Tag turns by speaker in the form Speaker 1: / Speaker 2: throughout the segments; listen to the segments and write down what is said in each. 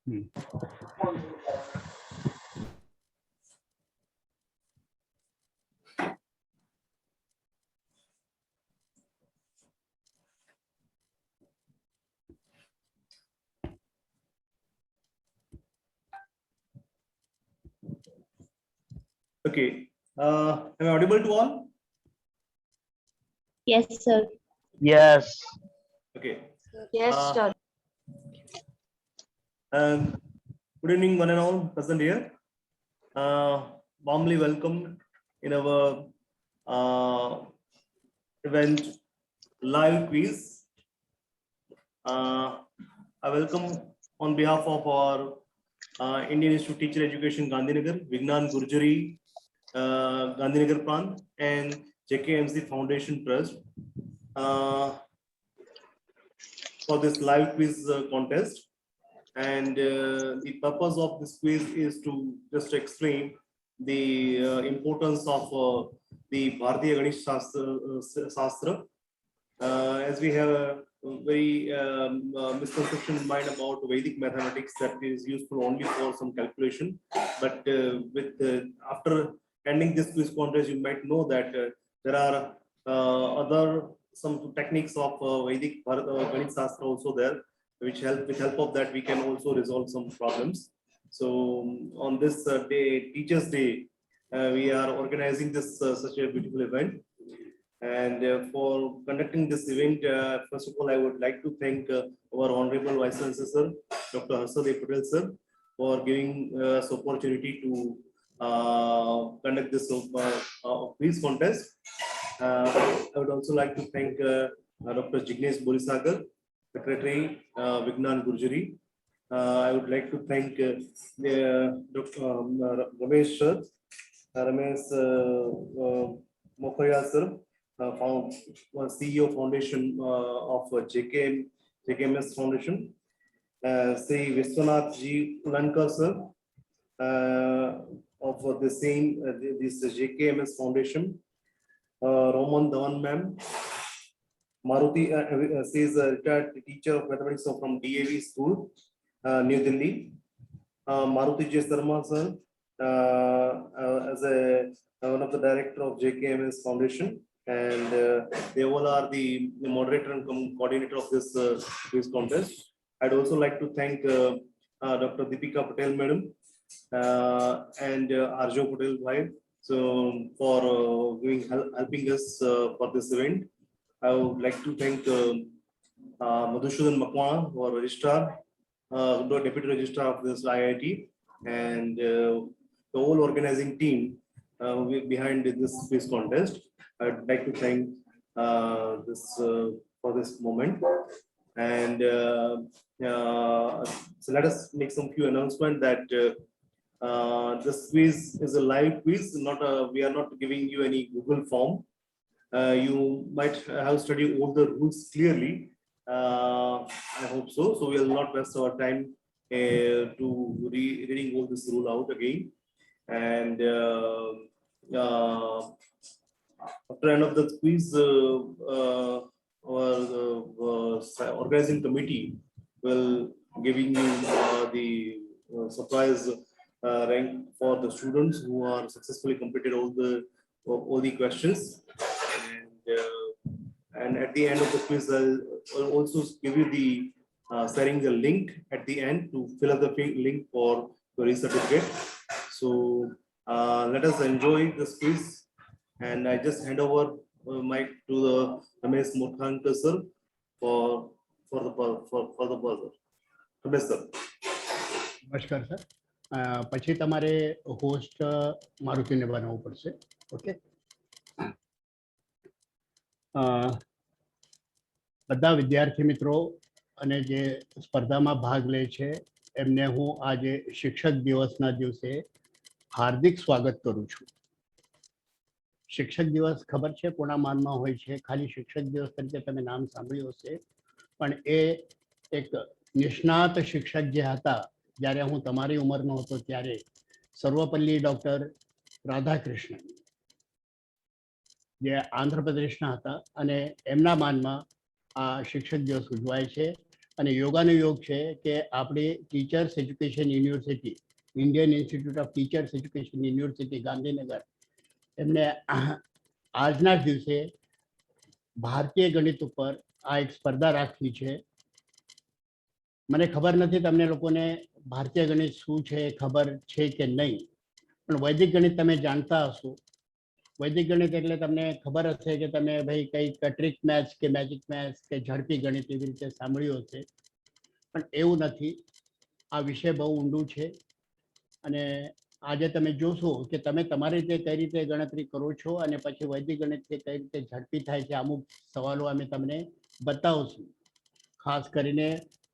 Speaker 1: Okay. Am I audible to all?
Speaker 2: Yes, sir.
Speaker 3: Yes.
Speaker 1: Okay.
Speaker 2: Yes, sir.
Speaker 1: Good evening, one and all present here. Warmly welcome in our event live quiz. I welcome on behalf of our Indian Institute Teacher Education Gandhinagar, Vigyan Gurjari, Gandhinagar Prant, and JKMS Foundation Trust for this live quiz contest. And the purpose of this quiz is to just explain the importance of the Bharti Ganesh Shastra. As we have a very misconception in mind about Vedic mathematics that is useful only for some calculation, but after ending this quiz contest, you might know that there are other some techniques of Vedic Ganesh Shastra also there, which help with help of that we can also resolve some problems. So on this day, Teachers' Day, we are organizing this such a beautiful event. And for conducting this event, first of all, I would like to thank our Honorable Vice Chancellor, sir, Dr. Patel, sir, for giving us opportunity to conduct this quiz contest. I would also like to thank Dr. Jignesh Borisagar, Secretary Vigyan Gurjari. I would like to thank Dr. Ramesh, sir, Ramesh Mokhaya, sir, CEO Foundation of JKMS Foundation, Sri Vishwanath Ji Ulankar, sir, of the same this JKMS Foundation, Roman Dhawan ma'am, Maruti says a retired teacher of mathematics from DAV School, New Delhi, Maruti J. Sharma, sir, as one of the director of JKMS Foundation, and they all are the moderator and coordinator of this quiz contest. I'd also like to thank Dr. Deepika Patel, madam, and Arjav Patel, wife, so for helping us for this event. I would like to thank Madhusudhan Makwana, our registrar, deputy registrar of this IIT, and the whole organizing team behind this quiz contest. I'd like to thank this for this moment. And so let us make some few announcements that this quiz is a live quiz. We are not giving you any Google form. You might have studied all the rules clearly. I hope so. So we will not waste our time to reading all this rule out again. And after end of the quiz, our organizing committee will giving you the surprise rank for the students who are successfully completed all the questions. And at the end of the quiz, I'll also give you the sharing the link at the end to fill up the link for your certificate. So let us enjoy this quiz. And I just hand over mic to the Ramesh Murthankar, sir, for the buzzer. Ramesh, sir.
Speaker 4: નમસ્કાર sir. પછી તમારે host મારુતિને બનાવવું પડશે. Okay. બધા વિદ્યાર્થી મિત્રો અને જે સ્પર્ધામાં ભાગ લે છે એમને હું આજે શિક્ષક દિવસના દિવસે હાર્દિક સ્વાગત કરું છું. શિક્ષક દિવસ ખબર છે કોના માનમાં હોય છે? ખાલી શિક્ષક દિવસ તરીકે તમે નામ સાંભળ્યું હશે, પણ એ એક નિષ્ણાત શિક્ષક જે હતા જ્યારે હું તમારી ઉંમરનો હતો ત્યારે સર્વપલ્લી ડૉક્ટર રાધાકૃષ્ણન જે આંધ્રપ્રદેશના હતા અને એમના માનમાં આ શિક્ષક દિવસ ઉજવાય છે. અને યોગાનો યોગ છે કે આપણી teachers education university, Indian institute of teachers education university Gandhinagar, એમને આજના જ દિવસે ભારતીય ગણિત ઉપર આ એક સ્પર્ધા રાખવી છે. મને ખબર નથી તમને લોકોને ભારતીય ગણિત શું છે ખબર છે કે નહીં, પણ વૈદિક ગણિત તમે જાણતા હશો. વૈદિક ગણિત એટલે તમને ખબર હશે કે તમે ભાઈ કંઈક ટ્રિક મેથ્સ કે મેજિક મેથ્સ કે ઝડપી ગણિત એવી રીતે સાંભળ્યું હશે, પણ એવું નથી. આ વિષય બહુ ઊંડું છે અને આજે તમે જોશો કે તમે તમારી રીતે કઈ રીતે ગણતરી કરો છો અને પછી વૈદિક ગણિત કઈ રીતે ઝડપી થાય છે. અમુક સવાલો અમે તમને બતાવશું. ખાસ કરીને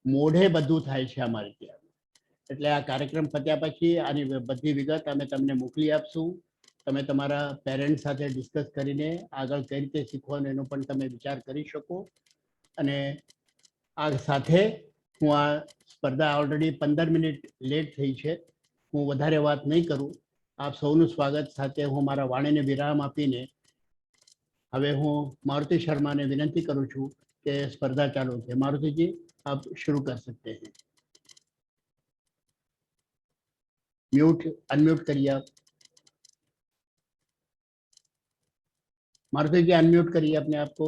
Speaker 4: મોઢે બધું થાય છે અમારે ત્યાં. એટલે આ કાર્યક્રમ પત્યા પછી આની બધી વિગત અમે તમને મોકલી આપશું. તમે તમારા પેરેન્ટ્સ સાથે ડિસ્કસ કરીને આગળ કઈ રીતે શીખવાનું એનો પણ તમે વિચાર કરી શકો. અને આ સાથે હું આ સ્પર્ધા ઓલરેડી 15 મિનિટ લેટ થઈ છે, હું વધારે વાત નહીં કરું. આપ સૌનું સ્વાગત સાથે હું મારા વાણીને વિરામ આપીને હવે હું મારુતિ શર્માને વિનંતી કરું છું કે સ્પર્ધા ચાલુ છે. મારુતિજી, आप शुरू कर सकते हैं. म्यूट अनम्यूट करिए आप. मारुति जी अनम्यूट करिए अपने आप को.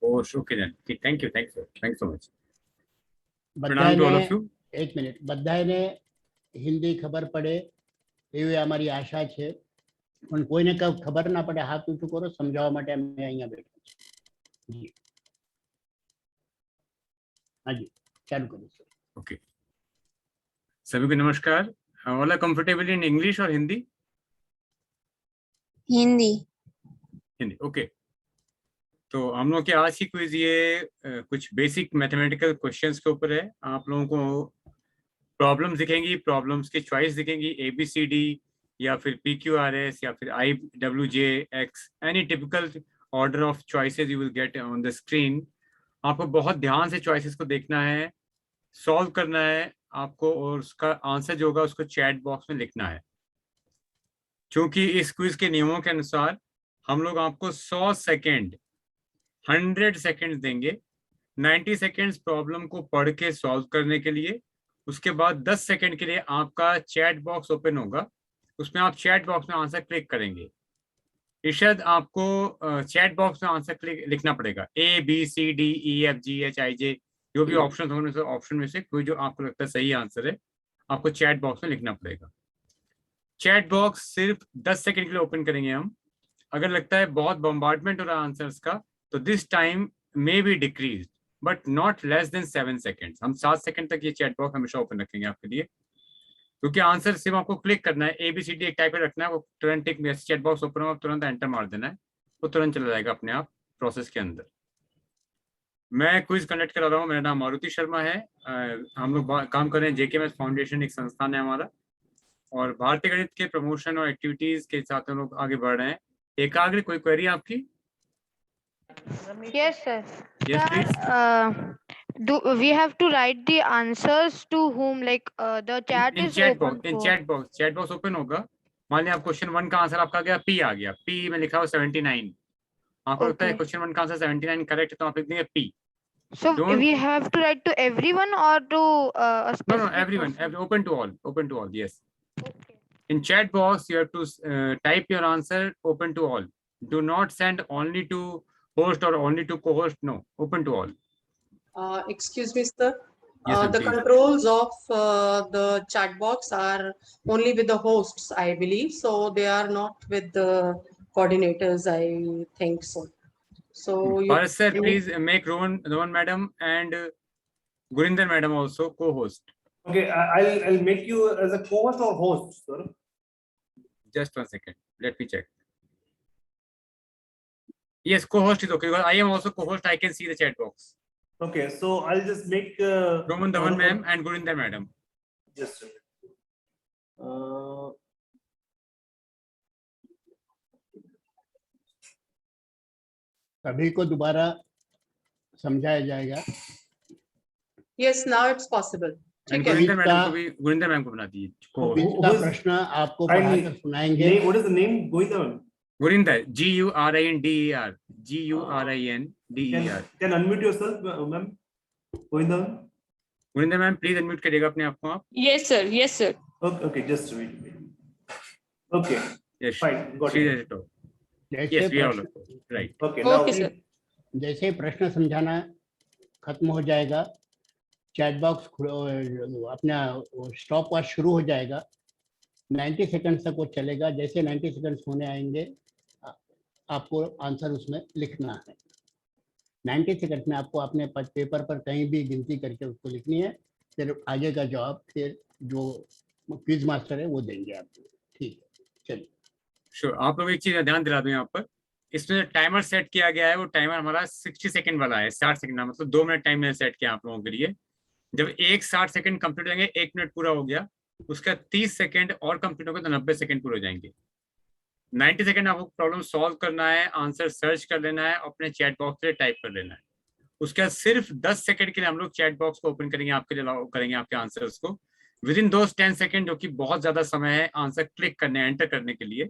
Speaker 2: Oh, शुक्रिया. Thank you so much. प्रणाम to all of you.
Speaker 4: एक मिनिट, બધાને હિન્દી ખબર પડે એવી અમારી આશા છે, પણ કોઈને ખબર ના પડે હાથ ઊંચું કરો, સમજાવવા માટે અમે અહીંયા બેઠા છીએ. हाँ जी, चालू करो सर.
Speaker 2: ओके, सभी को नमस्कार. All are comfortable in English और हिंदी?
Speaker 3: हिंदी.
Speaker 2: ओके. तो हम लोग की आज की क्विज ये कुछ बेसिक मैथमेटिकल क्वेश्चंस के ऊपर है. आप लोगों को प्रॉब्लम्स दिखेंगी, प्रॉब्लम्स की चॉइस दिखेंगी, ABCD या फिर PQRS या फिर IWJX, any typical order of choices you will get on the screen. आपको बहुत ध्यान से चॉइसेस को देखना है, सॉल्व करना है आपको, और उसका आंसर जो होगा उसको चैट बॉक्स में लिखना है. क्योंकि इस क्विज के नियमों के अनुसार हम लोग आपको 100 सेकेंड 100 सेकेंड देंगे. 90 सेकेंड्स प्रॉब्लम को पढ़ के सॉल्व करने के लिए. उसके बाद 10 सेकेंड के लिए आपका चैट बॉक्स ओपन होगा, उसमें आप चैट बॉक्स में आंसर क्लिक करेंगे. इर्शाद, आपको चैट बॉक्स में आंसर लिखना पड़ेगा. ABCDEFGHIJ जो भी ऑप्शन होंगे, तो ऑप्शन में से कोई जो आपको लगता है सही आंसर है, आपको चैट बॉक्स में लिखना पड़ेगा. चैट बॉक्स सिर्फ 10 सेकंड के लिए ओपन करेंगे हम. अगर लगता है बहुत बम्बार्डमेंट हो रहा है आंसर्स का, तो this time may be decrease, but not less than 7 seconds. हम 7 सेकंड तक ये चैट बॉक्स हमेशा ओपन रखेंगे आपके लिए, क्योंकि आंसर सिर्फ आपको क्लिक करना है. ABCD एक टाइप रखना है, वो तुरंत एक चैट बॉक्स ओपन होगा, तुरंत एंटर मार देना है, वो तुरंत चला जाएगा अपने आप प्रोसेस के अंदर. मैं क्विज कंडक्ट करा रहा हूँ. मेरा नाम मारुति शर्मा है. हम लोग काम कर रहे हैं JKMS फाउंडेशन, एक संस्थान है हमारा, और भारतीय गणित के प्रमोशन और एक्टिविटीज के साथ हम लोग आगे बढ़ रहे हैं. एकाग्र, कोई क्वेरी आपकी?
Speaker 3: Yes, sir.
Speaker 2: Yes,
Speaker 3: Sir,
Speaker 2: please.
Speaker 3: do we have to write the answers to whom? Like the chat
Speaker 2: in
Speaker 3: is
Speaker 2: chat
Speaker 3: open
Speaker 2: box, in
Speaker 3: for.
Speaker 2: chat box open होगा. मान लिया आप क्वेश्चन 1 का आंसर आपका गया P आ गया. P में लिखा हो 79. आपको लगता है
Speaker 3: Okay.
Speaker 2: क्वेश्चन 1 का आंसर 79 करेक्ट है, तो आप लिख देंगे P.
Speaker 3: So
Speaker 2: Don't-
Speaker 3: we have to write to everyone or to a
Speaker 2: No,
Speaker 3: specific
Speaker 2: everyone.
Speaker 3: person?
Speaker 2: Open to all. Open to all. Yes.
Speaker 3: Okay.
Speaker 2: In chat box, you have to type your answer. Open to all. Do not send only to host or only to co-host. No, open to all.
Speaker 5: Excuse me, sir.
Speaker 2: Yes, ma'am,
Speaker 5: The
Speaker 2: please.
Speaker 5: controls of the chat box are only with the hosts, I believe. So they are not with the coordinators, I think so. So
Speaker 2: Bharat sir, please make Rohan madam and Gurinder madam also co-host.
Speaker 1: Okay, I'll make you as a co-host or host, sir.
Speaker 2: Just 1 second. Let me check. Yes, co-host is okay, because I am also co-host. I can see the chat box.
Speaker 1: Okay, so I'll just make
Speaker 2: Roman Dhawan ma'am and Gurinder madam.
Speaker 1: Just a minute.
Speaker 4: सभी को दोबारा समझाया जाएगा.
Speaker 5: yes, now it's possible.
Speaker 2: And
Speaker 5: ठीक है.
Speaker 2: Gurinder madam को भी, Gurinder ma'am को बना दीजिए co-host.
Speaker 4: इसका प्रश्न आपको पढ़ाकर सुनाएंगे.
Speaker 1: What is the name? Govindan.
Speaker 2: Gurinder, Gurinder, Gurinder.
Speaker 1: Can unmute yourself, ma'am? Govinda?
Speaker 2: Gurinda ma'am, please unmute करिएगा अपने आप को आप.
Speaker 6: Yes, sir. Yes, sir.
Speaker 1: Okay, just wait. Okay,
Speaker 2: Yes.
Speaker 1: fine, got
Speaker 2: She
Speaker 1: it.
Speaker 2: has it all.
Speaker 4: जैसे
Speaker 2: Yes, we are all
Speaker 4: प्रश्न
Speaker 2: right.
Speaker 1: Okay, now
Speaker 6: Okay, sir.
Speaker 4: जैसे प्रश्न समझाना खत्म हो जाएगा, चैट बॉक्स अपना स्टॉप वॉच शुरू हो जाएगा. 90 सेकंड तक वो चलेगा. जैसे 90 सेकंड्स होने आएंगे आपको आंसर उसमें लिखना है. 90 सेकंड में आपको अपने पेपर पर कहीं भी गिनती करके उसको लिखनी है. फिर आगे का जवाब फिर जो क्विज मास्टर है वो देंगे आपको. ठीक है, चलिए.
Speaker 2: Sure. आप लोग एक चीज ध्यान दिला दूं यहाँ पर, इसमें जो टाइमर सेट किया गया है वो टाइमर हमारा 60 सेकंड वाला है. 60 सेकंड मतलब 2 मिनट टाइम मैंने सेट किया आप लोगों के लिए. जब 60 सेकंड कंप्लीट हो जाएंगे, 1 मिनट पूरा हो गया, उसका 30 सेकंड और कंप्लीट होगा तो 90 सेकंड पूरे हो जाएंगे. 90 सेकंड आपको प्रॉब्लम सॉल्व करना है, आंसर सर्च कर लेना है, अपने चैट बॉक्स से टाइप कर लेना है. उसके बाद सिर्फ 10 सेकंड के लिए हम लोग चैट बॉक्स को ओपन करेंगे, आपके लिए अलाउ करेंगे आपके आंसर्स को. विद इन दोस 10 सेकंड, जो कि बहुत ज्यादा समय है आंसर क्लिक करने, एंटर करने के लिए,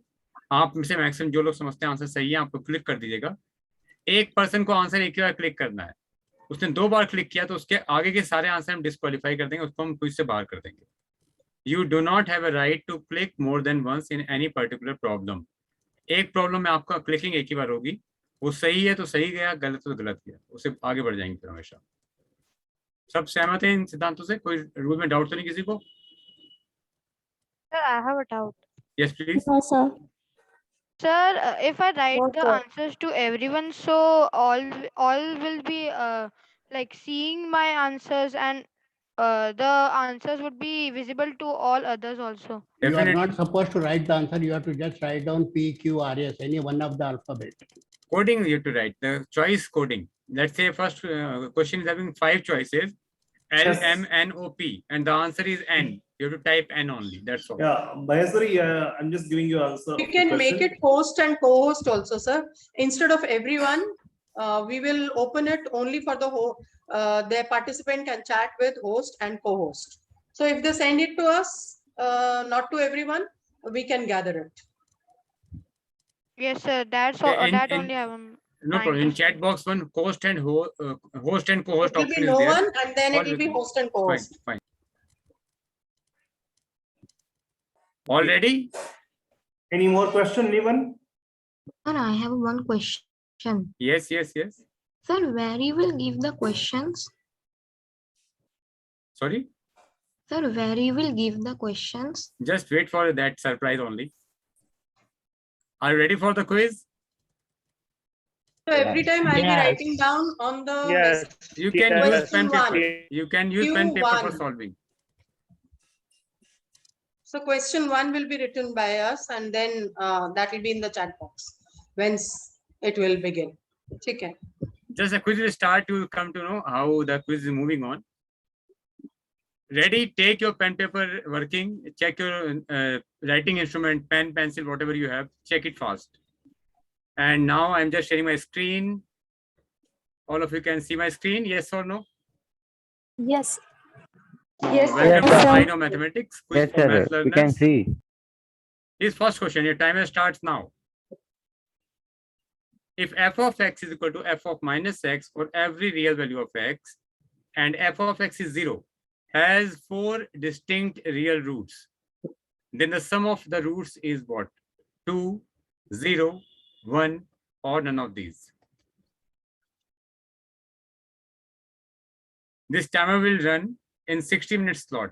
Speaker 2: आप में से मैक्सिमम जो लोग समझते हैं आंसर सही है आपको क्लिक कर दीजिएगा. एक पर्सन को आंसर एक ही बार क्लिक करना है. उसने 2 बार क्लिक किया तो उसके आगे के सारे आंसर हम डिस्क्वालीफाई कर देंगे, उसको हम क्विज से बाहर कर देंगे. You do not have a right to click more than once in any particular problem. एक प्रॉब्लम में आपका क्लिकिंग एक ही बार होगी. वो सही है तो सही गया, गलत तो गलत गया, उससे आगे बढ़ जाएंगे फिर हमेशा. सब सहमत हैं इन सिद्धांतों से? कोई रूल में डाउट तो नहीं किसी को?
Speaker 3: Sir, I have a doubt.
Speaker 2: Yes please.
Speaker 6: No, sir.
Speaker 3: Sir, if I write
Speaker 6: No,
Speaker 3: the
Speaker 6: sir.
Speaker 3: answers to everyone, so all will be like seeing my answers, and the answers would be visible to all others also.
Speaker 4: You are
Speaker 2: Definitely.
Speaker 4: not supposed to write the answer. You have to just write down P, Q, R, S, any one of the alphabet.
Speaker 2: Coding you have to write, the choice coding. Let's say first question is having 5 choices, L,
Speaker 1: Yes.
Speaker 2: M, N, O, P, and the answer is N. You have to type N only, that's all.
Speaker 1: Yeah, Maheshwari, I'm just giving you answer.
Speaker 5: We
Speaker 1: of the
Speaker 5: can make
Speaker 1: question.
Speaker 5: it host and co-host also, sir. Instead of everyone, we will open it only for the participant can chat with host and co-host. So if they send it to us, not to everyone, we can gather it.
Speaker 3: Yes, sir. That's all.
Speaker 2: In-
Speaker 3: That
Speaker 2: in-
Speaker 3: only I am.
Speaker 2: No
Speaker 3: trying
Speaker 2: problem.
Speaker 3: to
Speaker 2: In chat box, one host and host and co-host
Speaker 5: It will
Speaker 2: option
Speaker 5: be
Speaker 2: is
Speaker 5: no
Speaker 2: there.
Speaker 5: one, and then
Speaker 2: All
Speaker 5: it will be
Speaker 2: will be-
Speaker 5: host and
Speaker 2: Fine,
Speaker 5: co-host.
Speaker 2: fine. All ready?
Speaker 1: Any more question, anyone?
Speaker 7: Sir, I have one question.
Speaker 2: Yes, yes, yes.
Speaker 7: Sir, where you will give the questions?
Speaker 2: Sorry,
Speaker 7: Sir, where you will give the questions?
Speaker 2: just wait for that surprise only. Are you ready for the quiz?
Speaker 5: So every time I'll be
Speaker 8: Yes.
Speaker 5: writing down on the
Speaker 8: Yes.
Speaker 2: You can
Speaker 8: Yes.
Speaker 2: use pen
Speaker 5: Question
Speaker 2: paper.
Speaker 5: one.
Speaker 2: You can use pen paper for
Speaker 5: Q1.
Speaker 2: solving.
Speaker 5: So question 1 will be written by us, and then that will be in the chat box whence it will begin. Okay.
Speaker 2: Just a quiz will start, you will come to know how the quiz is moving on. Ready? Take your pen paper working. Check your writing instrument, pen, pencil, whatever you have. Check it fast. And now I'm just sharing my screen. All of you can see my screen. Yes or no?
Speaker 6: Yes.
Speaker 8: Yes,
Speaker 2: Welcome
Speaker 8: sir.
Speaker 2: to I Know Mathematics. Quiz
Speaker 8: Yes,
Speaker 2: for
Speaker 8: sir.
Speaker 2: math
Speaker 8: We can
Speaker 2: learners.
Speaker 8: see.
Speaker 2: This first question. Your timer starts now. If f of x is equal to f of minus x for every real value of x, and f of x is 0, has 4 distinct real roots, then the sum of the roots is what? 2, 0, 1, or none of these. This timer will run in 60-minute slot.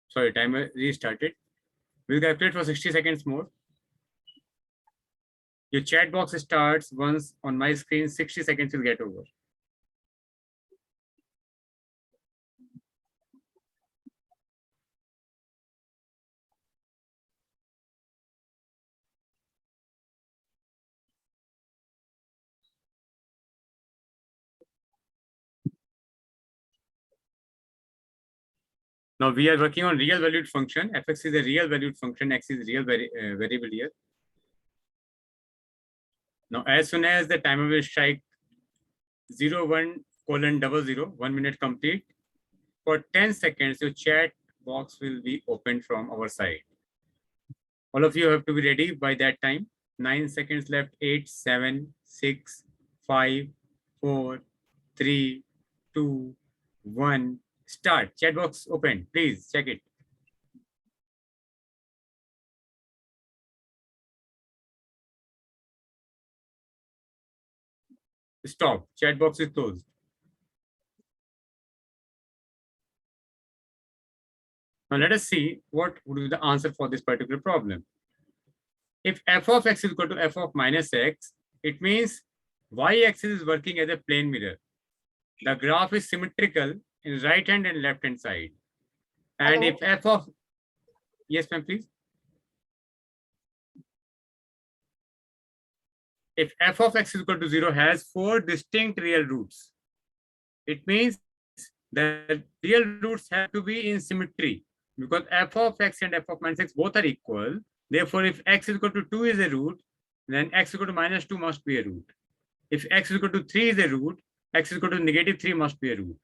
Speaker 2: Sorry, timer restarted. We'll calculate for 60 seconds more. Your chat box starts once on my screen, 60 seconds will get over. Now we are working on real valued function. Fx is a real valued function. X is real variable here. Now, as soon as the timer will strike 01:00, 1 minute complete, for 10 seconds, your chat box will be opened from our side. All of you have to be ready by that time. 9 seconds left. 8, 7, 6, 5, 4, 3, 2, 1. Start. Chat box open. Please check it. Stop. Chat box is closed. Now let us see what would be the answer for this particular problem. If f of x is equal to f of minus x, it means y-axis is working as a plane mirror. The graph is symmetrical in right hand and left hand side. And
Speaker 5: Hello?
Speaker 2: if f of, yes ma'am, please. If f of x is equal to 0 has 4 distinct real roots, it means that real roots have to be in symmetry, because f of x and f of minus x both are equal. Therefore, if x is equal to 2 is a root, then x is equal to minus 2 must be a root. If x is equal to 3 is a root, x is equal to negative 3 must be a root.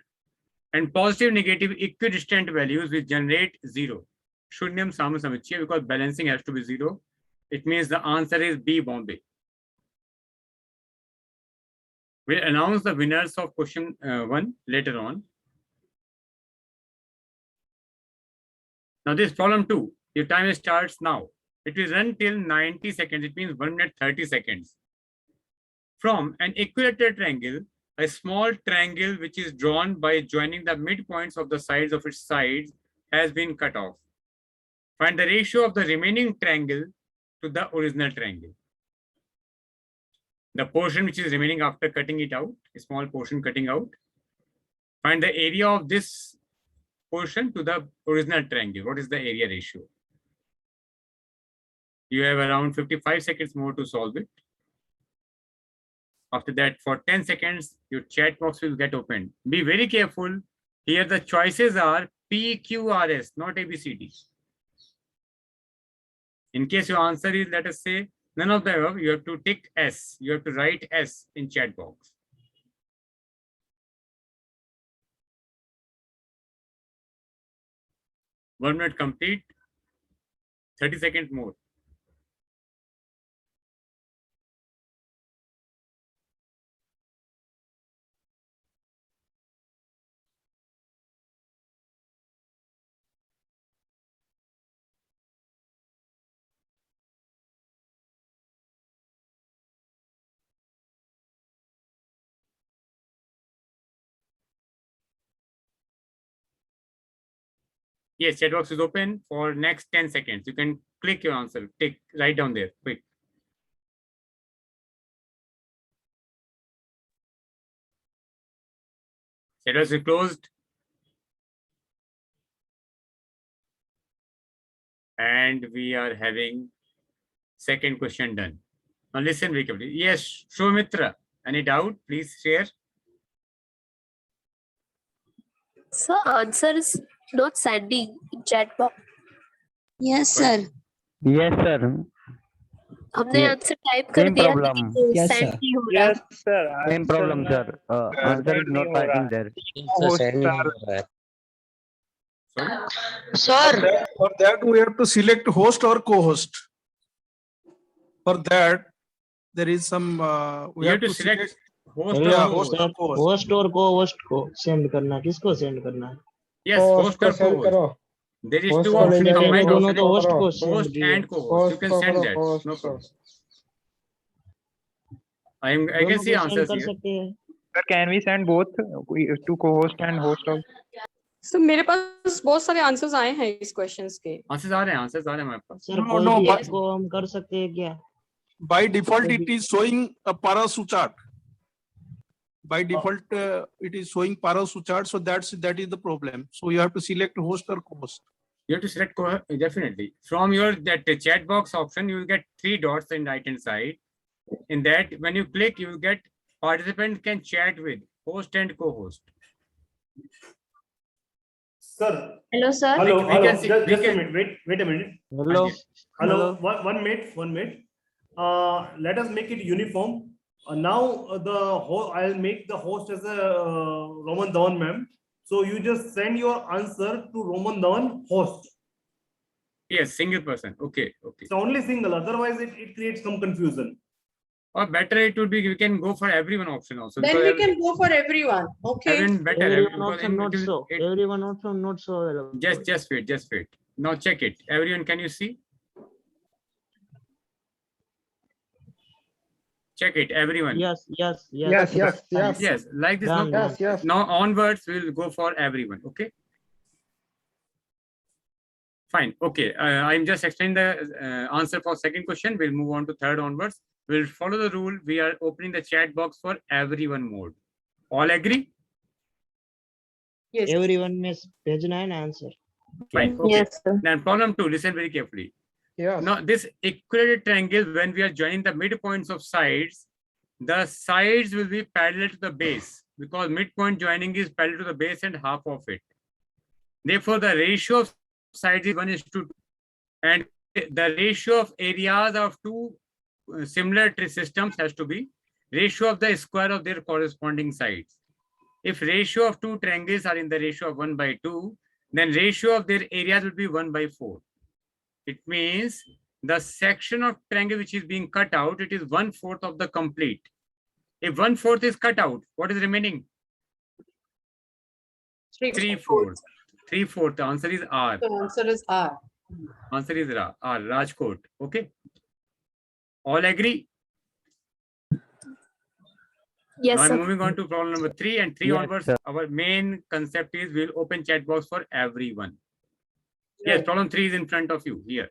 Speaker 2: And positive, negative, equidistant values will generate 0. Shunyam Samasamachya, because balancing has to be 0. It means the answer is B, Bombay. We'll announce the winners of question 1 later on. Now this problem 2, your time starts now. It will run till 90 seconds. It means 1 minute 30 seconds. From an equilateral triangle, a small triangle which is drawn by joining the midpoints of the sides of its sides has been cut off. Find the ratio of the remaining triangle to the original triangle. The portion which is remaining after cutting it out, a small portion cutting out. Find the area of this portion to the original triangle. What is the area ratio? You have around 55 seconds more to solve it. After that, for 10 seconds, your chat box will get opened. Be very careful. Here the choices are P, Q, R, S, not A, B, C, D. In case your answer is, let us say, none of the above, you have to tick S. You have to write S in chat box. One minute complete. 30 seconds more. Yes, chat box is open for next 10 seconds. You can click your answer. Write down there, quick. Chat box is closed. And we are having second question done. Now listen very carefully. Yes, Shomitra, any doubt? Please share.
Speaker 6: So answer is not sending in chat box.
Speaker 8: Yes, sir.
Speaker 9: Yes, sir.
Speaker 6: हमने
Speaker 9: Yes.
Speaker 6: Answer type कर
Speaker 9: Same
Speaker 6: दिया
Speaker 9: problem.
Speaker 6: लेकिन
Speaker 10: Yes,
Speaker 6: send
Speaker 10: sir.
Speaker 6: नहीं हो रहा।
Speaker 11: Yes, sir.
Speaker 9: Same problem, sir. Answer is not typing there.
Speaker 11: Sir, for that we have to select host or co-host. For that, there is some. We
Speaker 2: You have to select host
Speaker 11: Yeah,
Speaker 2: or
Speaker 11: host
Speaker 2: co-host.
Speaker 11: or co-host.
Speaker 10: Host और को host को send करना है, किसको send करना है?
Speaker 2: Yes, host or co-host. There is two options.
Speaker 10: दोनों
Speaker 2: Combined
Speaker 10: दोनों
Speaker 2: option.
Speaker 10: तो होस्ट को send
Speaker 2: Host and co-host. You can send that. No problem. I can see answers
Speaker 10: कर
Speaker 2: here.
Speaker 10: सकते हैं।
Speaker 9: Sir, can we send both to co-host and host also?
Speaker 12: So मेरे पास बहुत सारे आंसर्स आए हैं इस क्वेश्चंस के।
Speaker 2: Answers आ रहे हैं हमारे पास.
Speaker 10: सर
Speaker 11: No,
Speaker 10: कोई
Speaker 11: no,
Speaker 10: भी
Speaker 11: but-
Speaker 10: एक को हम कर सकते हैं क्या?
Speaker 11: By default, it is showing a Parasuchat. By default, it is showing Parasuchat. So that is the problem. So you have to select host or co-host.
Speaker 2: You have to select definitely. From your chat box option, you will get 3 dots in right hand side. In that, when you click, you will get participant can chat with host and co-host.
Speaker 1: Sir.
Speaker 7: Hello, sir.
Speaker 1: Hello,
Speaker 2: We
Speaker 1: hello.
Speaker 2: can see-
Speaker 1: Just,
Speaker 2: we
Speaker 1: just a
Speaker 2: can-
Speaker 1: minute. Wait a minute.
Speaker 10: Hello.
Speaker 1: Hello. One minute. 1 minute. Let us make it uniform. Now I'll make the host as a Roman Dhawan ma'am. So you just send your answer to Roman Dhawan host.
Speaker 2: Yes, single person. Okay, okay.
Speaker 1: It's only single. Otherwise, it creates some confusion.
Speaker 2: Or better it would be we can go for everyone option also.
Speaker 5: Then
Speaker 2: because
Speaker 5: we can go for everyone. Okay.
Speaker 2: everyone better.
Speaker 10: Everyone
Speaker 2: because
Speaker 10: also
Speaker 2: in-
Speaker 10: not
Speaker 2: it will-
Speaker 10: so.
Speaker 2: it-
Speaker 10: Everyone also not so available.
Speaker 2: Just wait. Now check it. Everyone, can you see? Check it, everyone.
Speaker 10: Yes.
Speaker 2: Yes, like this.
Speaker 10: Done,
Speaker 2: No,
Speaker 10: done.
Speaker 9: Yes.
Speaker 2: now onwards we'll go for everyone. Okay. Fine. Okay. I'm just explaining the answer for second question. We'll move on to third onwards. We'll follow the rule. We are opening the chat box for everyone mode. All agree?
Speaker 5: Yes.
Speaker 10: Everyone may भेजना है ना answer.
Speaker 2: Fine. Okay.
Speaker 12: Yes, sir.
Speaker 2: Then problem 2. Listen very carefully.
Speaker 9: Yes.
Speaker 2: Now, this equilateral triangle, when we are joining the midpoints of sides, the sides will be parallel to the base because midpoint joining is parallel to the base and half of it. Therefore, the ratio of sides is 1:2, and the ratio of areas of two similar systems has to be ratio of the square of their corresponding sides. If ratio of two triangles are in the ratio of 1/2, then ratio of their areas will be 1/4. It means the section of triangle which is being cut out, it is 1/4 of the complete. If 1/4 is cut out, what is remaining? 3/4. 3/4. The answer is R.
Speaker 5: The answer is R.
Speaker 2: Answer is R. Rajkot. Okay. All agree?
Speaker 6: Yes,
Speaker 2: Now I'm
Speaker 6: sir.
Speaker 2: moving on to problem number 3 and 3
Speaker 9: Yes,
Speaker 2: onwards.
Speaker 9: sir.
Speaker 2: Our main concept is we'll open chat box for everyone. Yes, problem 3 is in front of you here.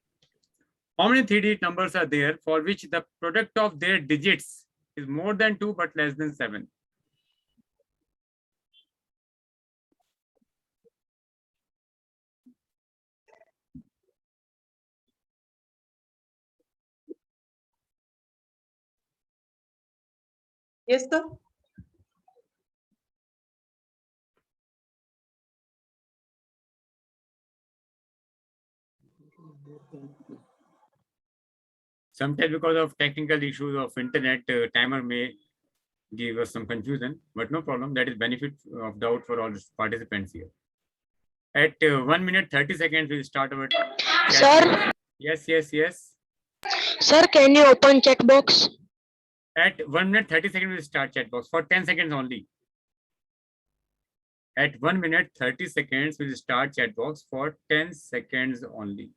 Speaker 2: How many 3-digit numbers are there for which the product of their digits is more than 2 but less than 7?
Speaker 5: Yes, sir.
Speaker 2: Sometimes because of technical issues of internet, timer may give us some confusion, but no problem. That is benefit of doubt for all participants here. At 1 minute 30 seconds, we'll start our chat.
Speaker 13: Sir,
Speaker 2: Yes.
Speaker 13: sir, can you open chat box?
Speaker 2: At 1 minute 30 seconds, we'll start chat box for 10 seconds only. At 1 minute 30 seconds, we'll start chat box for 10 seconds only.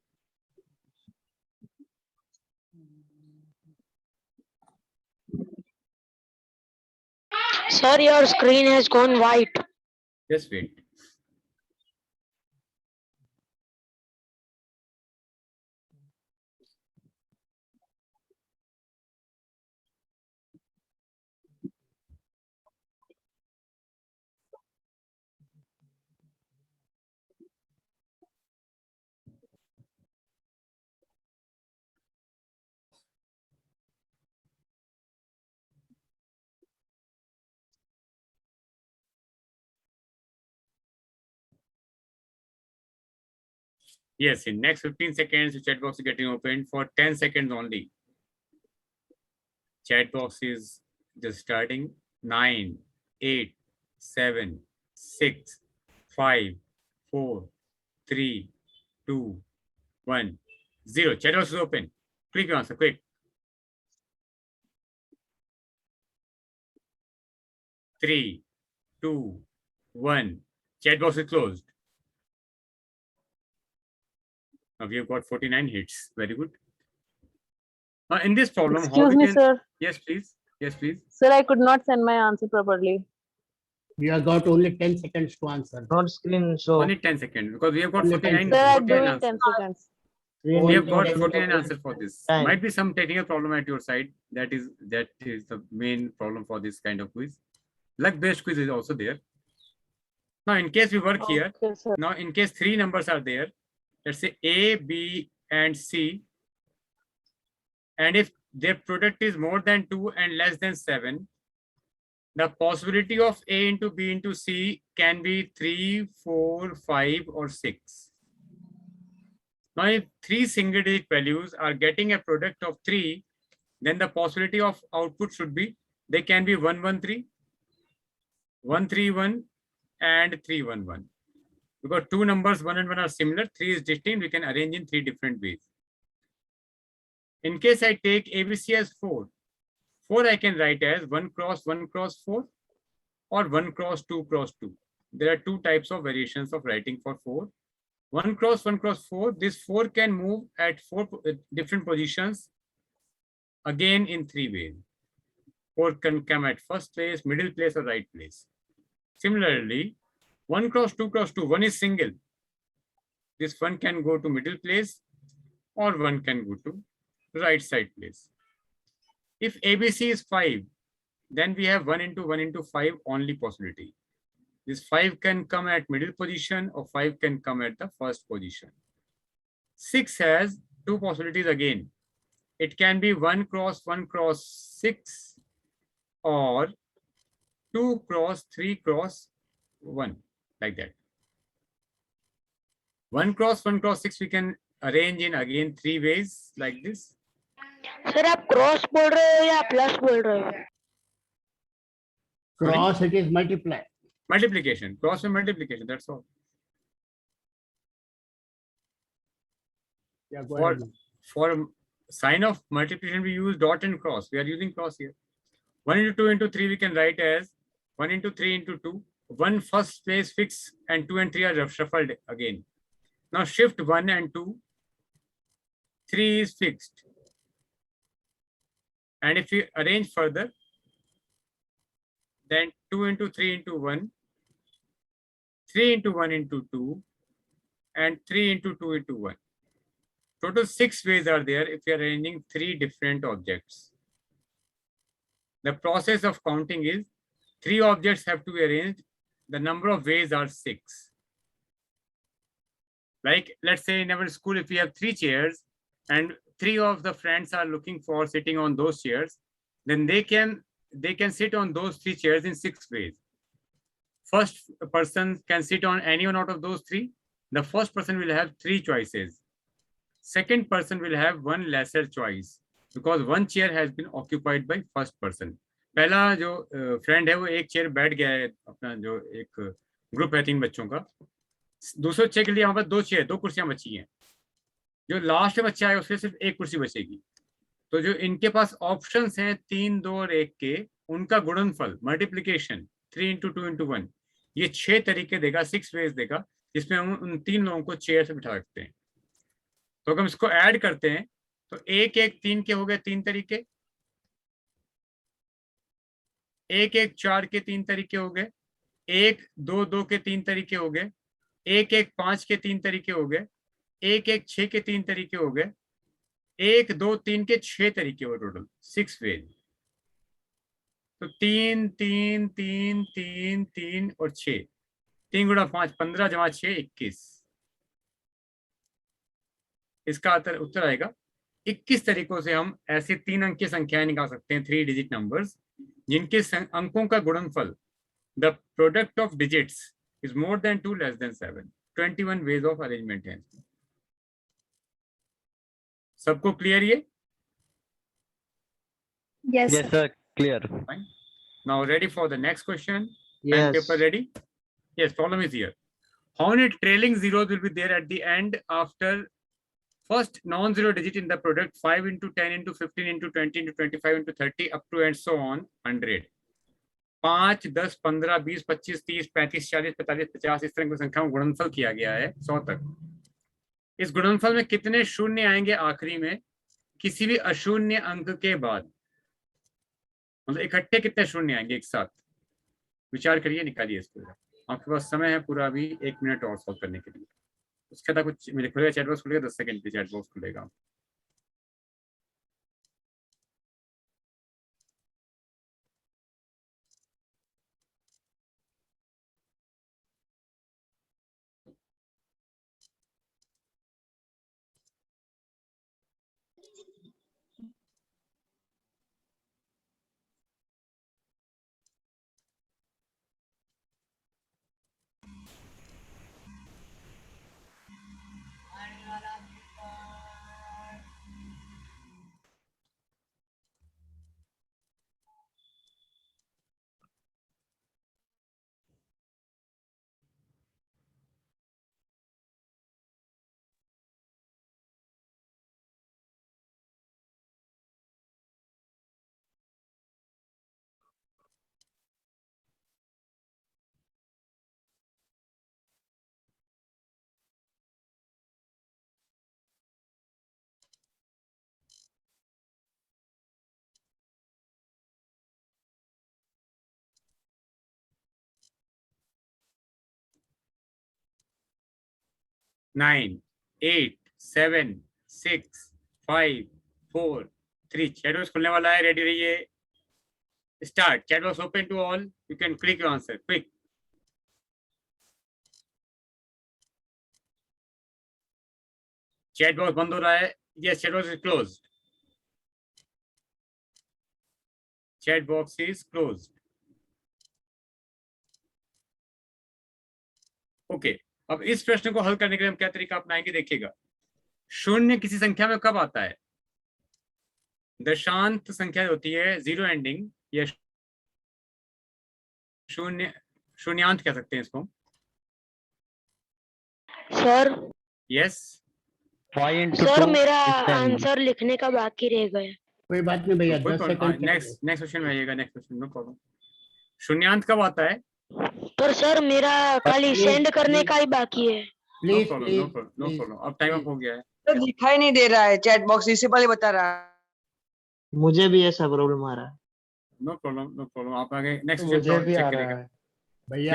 Speaker 13: Sir, your screen has gone white.
Speaker 2: Just wait. Yes, in next 15 seconds, the chat box is getting opened for 10 seconds only. Chat box is just starting. 9, 8, 7, 6, 5, 4, 3, 2, 1, 0. Chat box is open. Click your answer, quick. 3, 2, 1. Chat box is closed. Now we have got 49 hits. Very good. Now in this problem,
Speaker 12: Excuse me, sir.
Speaker 2: Yes, please. Yes, please.
Speaker 12: Sir, I could not send my answer properly.
Speaker 4: We have got only 10 seconds to answer.
Speaker 10: Not screen show.
Speaker 2: Only 10 seconds because we have got
Speaker 4: Only
Speaker 2: 49.
Speaker 4: 10
Speaker 12: Sir, I
Speaker 2: 49
Speaker 12: do it
Speaker 2: answers.
Speaker 12: 10 seconds.
Speaker 2: We have got
Speaker 10: Screen
Speaker 2: 49 answers for this.
Speaker 10: Time.
Speaker 2: Might be some technical problem at your side. That is the main problem for this kind of quiz. Luck-based quiz is also there. Now, in case we work here,
Speaker 12: Okay, sir.
Speaker 2: now in case 3 numbers are there, let's say A, B, and C, and if their product is more than 2 and less than 7, the possibility of A into B into C can be 3, 4, 5 or 6. Now if 3 single digit values are getting a product of 3, then the possibility of output should be, they can be 113, 131 and 311. Because two numbers 1 and 1 are similar, 3 is distinct, we can arrange in 3 different ways. In case I take ABC as 4, 4 I can write as 1 cross 1 cross 4 or 1 cross 2 cross 2. There are 2 types of variations of writing for 4. 1 cross 1 cross 4, this 4 can move at 4 different positions again in 3 ways. 4 can come at first place, middle place or right place. Similarly, 1 cross 2 cross 2, 1 is single. This 1 can go to middle place or 1 can go to right side place. If ABC is 5, then we have 1 into 5 only possibility. This 5 can come at middle position or 5 can come at the first position. 6 has 2 possibilities again. It can be 1 cross 6 or 2 cross 3 cross 1, like that. 1 cross 6 we can arrange in again 3 ways like this.
Speaker 13: Sir आप cross बोल रहे हो या plus बोल रहे हो?
Speaker 4: Cross, it is multiply.
Speaker 2: Multiplication. Cross and multiplication, that's all.
Speaker 4: Yeah, go ahead.
Speaker 2: For sign of multiplication, we use dot and cross. We are using cross here. 1 into 2 into 3 we can write as 1 into 3 into 2. 1 first place fixed and 2 and 3 are shuffled again. Now shift 1 and 2. 3 is fixed. And if we arrange further, then 2 into 3 into 1, 3 into 1 into 2, and 3 into 2 into 1. Total 6 ways are there if we are arranging 3 different objects. The process of counting is 3 objects have to be arranged. The number of ways are 6. Like, let's say in our school, if we have 3 chairs and 3 of the friends are looking for sitting on those chairs, then they can sit on those 3 chairs in 6 ways. First person can sit on any one out of those 3. The first person will have 3 choices. Second person will have 1 lesser choice because 1 chair has been occupied by first person. पहला जो friend है वो एक chair बैठ गया है, अपना जो एक ग्रुप है 3 बच्चों का, दूसरे चेयर के लिए यहाँ पर 2 कुर्सियां बची हैं. जो लास्ट बच्चा है उसके सिर्फ 1 कुर्सी बचेगी. तो जो इनके पास ऑप्शंस हैं 3, 2 और 1 के, उनका गुणनफल मल्टीप्लिकेशन 3 into 2 into 1, ये 6 तरीके देगा, 6 वेज देगा, जिसमें हम उन 3 लोगों को चेयर से बिठा सकते हैं. तो अगर हम इसको ऐड करते हैं तो 1, 1, 3 के हो गए 3 तरीके, 1, 1, 4 के 3 तरीके हो गए, 1, 2, 2 के 3 तरीके हो गए, 1, 1, 5 के 3 तरीके हो गए, 1, 1, 6 के 3 तरीके हो गए, 1, 2, 3 के 6 तरीके हो टोटल 6 वेज. तो 3, 3, 3, 3, 3 और 6, 3 गुणा 5 15 जमा 6 21. इसका उत्तर आएगा 21 तरीकों से हम ऐसे 3 अंक की संख्याएं निकाल सकते हैं, 3 डिजिट नंबर्स, जिनके अंकों का गुणनफल, the product of digits is more than 2 less than 7. 21 ways of arrangement है. सबको क्लियर ये?
Speaker 14: Yes, sir. Clear.
Speaker 2: Fine. Now ready for the next question?
Speaker 10: Yes.
Speaker 2: Pen paper ready? Yes, problem is here. How many trailing zeros will be there at the end after first non-zero digit in the product? 5 into 10 into 15 into 20 into 25 into 30 up to and so on 100. 5, 10, 15, 20, 25, 30, 35, 40, 45, 50 इस तरह की संख्याओं का गुणनफल किया गया है 100 तक. इस गुणनफल में कितने शून्य आएंगे आखिरी में किसी भी अशून्य अंक के बाद? मतलब इकट्ठे कितने शून्य आएंगे एक साथ? विचार करिए, निकालिए इसको. आपके पास समय है पूरा अभी 1 मिनट और सॉल्व करने के लिए. उसके बाद कुछ मेरे खुलेगा, चैट बॉक्स खुलेगा, 10 सेकंड पे चैट बॉक्स खुलेगा. 9, 8, 7, 6, 5, 4, 3. चैट बॉक्स खुलने वाला है, रेडी रहिए. Start. Chat box open to all. You can click your answer quick. Chat box बंद हो रहा है. Yes, chat box is closed. Chat box is closed. Okay, अब इस प्रश्न को हल करने के लिए हम क्या तरीका अपनाएंगे देखिएगा. शून्य किसी संख्या में कब आता है? दशांत संख्या होती है, जीरो एंडिंग, या शून्यांत कह सकते हैं इसको.
Speaker 13: सर.
Speaker 2: यस.
Speaker 13: सर मेरा आंसर लिखने का बाकी रह गया.
Speaker 4: कोई बात नहीं भैया, 10 सेकंड.
Speaker 2: नेक्स्ट क्वेश्चन में आइएगा. Next question, no problem. शून्यांत कब आता है?
Speaker 13: पर सर मेरा खाली सेंड करने का ही बाकी है.
Speaker 2: No problem. अब टाइम अप हो गया है.
Speaker 15: तो दिखाई नहीं दे रहा है चैट बॉक्स, इसी पहले बता रहा है.
Speaker 10: मुझे भी ऐसा प्रॉब्लम आ रहा है.
Speaker 2: No problem. आप आगे नेक्स्ट
Speaker 4: मुझे
Speaker 2: क्वेश्चन
Speaker 4: भी
Speaker 2: चेक
Speaker 4: आ
Speaker 2: करिएगा.
Speaker 4: रहा है भैया.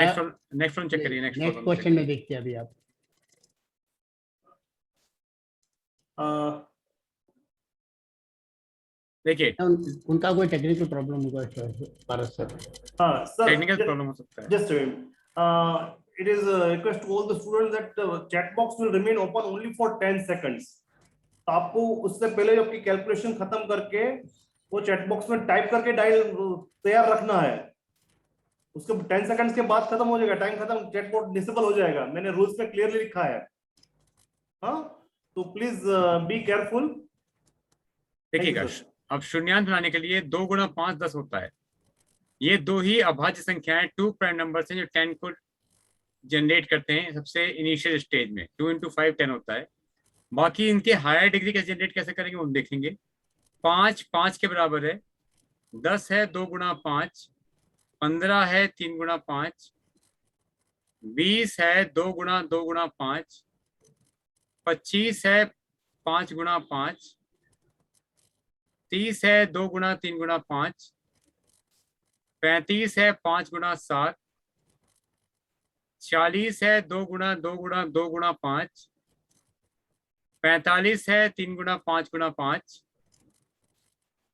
Speaker 2: नेक्स्ट वन चेक करिए.
Speaker 4: नेक्स्ट क्वेश्चन में देखते हैं अभी आप.
Speaker 2: देखिए,
Speaker 4: उनका कोई टेक्निकल प्रॉब्लम होगा पारस सर.
Speaker 1: हाँ सर,
Speaker 2: टेक्निकल प्रॉब्लम हो सकता है.
Speaker 1: just a minute. It is a request to all the students that chat box will remain open only for 10 seconds. तो आपको उससे पहले आपकी कैलकुलेशन खत्म करके वो चैट बॉक्स में टाइप करके डायल तैयार रखना है. उसके 10 सेकंड्स के बाद खत्म हो जाएगा, टाइम खत्म, चैट बॉट डिसेबल हो जाएगा. मैंने रूल्स में क्लियरली लिखा है. हाँ, तो प्लीज बी केयरफुल.
Speaker 2: देखिएगा, अब शून्यांत बनाने के लिए 2 गुणा 5 10 होता है. ये दो ही अभाज्य संख्याएं 2 प्राइम नंबर हैं जो 10 को जनरेट करते हैं सबसे इनिशियल स्टेज में. 2 into 5 10 होता है. बाकी इनके हायर डिग्री कैसे जनरेट कैसे करेंगे वो हम देखेंगे. 5 5 के बराबर है, 10 है 2 गुणा 5, 15 है 3 गुणा 5, 20 है 2 गुणा 2 गुणा 5, 25 है 5 गुणा 5, 30 है 2 गुणा 3 गुणा 5, 35 है 5 गुणा 7, 40 है 2 गुणा 2 गुणा 2 गुणा 5, 45 है 3 गुणा 5 गुणा 5,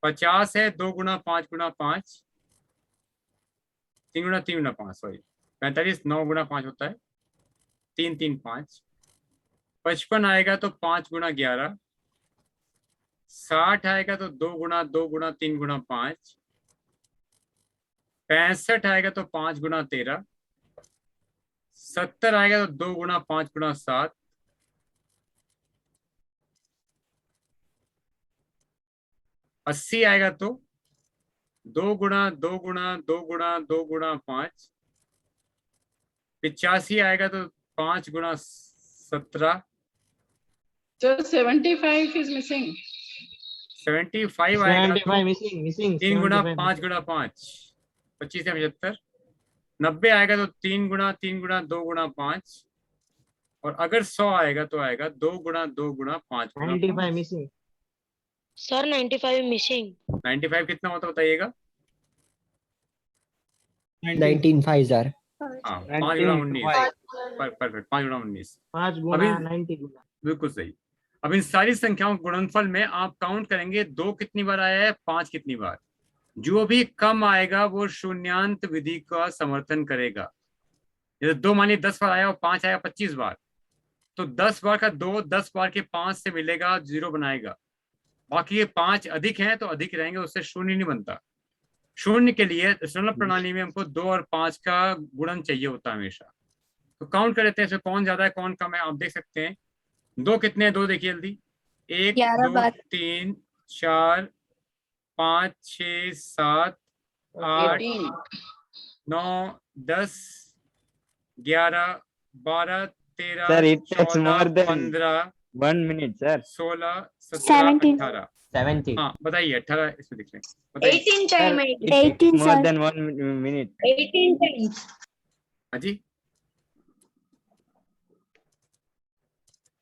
Speaker 2: 50 है 2 गुणा 5 गुणा 5, 3 गुणा 3 गुणा 5, सॉरी 45 9 गुणा 5 होता है, 3 3 5. 55 आएगा तो 5 गुणा 11, 60 आएगा तो 2 गुणा 2 गुणा 3 गुणा 5, 65 आएगा तो 5 गुणा 13, 70 आएगा तो 2 गुणा 5 गुणा 7, 80 आएगा तो 2 गुणा 2 गुणा 2 गुणा 2 गुणा 5, 85 आएगा तो 5 गुणा 17.
Speaker 16: So 75 is missing.
Speaker 2: 75 आएगा तो
Speaker 10: मिसिंग
Speaker 2: 3 गुणा 5 गुणा 5, 25 से 75. 90 आएगा तो 3 गुणा 3 गुणा 2 गुणा 5, और अगर 100 आएगा तो आएगा 2 गुणा 2 गुणा 5 गुणा
Speaker 10: 95 मिसिंग.
Speaker 13: Sir 95 missing.
Speaker 2: 95 कितना होता बताइएगा?
Speaker 14: 19 5 हजार.
Speaker 2: हाँ, 5 गुणा 19. परफेक्ट, 5 गुणा 19.
Speaker 10: 5 गुणा 90 गुणा.
Speaker 2: बिल्कुल सही. अब इन सारी संख्याओं के गुणनफल में आप काउंट करेंगे 2 कितनी बार आया है, 5 कितनी बार. जो भी कम आएगा वो शून्यांत विधि का समर्थन करेगा. जैसे 2 मानिए 10 बार आया और 5 आया 25 बार, तो 10 बार का 2 10 बार के 5 से मिलेगा, 0 बनाएगा. बाकी ये 5 अधिक हैं तो अधिक रहेंगे, उससे शून्य नहीं बनता. शून्य के लिए सरल प्रणाली में हमको 2 और 5 का गुणन चाहिए होता है हमेशा. तो काउंट कर लेते हैं इसमें कौन ज्यादा है कौन कम है. आप देख सकते हैं 2 कितने हैं, 2 देखिए जल्दी. 1 2 3 4 5 6 7 8 9 10 11 12 13
Speaker 14: Sir, it takes
Speaker 2: 14
Speaker 14: more than
Speaker 2: 15
Speaker 14: 1 minute, sir.
Speaker 2: 16 17 18.
Speaker 14: 70.
Speaker 2: हाँ बताइए, 18 इसमें दिख रहे हैं.
Speaker 13: 18 time.
Speaker 14: It takes more than 1 minute.
Speaker 13: 18 times.
Speaker 2: हाँ जी,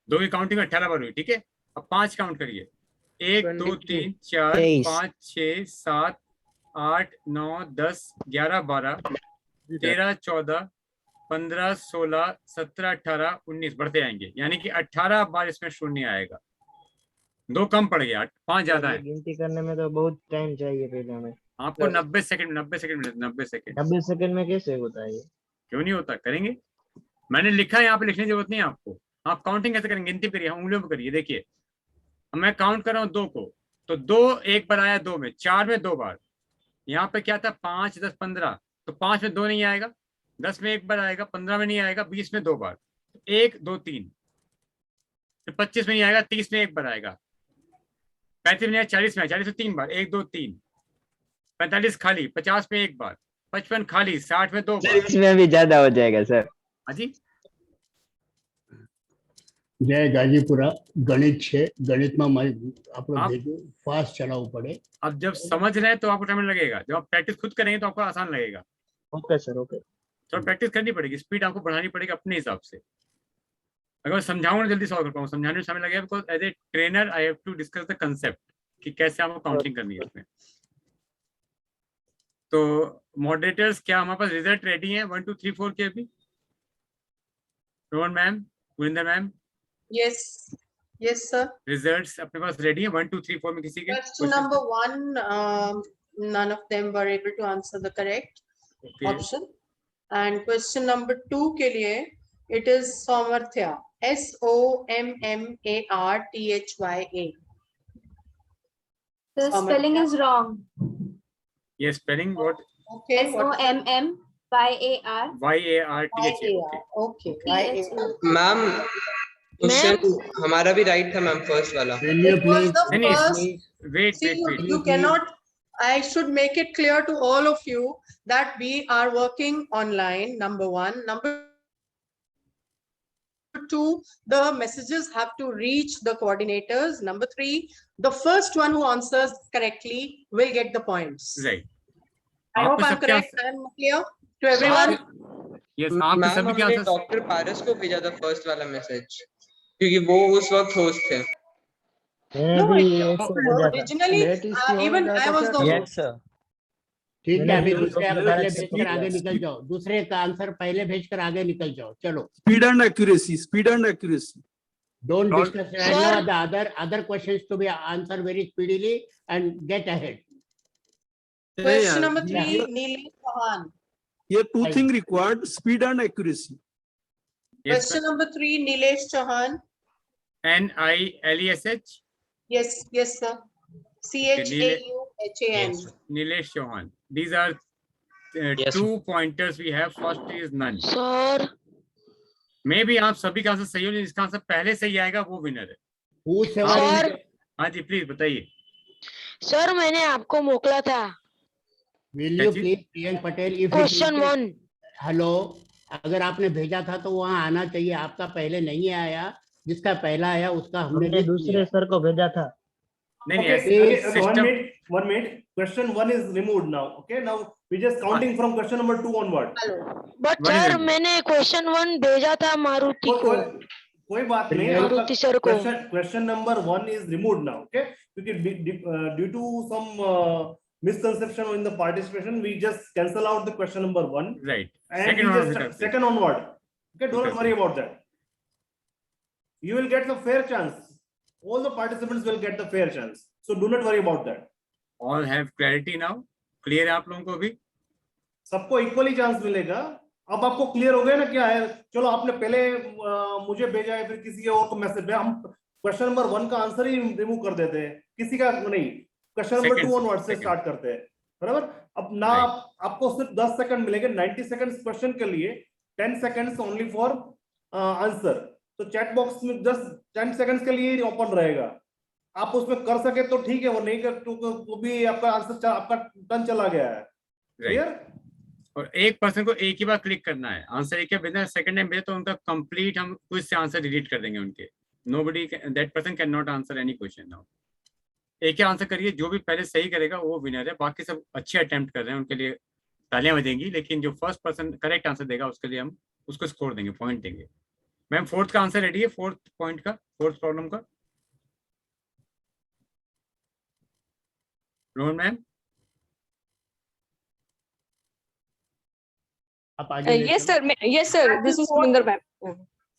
Speaker 2: 2 की काउंटिंग 18 बार हुई. ठीक है, अब 5 काउंट करिए. 1 2 3 4 5 6 7 8 9 10 11 12 13 14 15, 16, 17, 18, 19 बढ़ते आएंगे, यानी कि 18 बार इसमें शून्य आएगा। 2 कम पड़ गया, 5 ज्यादा है।
Speaker 10: गिनती करने में तो बहुत टाइम चाहिए पहले हमें।
Speaker 2: आपको 90 सेकंड 90 सेकंड 90 सेकंड
Speaker 10: 90 सेकंड में कैसे होता है ये?
Speaker 2: क्यों नहीं होता, करेंगे। मैंने लिखा है यहाँ पे, लिखने की जरूरत नहीं है आपको। आप काउंटिंग कैसे करेंगे, गिनती करिए, उंगलियों पर करिए। देखिए मैं काउंट कर रहा हूँ 2 को, तो 2 एक बार आया, 2 में, 4 में 2 बार। यहाँ पे क्या था, 5, 10, 15, तो 5 में 2 नहीं आएगा, 10 में 1 बार आएगा, 15 में नहीं आएगा, 20 में 2 बार, 1, 2, 3, फिर 25 में नहीं आएगा, 30 में 1 बार आएगा, 35 में नहीं आएगा, 40 में 40 में 3 बार, 1, 2, 3, 45 खाली, 50 में 1 बार, 55 खाली, 60 में 2 बार।
Speaker 14: इसमें भी ज्यादा हो जाएगा सर।
Speaker 2: हाँ जी।
Speaker 4: जय गाजीपुरा गणित छे, गणित में आपको
Speaker 2: आप-
Speaker 4: भेजो फास्ट चलावવું પડે।
Speaker 2: अब जब समझ रहे हैं तो आपको टाइम लगेगा, जब आप प्रैक्टिस खुद करेंगे तो आपको आसान लगेगा।
Speaker 10: Okay sir, okay.
Speaker 2: तो प्रैक्टिस करनी पड़ेगी, स्पीड आपको बढ़ानी पड़ेगी अपने हिसाब से। अगर मैं समझाऊंगा जल्दी सॉल्व कर पाऊंगा, समझाने में समय लगेगा, because as a trainer I have to discuss the concept कि कैसे आपको काउंटिंग करनी है इसमें। तो मॉडरेटर्स, क्या हमारे पास रिजल्ट रेडी है 1, 2, 3, 4 के अभी? Rohan ma'am, Gurinder ma'am,
Speaker 5: Yes, yes, sir.
Speaker 2: Results अपने पास रेडी है 1, 2, 3, 4 में किसी के?
Speaker 5: Question number 1, none of them were able to answer the correct
Speaker 2: Okay.
Speaker 5: option. And question number 2 के लिए, it is Somarthya, SOMMARTHYA.
Speaker 17: The spelling is wrong.
Speaker 2: Yes, spelling what?
Speaker 5: Okay.
Speaker 17: SOMMYAR.
Speaker 2: YARTHA.
Speaker 5: Okay. YAR.
Speaker 18: Ma'am question हमारा भी right था ma'am, first वाला।
Speaker 5: It was the first.
Speaker 2: Wait,
Speaker 5: See,
Speaker 2: wait, wait.
Speaker 5: you cannot. I should make it clear to all of you that we are working online. Number 1. Number 2, the messages have to reach the coordinators. Number 3, the first one who answers correctly will get the points.
Speaker 2: Right.
Speaker 5: I hope I'm correct and clear to everyone.
Speaker 2: Yes,
Speaker 18: ma'am
Speaker 2: आपके सभी के
Speaker 18: हमने
Speaker 2: answer.
Speaker 18: Doctor पारस को भेजा था first वाला message, क्योंकि वो उस वक्त होस्ट थे।
Speaker 5: No, originally, even I was the
Speaker 14: Yes sir.
Speaker 4: ठीक है, अभी
Speaker 10: मैंने
Speaker 4: दूसरे आप
Speaker 10: भी
Speaker 4: पहले
Speaker 10: गलत
Speaker 4: भेजकर आगे
Speaker 11: किया।
Speaker 4: निकल जाओ, दूसरे का आंसर पहले भेजकर आगे निकल जाओ। चलो,
Speaker 11: Speed and accuracy, speed and accuracy.
Speaker 4: don't
Speaker 2: Don't-
Speaker 4: discuss right now the other questions to be answered very speedily and get ahead.
Speaker 5: question number 3, Neelesh Chauhan.
Speaker 11: Here two things required, speed and accuracy.
Speaker 2: Yes,
Speaker 5: Question number 3, Neelesh Chauhan.
Speaker 2: NILESH.
Speaker 5: Yes, yes, sir. CHAUHAN.
Speaker 2: Nilesh Chauhan. These are 2 pointers we have. First is none.
Speaker 13: Sir
Speaker 2: Maybe आप सभी का answer सही हो, जिसका answer पहले सही आएगा वो विनर है।
Speaker 13: सर
Speaker 2: हाँ जी, प्लीज बताइए।
Speaker 13: सर मैंने आपको मोकला था
Speaker 4: Will you please Priyank Patel if
Speaker 13: question 1।
Speaker 4: Hello, अगर आपने भेजा था तो वहाँ आना चाहिए, आपका पहले नहीं आया, जिसका पहला आया उसका हमने
Speaker 10: हमने दूसरे सर को भेजा था।
Speaker 2: नहीं
Speaker 1: Okay,
Speaker 2: नहीं,
Speaker 1: one minute. Question 1 is removed now. Okay, now we just counting from question number 2 onward.
Speaker 13: But sir मैंने क्वेश्चन 1 भेजा था मारुति को,
Speaker 1: कोई बात नहीं,
Speaker 13: मारुति सर को।
Speaker 1: Question number 1 is removed now. Okay, क्योंकि due to some misconception in the participation, we just cancel out the question number 1.
Speaker 2: Right.
Speaker 1: And second onward. Okay, don't worry about that. You will get the fair chance. All the participants will get the fair chance. So do not worry about that.
Speaker 2: All have clarity now. Clear है आप लोगों को भी?
Speaker 1: सबको equally chance मिलेगा। अब आपको clear हो गया ना क्या है? चलो, आपने पहले मुझे भेजा है, फिर किसी और को मैसेज भेजा, हम क्वेश्चन नंबर 1 का आंसर ही रिमूव कर देते हैं, किसी का नहीं, क्वेश्चन नंबर 2 ऑनवर्ड से स्टार्ट करते हैं, बराबर। अब ना आपको सिर्फ 10 सेकंड मिलेंगे, 90 सेकंड्स क्वेश्चन के लिए, 10 सेकंड्स ओनली फॉर आंसर। तो चैट बॉक्स में जस्ट 10 सेकंड्स के लिए ही ओपन रहेगा, आप उसमें कर सके तो ठीक है, वो नहीं कर तो भी आपका आंसर, आपका टर्न चला गया है। क्लियर?
Speaker 2: और एक पर्सन को एक ही बार क्लिक करना है, आंसर एक भेजना, सेकंड टाइम भेजे तो उनका कंप्लीट हम क्विज से आंसर डिलीट कर देंगे उनके। Nobody that person can not answer any question now. एक ही आंसर करिए, जो भी पहले सही करेगा वो विनर है, बाकी सब अच्छे अटेम्प्ट कर रहे हैं, उनके लिए तालियां बजेंगी, लेकिन जो फर्स्ट पर्सन करेक्ट आंसर देगा उसके लिए हम उसको स्कोर देंगे, पॉइंट देंगे। मैम 4th का आंसर रेडी है, 4th पॉइंट का, 4th प्रॉब्लम का? रोहन मैम
Speaker 4: आप आगे ले
Speaker 12: Yes,
Speaker 4: चलो।
Speaker 12: sir. Yes, sir. This is Surinder ma'am.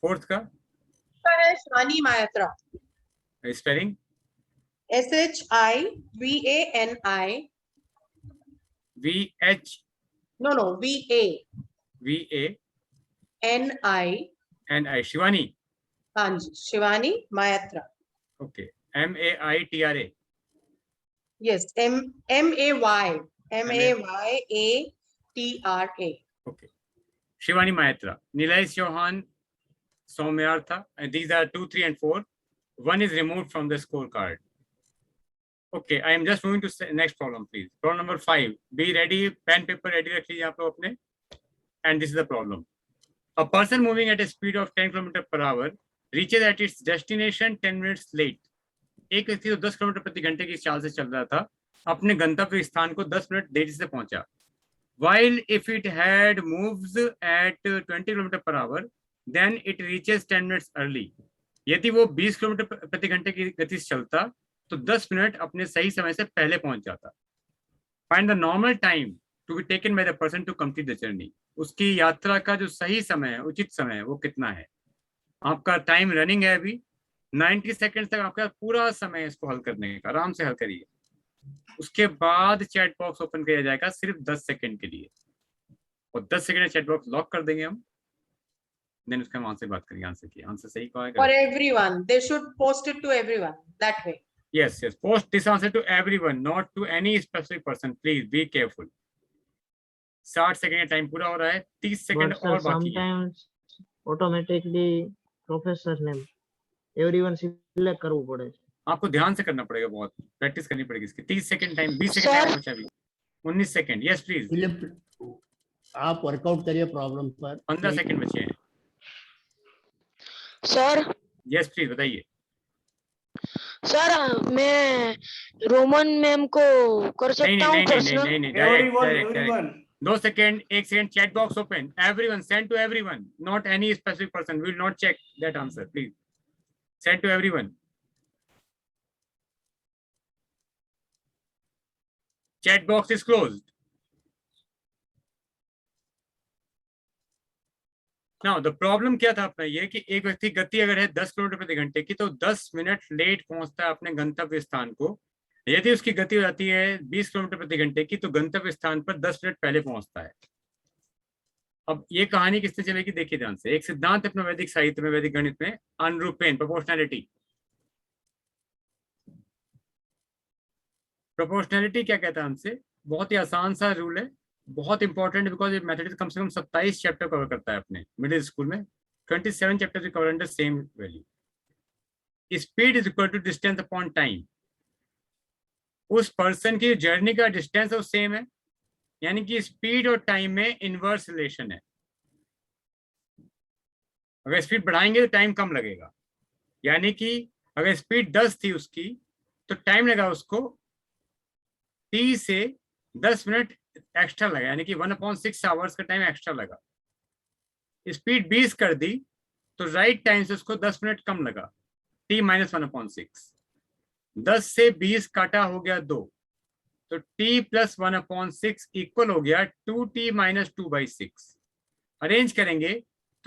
Speaker 2: Fourth का
Speaker 5: है Shivani Maitra,
Speaker 2: spelling
Speaker 5: SHIVANI,
Speaker 2: VHVANI
Speaker 5: no VANI,
Speaker 2: Shivani.
Speaker 5: हाँ जी Shivani Maitra,
Speaker 2: okay. MAITRA.
Speaker 5: yes MAYATRA.
Speaker 2: Okay. Shivani Maitra, Nilay Chauhan, Soumyartha, and these are 2, 3, and 4. One is removed from the scorecard. Okay, I am just moving to next problem, please. Problem number 5. Be ready, pen, paper ready रख लीजिए आप लोग अपने. And this is the problem. A person moving at a speed of 10 km per hour reaches at its destination 10 minutes late. एक व्यक्ति तो 10 kilometre प्रति घंटे की चाल से चल रहा था, अपने गंतव्य स्थान को 10 मिनट देरी से पहुंचा. While if it had moves at 20 km per hour, then it reaches 10 minutes early. यदि वो 20 किलोमीटर प्रति घंटे की गति से चलता तो 10 मिनट अपने सही समय से पहले पहुंच जाता. Find the normal time to be taken by the person to complete the journey. उसकी यात्रा का जो सही समय है, उचित समय है, वो कितना है? आपका टाइम रनिंग है अभी 90 सेकंड तक आपका पूरा समय है इसको हल करने का. आराम से हल करिए. उसके बाद चैट बॉक्स ओपन किया जाएगा सिर्फ 10 सेकंड के लिए और 10 सेकंड में चैट बॉक्स लॉक कर देंगे हम. देन उसके हम आंसर बात करेंगे. आंसर की आंसर सही कहा है.
Speaker 5: For everyone, they should post it to everyone that way.
Speaker 2: Yes, post this answer to everyone, not to any specific person. Please be careful. 60 second time पूरा हो रहा है. 30 सेकंड और बाकी है.
Speaker 10: Sometimes automatically professor name everyone select करવું પડે છે.
Speaker 2: आपको ध्यान से करना पड़ेगा, बहुत प्रैक्टिस करनी पड़ेगी इसकी. 30 सेकंड टाइम, 20 सेकंड टाइम बचा अभी. 19 सेकंड. Yes please.
Speaker 4: आप वर्कआउट करिए प्रॉब्लम पर.
Speaker 2: 15 सेकंड बचे हैं.
Speaker 13: सर.
Speaker 2: यस प्लीज बताइए.
Speaker 13: सर मैं रोमन मैम को कर सकता हूँ प्रश्न?
Speaker 2: नहीं, direct. 2 second, 1 second. Chat box open. Everyone, send to everyone, not any specific person. We will not check that answer. Please send to everyone. Chat box is closed. Now the problem क्या था अपना ये कि एक व्यक्ति गति अगर है 10 किलोमीटर प्रति घंटे की तो 10 मिनट लेट पहुंचता है अपने गंतव्य स्थान को. यदि उसकी गति हो जाती है 20 किलोमीटर प्रति घंटे की तो गंतव्य स्थान पर 10 मिनट पहले पहुंचता है. अब ये कहानी किससे चलेगी देखिए ध्यान से. एक सिद्धांत अपना वैदिक साहित्य में, वैदिक गणित में, अनुरूपेण, प्रोपोर्शनैलिटी. प्रोपोर्शनैलिटी क्या कहता है हमसे? बहुत ही आसान सा रूल है, बहुत इंपॉर्टेंट, बिकॉज ये मेथड कम से कम 27 चैप्टर कवर करता है अपने मिडिल स्कूल में. 27 chapter cover under same value. Speed is equal to distance upon time. उस पर्सन की जर्नी का डिस्टेंस और सेम है, यानी कि स्पीड और टाइम में इनवर्स रिलेशन है. अगर स्पीड बढ़ाएंगे तो टाइम कम लगेगा, यानी कि अगर स्पीड 10 थी उसकी तो टाइम लगा उसको 30 से 10 मिनट एक्स्ट्रा लगा, यानी कि 1/6 आवर्स का टाइम एक्स्ट्रा लगा. स्पीड 20 कर दी तो राइट टाइम से उसको 10 मिनट कम लगा, t - 1/6. 10 से 20 काटा हो गया 2, तो t + 1/6 इक्वल हो गया 2t - 2/6. अरेंज करेंगे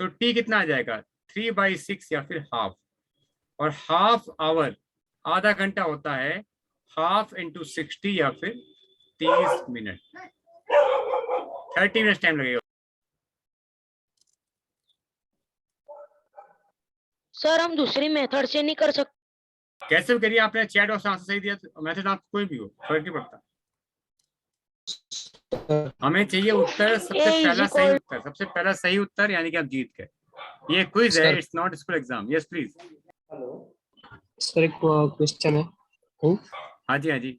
Speaker 2: तो t कितना आ जाएगा? 3/6 या फिर हाफ. और हाफ आवर, आधा घंटा होता है, हाफ इंटू 60 या फिर 30 मिनट. 30 मिनट टाइम लगेगा.
Speaker 13: सर हम दूसरी मेथड से नहीं कर सकते?
Speaker 2: कैसे भी करिए. आपने चैट बॉक्स आंसर सही दिया तो मेथड आपको कोई भी हो फर्क नहीं पड़ता. हमें चाहिए उत्तर सबसे पहला सही उत्तर. सबसे पहला सही उत्तर यानी कि आप जीत गए. ये क्विज है, it's not school exam. Yes please.
Speaker 17: Sir एक क्वेश्चन है.
Speaker 2: हाँ जी.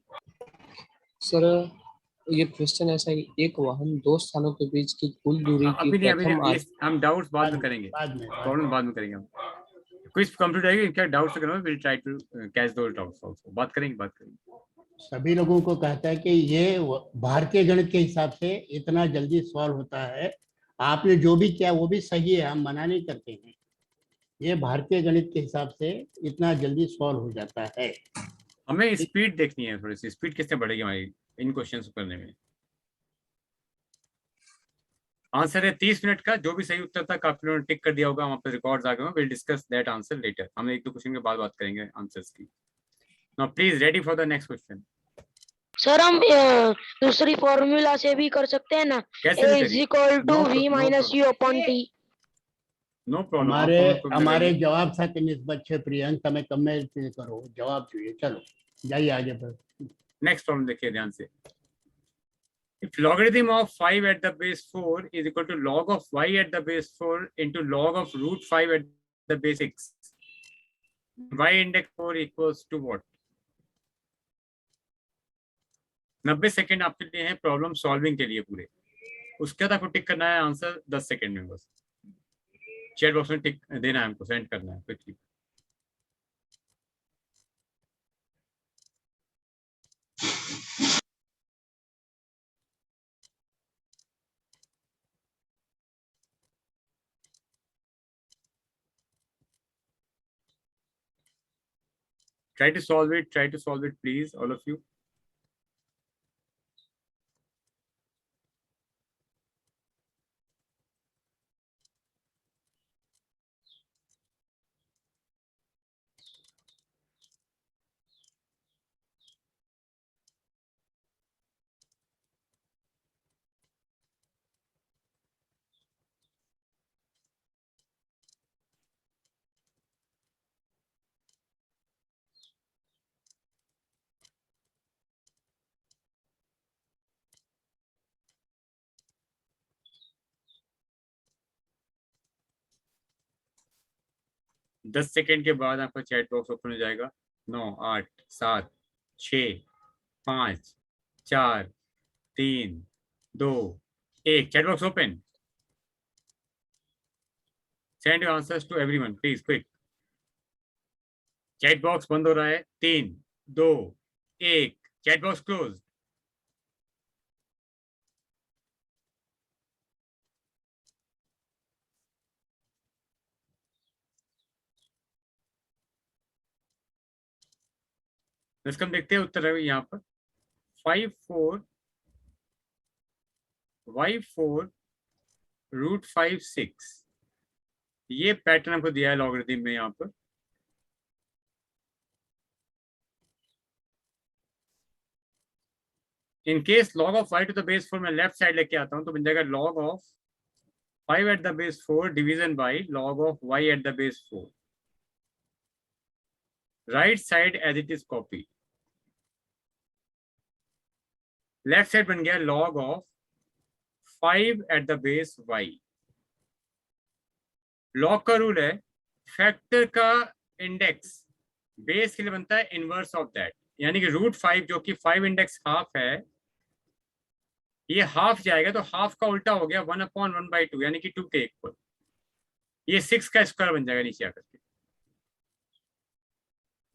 Speaker 17: सर ये क्वेश्चन ऐसा है कि एक वाहन 2 स्थानों के बीच की कुल दूरी की
Speaker 2: अभी नहीं, हम डाउट्स बाद में करेंगे. प्रॉब्लम बाद में करेंगे हम. क्विज कंप्लीट आएगी, इनका डाउट्स करो. Will try to catch those doubts also. बात करेंगे.
Speaker 4: सभी लोगों को कहता है कि ये भारतीय गणित के हिसाब से इतना जल्दी सॉल्व होता है. आपने जो भी किया वो भी सही है, हम मना नहीं करते हैं. ये भारतीय गणित के हिसाब से इतना जल्दी सॉल्व हो जाता है.
Speaker 2: हमें स्पीड देखनी है, थोड़ी सी स्पीड किससे बढ़ेगी हमारी इन क्वेश्चंस करने में. आंसर है 30 मिनट का। जो भी सही उत्तर था काफी लोगों ने टिक कर दिया होगा, वहां पर रिकॉर्ड्स आ गए हैं। Will discuss that answer later. हम एक दो क्वेश्चन के बाद बात करेंगे आंसर्स की। Now please ready for the next question.
Speaker 13: Sir हम दूसरी फॉर्मूला से भी कर सकते हैं ना,
Speaker 2: कैसे
Speaker 13: a
Speaker 2: भी
Speaker 13: इज
Speaker 2: करिए,
Speaker 13: equal to
Speaker 2: no
Speaker 13: v minus u upon t।
Speaker 2: No problem.
Speaker 4: અમારે જવાબ સાથે નિસ્બત છે પ્રિયંક, તમે ગમે રીતે કરો, જવાબ જોઈએ। ચલો जाइए आगे पर।
Speaker 2: नेक्स्ट प्रॉब्लम देखिए ध्यान से। If logarithm of 5 at the base 4 is equal to log of y at the base 4 into log of root 5 at the base 6, y index 4 equals to what? 90 second आपके लिए है प्रॉब्लम सॉल्विंग के लिए पूरे। उसके बाद आपको टिक करना है आंसर 10 सेकेंड में बस। चैट बॉक्स में टिक देना है, हमको सेंड करना है quickly. Try to solve it, please, all of you. दस सेकेंड के बाद आपका चैट बॉक्स ओपन हो जाएगा। 9 8 7 6 5 4 3 2 1 chat box open. Send your answers to everyone please quick. Chat box बंद हो रहा है। 3 2 1 चैट बॉक्स क्लोज। इसका हम देखते हैं उत्तर है यहाँ पर 5 4 y4 रूट 5 6। ये पैटर्न हमको दिया है लॉगरिथम में यहाँ पर। In case log of y to the base 4 मैं लेफ्ट साइड लेके आता हूँ तो बन जाएगा log of 5 at the base 4 division by log of y at the base 4। Right side as it is copy. Left side बन गया log of 5 at the base y। Log का रूल है फैक्टर का इंडेक्स बेस के लिए बनता है inverse of that, यानी कि रूट 5 जो कि 5 इंडेक्स हाफ है, ये हाफ जाएगा तो हाफ का उल्टा हो गया 1/1/2 यानी कि 2 के इक्वल। ये 6 का स्क्वायर बन जाएगा नीचे आकर के।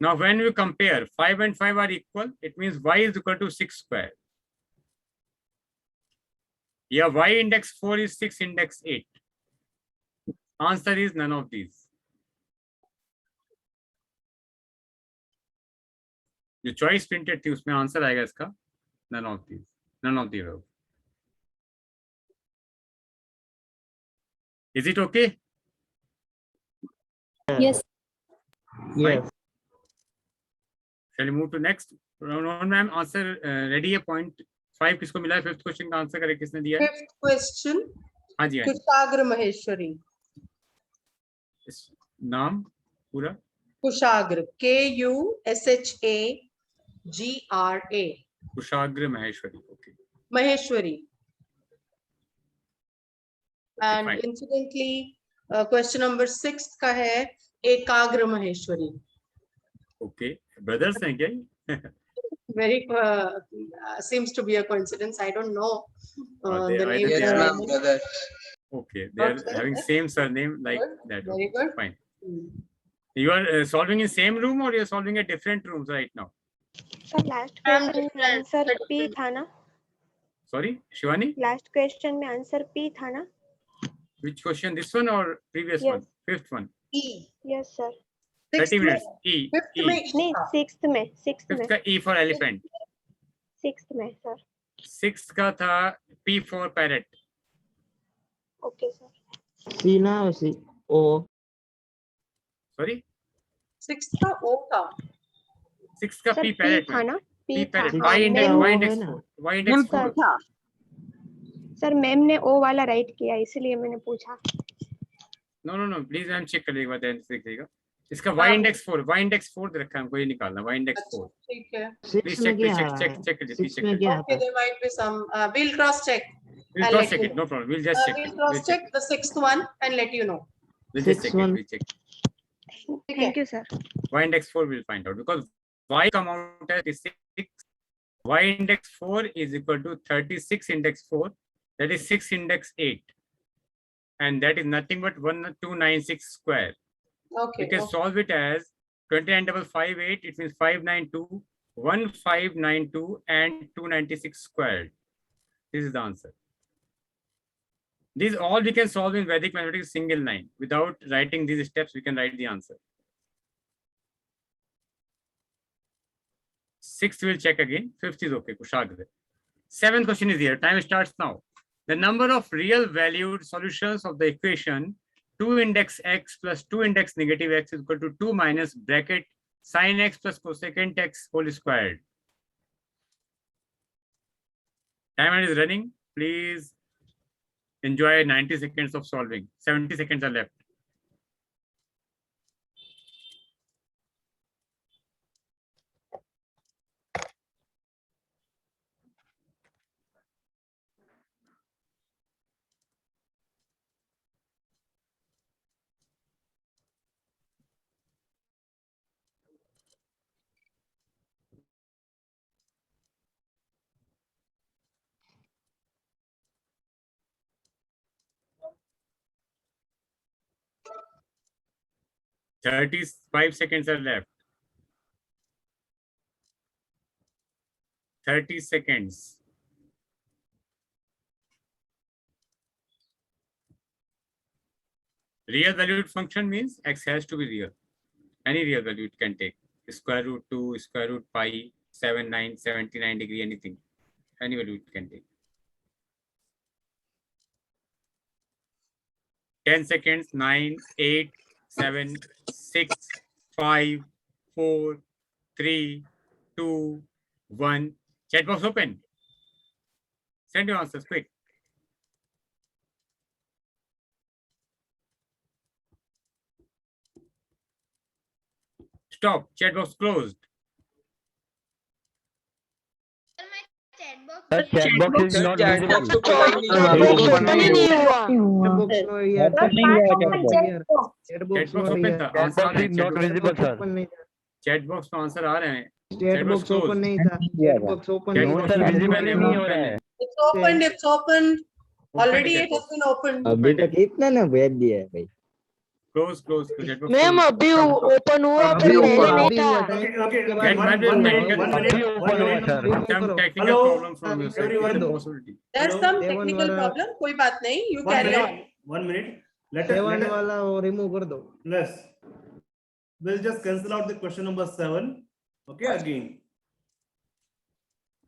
Speaker 2: Now when we compare 5 and 5 are equal, it means y is equal to 6 square, या y index 4 is 6 index 8। Answer is none of these. जो चॉइस प्रिंटेड थी उसमें आंसर आएगा इसका none of these, none of the above. Is it okay?
Speaker 6: Yes.
Speaker 2: Yes. Shall we move to next? Ma'am, answer ready है। Point 5 किसको मिला है? Fifth question का आंसर करे किसने दिया है?
Speaker 5: फिफ्थ क्वेश्चन
Speaker 2: हाँ जी,
Speaker 5: कुशाग्र महेश्वरी।
Speaker 2: नाम पूरा?
Speaker 5: कुशाग्र, KUSHAGRA।
Speaker 2: Kushagra Maheshwari. Okay,
Speaker 5: Maheshwari.
Speaker 2: fine.
Speaker 5: And incidentally, question number 6 का है एकाग्र महेश्वरी।
Speaker 2: ओके, ब्रदर्स हैं क्या?
Speaker 5: Very seems to be a coincidence. I don't know the name.
Speaker 18: Yes, ma'am, brothers.
Speaker 2: Okay, they are
Speaker 5: Okay.
Speaker 2: having same surname like
Speaker 5: Good.
Speaker 2: that.
Speaker 5: Very
Speaker 2: Okay,
Speaker 5: good.
Speaker 2: fine. You are solving in same room or you are solving at different rooms right now?
Speaker 19: Sir last question में answer P था ना?
Speaker 2: Sorry, Shivani?
Speaker 19: Last question में answer P था ना?
Speaker 2: Which question? This one or previous
Speaker 19: Yes.
Speaker 2: one? Fifth one.
Speaker 5: E.
Speaker 19: Yes sir.
Speaker 2: 30 minutes. E.
Speaker 5: Fifth
Speaker 2: E.
Speaker 5: में
Speaker 19: नहीं, sixth में
Speaker 2: Fifth का E for elephant.
Speaker 19: सिक्स्थ में सर।
Speaker 2: Sixth का था P for parrot.
Speaker 19: Okay, sir.
Speaker 10: C ना C O.
Speaker 2: Sorry,
Speaker 5: 6 का O था.
Speaker 2: 6 का
Speaker 19: Sir,
Speaker 2: P
Speaker 19: P
Speaker 2: पैरेट
Speaker 19: था
Speaker 2: में.
Speaker 19: ना?
Speaker 2: P
Speaker 19: P था.
Speaker 2: पैरेट.
Speaker 19: हाँ,
Speaker 2: Y index
Speaker 19: ma'am,
Speaker 2: Y index 4. Y index 4.
Speaker 19: Sir, sir ma'am ने O वाला राइट किया इसलिए मैंने पूछा.
Speaker 2: No. Please मैम चेक कर लीजिए, बाद में देख लीजिएगा. इसका Y index 4 दे रखा है हमको, ये निकालना Y index 4.
Speaker 5: ठीक है.
Speaker 2: Please check करिए, please check करिए.
Speaker 5: Okay, there might be some. We'll cross check.
Speaker 2: We'll cross check it, no problem. We'll just check
Speaker 5: We'll
Speaker 2: it.
Speaker 5: cross check the 6th one and let you know.
Speaker 2: We'll just check it. We'll check.
Speaker 19: Thank you, sir.
Speaker 2: Y index 4 we'll find out, because Y come out as 6. Y index 4 is equal to 36 index 4. That is 6 index 8. And that is nothing but 1296 square.
Speaker 5: Okay.
Speaker 2: You can solve it as 29,558. It means 592, 1592 and 296 squared. This is the answer. These all we can solve in Vedic mathematics single line. Without writing these steps, we can write the answer. 6th we'll check again. 5th is okay. 7th question is here. Time starts now. The number of real valued solutions of the equation 2 index x plus 2 index negative x is equal to 2 minus bracket sin x plus cosecant x whole squared. Timer is running. Please enjoy 90 seconds of solving. 70 seconds are left. Thirty-five seconds are left. 30 seconds. Real valued function means x has to be real. Any real value it can take. Square root 2, square root pi, 7, 9, 79 degree, anything. Any value it can take. 10 seconds, 9, 8, 7, 6, 5, 4, 3, 2, 1. Chat box open. Send your answers quick. Stop. Chat box closed.
Speaker 14: Sir, chat box is not
Speaker 18: Chat
Speaker 14: visible.
Speaker 18: box तो खुला ही नहीं है.
Speaker 2: Chat box open था.
Speaker 14: Chat box is not visible, sir.
Speaker 2: Chat box में answer आ रहे हैं.
Speaker 10: Chat box open नहीं था. Chat box open
Speaker 2: Chat
Speaker 10: नहीं
Speaker 2: box
Speaker 10: था.
Speaker 14: sir, visible
Speaker 2: open है,
Speaker 14: नहीं हो
Speaker 2: open
Speaker 14: रहा
Speaker 2: है.
Speaker 14: है.
Speaker 5: It's opened. It's opened. Already
Speaker 2: chat
Speaker 5: it has
Speaker 2: box.
Speaker 5: been opened.
Speaker 14: अभी तक इतना ना भेज दिया है भाई.
Speaker 2: Close. Chat box.
Speaker 13: Ma'am
Speaker 2: close.
Speaker 13: अभी ओपन हुआ पर
Speaker 10: अभी
Speaker 13: पहले
Speaker 10: हुआ,
Speaker 13: नहीं
Speaker 10: अभी
Speaker 13: था.
Speaker 10: हुआ.
Speaker 2: That might be
Speaker 1: one
Speaker 2: technical
Speaker 1: minute,
Speaker 14: open हुआ sir.
Speaker 2: some technical
Speaker 1: Hello,
Speaker 2: problem from your side.
Speaker 1: everyone.
Speaker 2: It's a possibility.
Speaker 5: There's
Speaker 1: Hello?
Speaker 5: some
Speaker 10: Seven
Speaker 5: technical
Speaker 10: वाला-
Speaker 5: problem. कोई बात नहीं. You
Speaker 1: 1
Speaker 5: carry on.
Speaker 1: minute. 1 minute. Let
Speaker 10: 7
Speaker 1: us.
Speaker 10: वाला वो remove कर दो.
Speaker 1: Let's. We'll just cancel out the question number 7. Okay, again.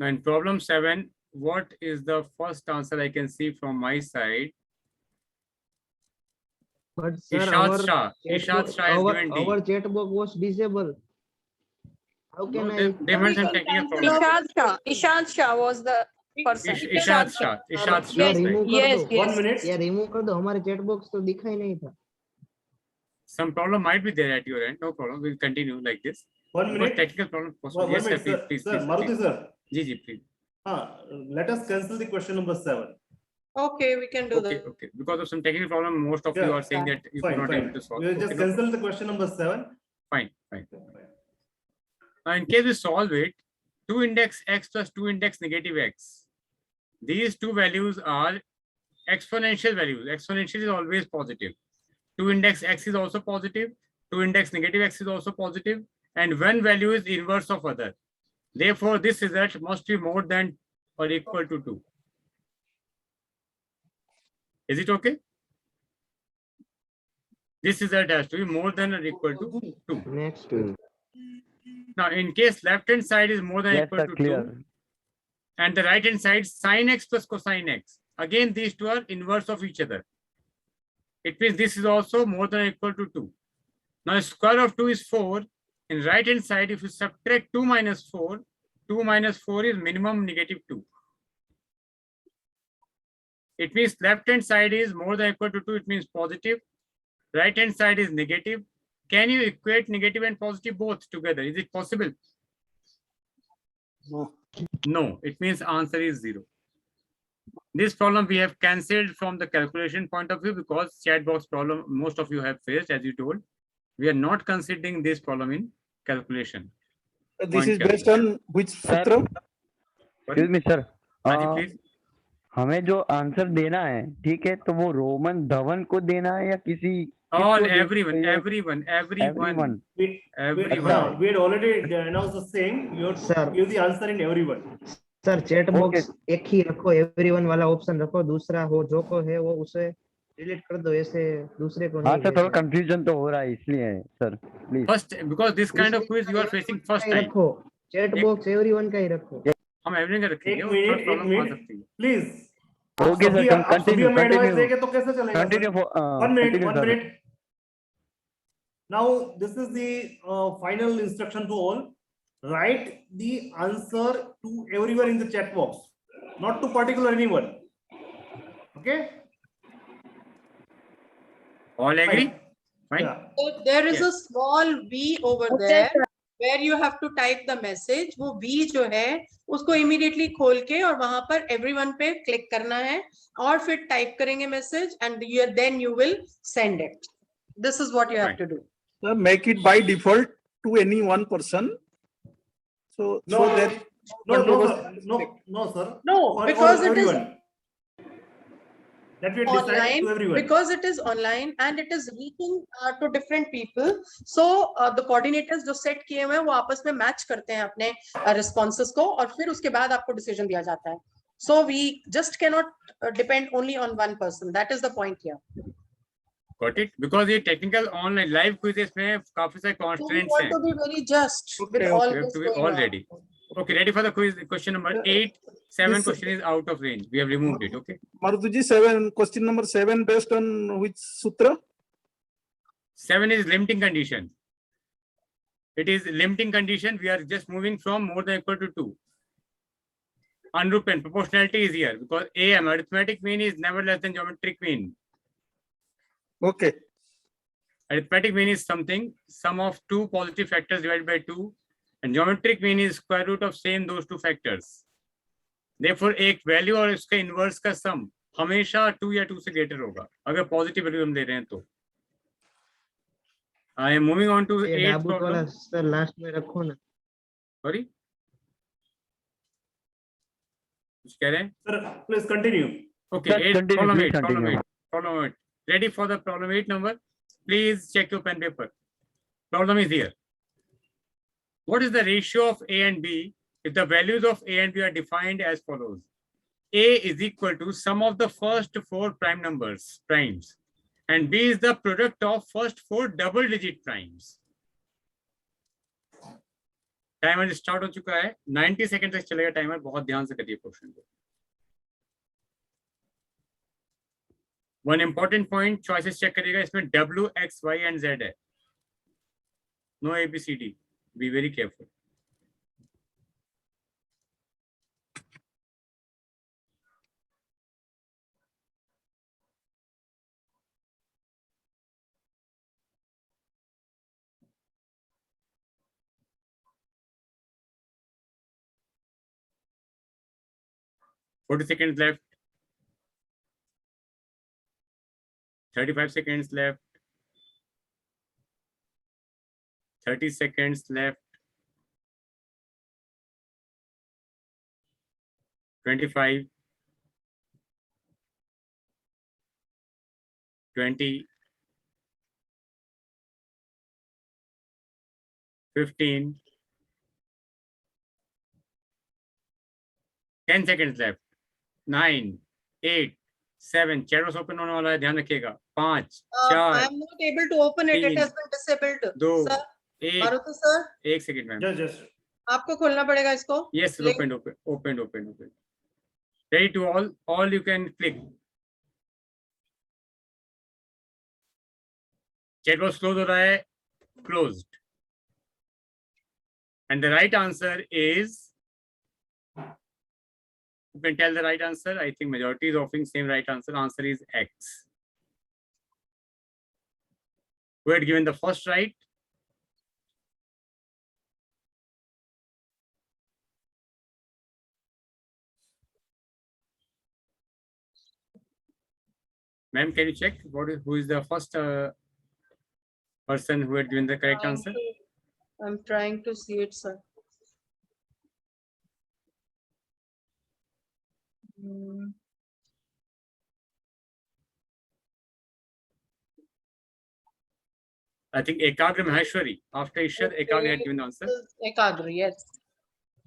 Speaker 2: Now in problem 7, what is the first answer I can see from my side?
Speaker 10: But sir,
Speaker 2: Ishad Shah is given D.
Speaker 10: our chat box was disabled. How can
Speaker 2: No,
Speaker 10: I?
Speaker 2: they might have technical problem.
Speaker 12: Ishad Shah was the person.
Speaker 2: Ishad Shah.
Speaker 10: ये remove कर
Speaker 12: Yes,
Speaker 10: दो.
Speaker 12: yes.
Speaker 1: 1 minute.
Speaker 10: ये remove कर दो. हमारे chat box तो दिखाई नहीं था.
Speaker 2: Some problem might be there at your end. No problem. We'll continue like this.
Speaker 1: 1
Speaker 2: Because
Speaker 1: minute.
Speaker 2: technical problem possible.
Speaker 1: One
Speaker 2: Yes, sir.
Speaker 1: minute,
Speaker 2: Please.
Speaker 1: sir. Maruti sir.
Speaker 2: Ji, please.
Speaker 1: Let us cancel the question number 7.
Speaker 5: Okay, we can do that.
Speaker 2: Okay. Because of some technical problem, most of you are saying that you
Speaker 1: Fine,
Speaker 2: could not
Speaker 1: fine.
Speaker 2: able to solve.
Speaker 1: We'll
Speaker 2: Okay,
Speaker 1: just
Speaker 2: no
Speaker 1: cancel
Speaker 2: problem.
Speaker 1: the question number 7.
Speaker 2: Fine. Now, in case we solve it, 2 index x plus 2 index negative x. These two values are exponential values. Exponential is always positive. 2 index x is also positive. 2 index negative x is also positive. And one value is inverse of other. Therefore, this result must be more than or equal to 2. Is it okay? This result has to be more than or equal to 2.
Speaker 10: Next.
Speaker 2: Now, in case left hand side is more than
Speaker 14: Yes,
Speaker 2: equal
Speaker 14: sir,
Speaker 2: to
Speaker 14: clear.
Speaker 2: 2, and the right hand side sin x plus cosine x. Again, these two are inverse of each other. It means this is also more than or equal to 2. Now square of 2 is 4. In right hand side, if you subtract 2 minus 4, 2 minus 4 is minimum negative 2. It means left hand side is more than or equal to 2. It means positive. Right hand side is negative. Can you equate negative and positive both together? Is it possible?
Speaker 11: No.
Speaker 2: No. It means answer is 0. This problem we have cancelled from the calculation point of view because chat box problem most of you have faced, as you told. We are not considering this problem in calculation.
Speaker 11: This is based on which sutra?
Speaker 14: Excuse me, sir.
Speaker 2: हाँ जी, please.
Speaker 14: हमें जो answer देना है, ठीक है, तो वो Roman Dhawan को देना है या किसी
Speaker 2: All,
Speaker 14: किसको
Speaker 2: everyone.
Speaker 1: We had already announced the same. You have to give the answer in everyone.
Speaker 10: Sir chat box एक ही रखो, एवरीवन वाला ऑप्शन रखो, दूसरा हो जो को है वो उसे डिलीट कर दो, ऐसे दूसरे को नहीं।
Speaker 14: हाँ सर, थोड़ा कंफ्यूजन तो हो रहा है इसलिए sir, please.
Speaker 2: First, because this kind of quiz you are facing first time.
Speaker 10: रखो चैट बॉक्स एवरीवन का ही रखो।
Speaker 2: हम एवरीवन का रखेंगे।
Speaker 1: एक minute please.
Speaker 14: Okay sir, continue
Speaker 1: तो कैसे चलेगा? One minute. Now this is the final instruction to all. Write the answer to everyone in the chat box, not to particular anyone. Okay?
Speaker 2: All agree? Fine.
Speaker 1: Yeah.
Speaker 5: So there is a small V over there where you have to type the message. वो V जो है उसको immediately खोल के और वहां पर everyone पे click करना है और फिर type करेंगे message and then you will send it. This is what you have to do.
Speaker 11: So make it by default to any one person. So
Speaker 1: No,
Speaker 11: so that
Speaker 1: no, sir.
Speaker 5: No,
Speaker 1: Or
Speaker 5: because it is
Speaker 1: everyone. That we decide
Speaker 5: online,
Speaker 1: to everyone.
Speaker 5: because it is online and it is reaching to different people. So the coordinators जो set किए हुए हैं वो आपस में match करते हैं अपने responses को और फिर उसके बाद आपको decision दिया जाता है. So we just cannot depend only on one person. That is the point here.
Speaker 2: Got it? Because ये technical online live quizzes में काफी सारे
Speaker 5: So we
Speaker 2: constraints
Speaker 5: want
Speaker 2: हैं.
Speaker 5: to be very just with all
Speaker 2: We have
Speaker 5: this
Speaker 2: to be
Speaker 5: going
Speaker 2: all
Speaker 5: on.
Speaker 2: ready. Okay, ready for the quiz? Question number 8. 7 question is out of range. We have removed it. Okay.
Speaker 11: Marutuji, question number 7 based on which sutra?
Speaker 2: 7 is limiting condition. It is limiting condition. We are just moving from more than or equal to 2. Unroot pen proportionality is here because AM arithmetic mean is never less than geometric mean.
Speaker 11: Okay.
Speaker 2: Arithmetic mean is something sum of two positive factors divided by 2, and geometric mean is square root of same those two factors. Therefore एक value और इसका inverse का सम हमेशा 2 या 2 से greater होगा अगर positive value हम दे रहे हैं तो. I am moving on to 8th problem.
Speaker 10: Sir last में रखो ना।
Speaker 2: Sorry. कुछ कह रहे हैं?
Speaker 1: Sir, please continue.
Speaker 2: Okay.
Speaker 14: Sir,
Speaker 2: 8
Speaker 14: continue,
Speaker 2: problem
Speaker 14: please
Speaker 2: 8.
Speaker 14: continue.
Speaker 2: Problem 8. Ready for the problem 8 number? Please check your pen paper. Problem is here. What is the ratio of A and B if the values of A and B are defined as follows? A is equal to sum of the first 4 prime numbers, primes, and B is the product of first 4 double-digit primes. Timer start हो चुका है. 90 second तक चलेगा timer. बहुत ध्यान से करिए question को. One important point, choices check करिएगा. इसमें W, X, Y and Z है. No A, B, C, D. Be very careful. Forty seconds left. 35 seconds left. 30 seconds left. 25. 20. 15. 10 seconds left. 9, 8, 7. Chairs open होने वाला है, ध्यान रखिएगा. 5, 4.
Speaker 5: I am not able to open it. It has been disabled.
Speaker 2: 2,
Speaker 5: Sir,
Speaker 2: 1.
Speaker 5: Maruti sir.
Speaker 2: एक second ma'am.
Speaker 1: Just.
Speaker 5: आपको खोलना पड़ेगा इसको.
Speaker 2: Yes, open. Ready to all you can click. Chat box close हो रहा है, closed. And the right answer is, you can tell the right answer. I think majority is offering same right answer. Answer is X. Who had given the first right? Ma'am, can you check who is the first person who had given the correct answer?
Speaker 5: I'm trying to see it, sir.
Speaker 2: I think Ekagra Maheshwari. After Ishad, Ekagra had given the answer.
Speaker 5: Ekagra, yes.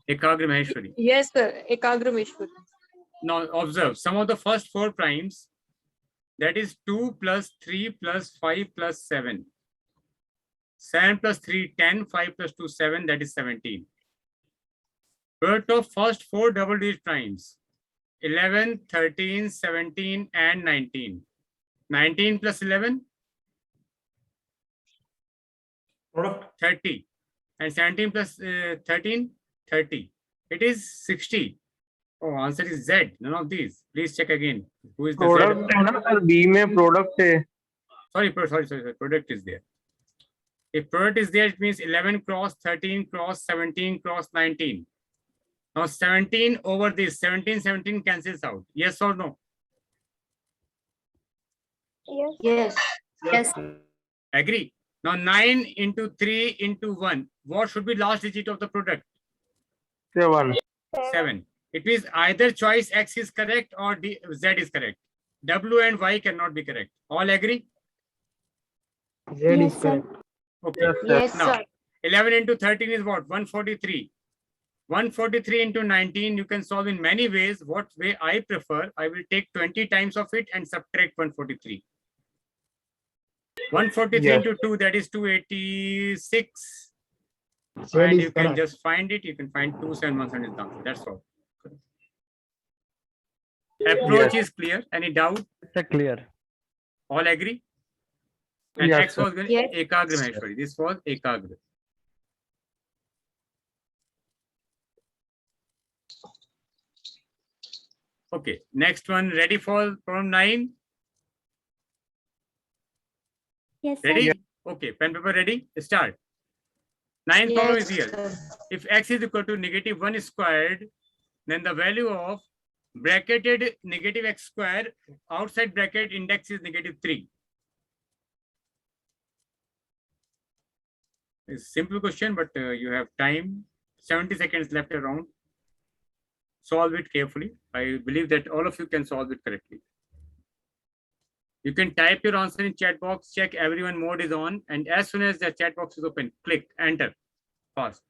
Speaker 2: Ekagra Maheshwari.
Speaker 12: Yes, sir. Ekagra Maheshwari.
Speaker 2: Now observe some of the first four primes. That is 2 plus 3 plus 5 plus 7. 7 plus 3, 10. 5 plus 2, 7. That is 17. Product of first four double-digit primes. 11, 13, 17, and 19. 19 plus 11?
Speaker 1: Product
Speaker 2: 30. And 17 plus 13? 30. It is 60. Oh, answer is Z. None of these. Please check again. Who is the
Speaker 14: product है ना sir, B में product है.
Speaker 2: Sorry. Product is there. If product is there, it means 11 cross 13 cross 17 cross 19. Now 17 over this, 17 cancels out. Yes or no?
Speaker 7: Yes.
Speaker 6: Yes.
Speaker 2: Agree. Now 9 into 3 into 1. What should be last digit of the product?
Speaker 14: 7.
Speaker 2: 7. It means either choice X is correct or Z is correct. W and Y cannot be correct. All agree?
Speaker 14: Z is correct.
Speaker 2: Okay.
Speaker 6: Yes,
Speaker 2: Now,
Speaker 6: sir.
Speaker 2: 11 into 13 is what? 143. 143 into 19, you can solve in many ways. What way I prefer, I will take 20 times of it and subtract 143. 143
Speaker 14: Yes.
Speaker 2: into 2, that is 286.
Speaker 14: Z
Speaker 2: And
Speaker 14: is
Speaker 2: you can
Speaker 14: correct.
Speaker 2: just find it. You can find 271 is the answer. That's all. Approach is clear. Any doubt?
Speaker 14: It's clear.
Speaker 2: All agree? And
Speaker 14: Yes,
Speaker 2: X was
Speaker 14: sir.
Speaker 6: Yes.
Speaker 2: Ekagra Maheshwari. This was Ekagra. Okay, next one. Ready for problem 9?
Speaker 6: Yes,
Speaker 2: Ready? Okay, pen paper ready? Start. 9th problem is here. If X is equal to negative 1 squared, then the value of bracketed negative X square outside bracket index is negative 3. It's a simple question, but you have time. 70 seconds left around. Solve it carefully. I believe that all of you can solve it correctly. You can type your answer in chat box, check everyone mode is on, and as soon as the chat box is open, click enter fast.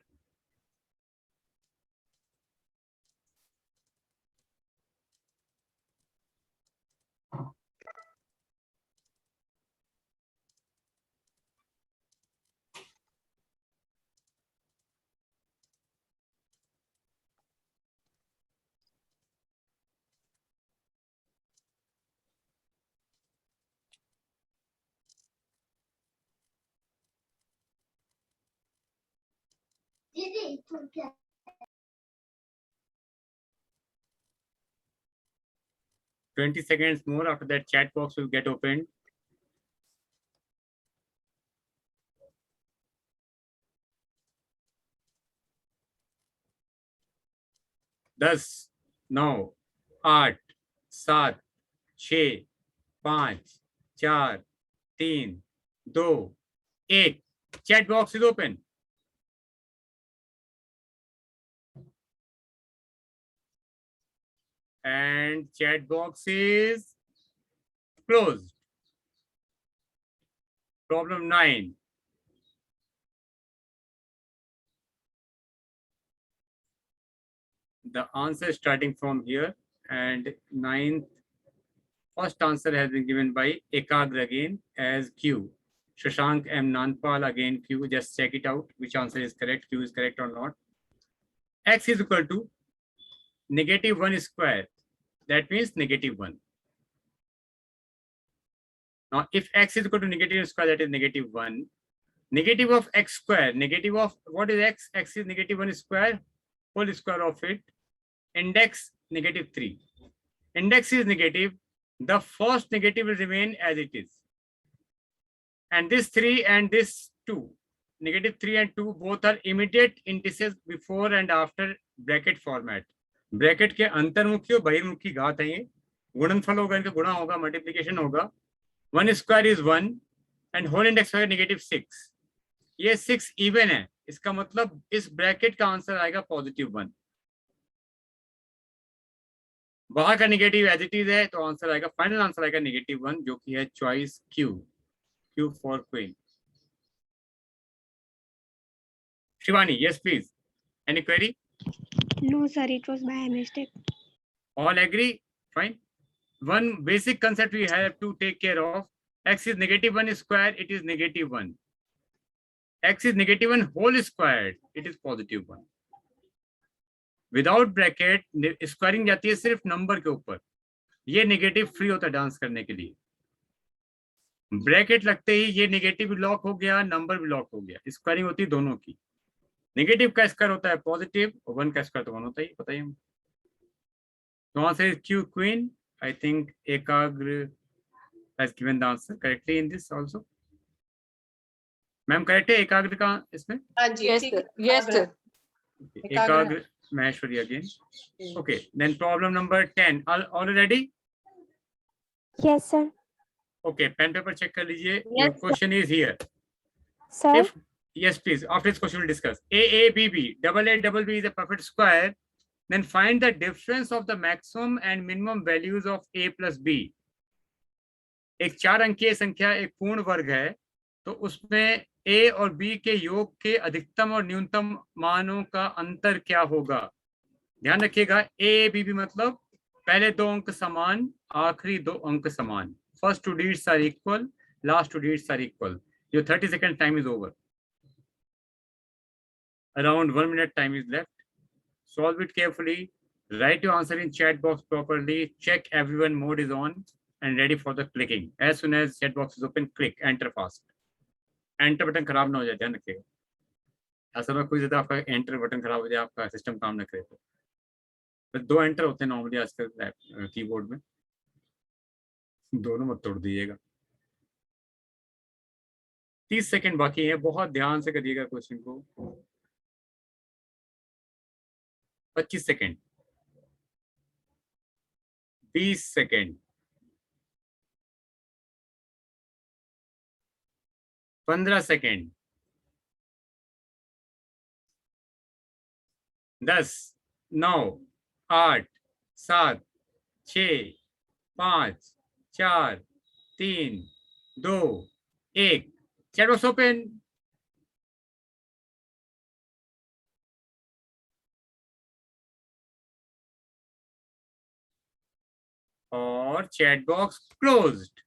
Speaker 6: Didi,
Speaker 2: 20 seconds more. After that, chat box will get opened. दस, 9, 8, 7, 6, 5, 4, 3, 2, 1. Chat box is open. And chat box is closed. Problem 9. The answer starting from here, and 9th, first answer has been given by Ekagra again as Q. Shashank M. Nanpal again Q. Just check it out which answer is correct, Q is correct or not. X is equal to negative 1 square. That means negative 1. Now, if x is equal to negative square, that is -1. Negative of x square, negative of what is x? X is -1 square, whole square of it. Index -3. Index is negative. The first negative will remain as it is. And this 3 and this 2, -3 and 2, both are immediate indices before and after bracket format. Bracket के अंतर्मुखी और बहिर्मुखी घात है ये. गुणनफल होगा, इनका गुणा होगा, मल्टीप्लिकेशन होगा. 1 square is 1 and whole index होगा -6. ये 6 इवन है, इसका मतलब इस ब्रैकेट का आंसर आएगा +1. बाहर का नेगेटिव एज इट इज है, तो आंसर आएगा, फाइनल आंसर आएगा -1, जो कि है choice Q for queen. Shivani, yes please. Any query?
Speaker 19: No, sir, it was by mistake.
Speaker 2: All agree? Fine. One basic concept we have to take care of. X is -1 square, it is -1. X is -1 whole squared, it is +1. Without bracket, squaring जाती है सिर्फ number के ऊपर. ये negative free होता है dance करने के लिए. ब्रैकेट लगते ही ये नेगेटिव भी लॉक हो गया, नंबर भी लॉक हो गया. स्क्वायरिंग होती है दोनों की. नेगेटिव का स्क्वायर होता है पॉजिटिव और 1 का स्क्वायर तो 1 होता ही, पता ही. तो answer is Q queen. I think एकाग्र has given the answer correctly in this also. Ma'am correct है एकाग्र का इसमें?
Speaker 5: हाँ जी, yes sir.
Speaker 2: एकाग्र Maheshwari again. Okay, then problem number 10. All ready?
Speaker 19: Yes, sir.
Speaker 2: Okay, pen paper check कर लीजिए.
Speaker 19: Yes,
Speaker 2: Your question is here.
Speaker 19: Sir.
Speaker 2: If yes, please. After this question, we'll discuss. AABB, AA is a perfect square. Then find the difference of the maximum and minimum values of A plus B. एक 4 अंकीय संख्या एक पूर्ण वर्ग है, तो उसमें A और B के योग के अधिकतम और न्यूनतम मानों का अंतर क्या होगा? ध्यान रखिएगा, AABB मतलब पहले 2 अंक समान, आखिरी 2 अंक समान. First 2 digits are equal, last 2 digits are equal. Your 30-second time is over. Around 1 minute time is left. Solve it carefully. Write your answer in chat box properly. Check everyone mode is on and ready for the clicking. As soon as chat box is open, click enter fast. Enter button खराब ना हो जाए, ध्यान रखिएगा. असल में कोई ज्यादा आपका एंटर बटन खराब हो जाए, आपका सिस्टम काम ना करे तो 2 एंटर होते हैं नॉर्मली आजकल कीबोर्ड में. दोनों मत तोड़ दीजिएगा. 30 सेकंड बाकी है, बहुत ध्यान से करिएगा क्वेश्चन को. 25 second, 20 second, 15 second, 10, 9, 8, 7, 6, 5, 4, 3, 2, 1. Chat box open. और चैट बॉक्स क्लोज्ड.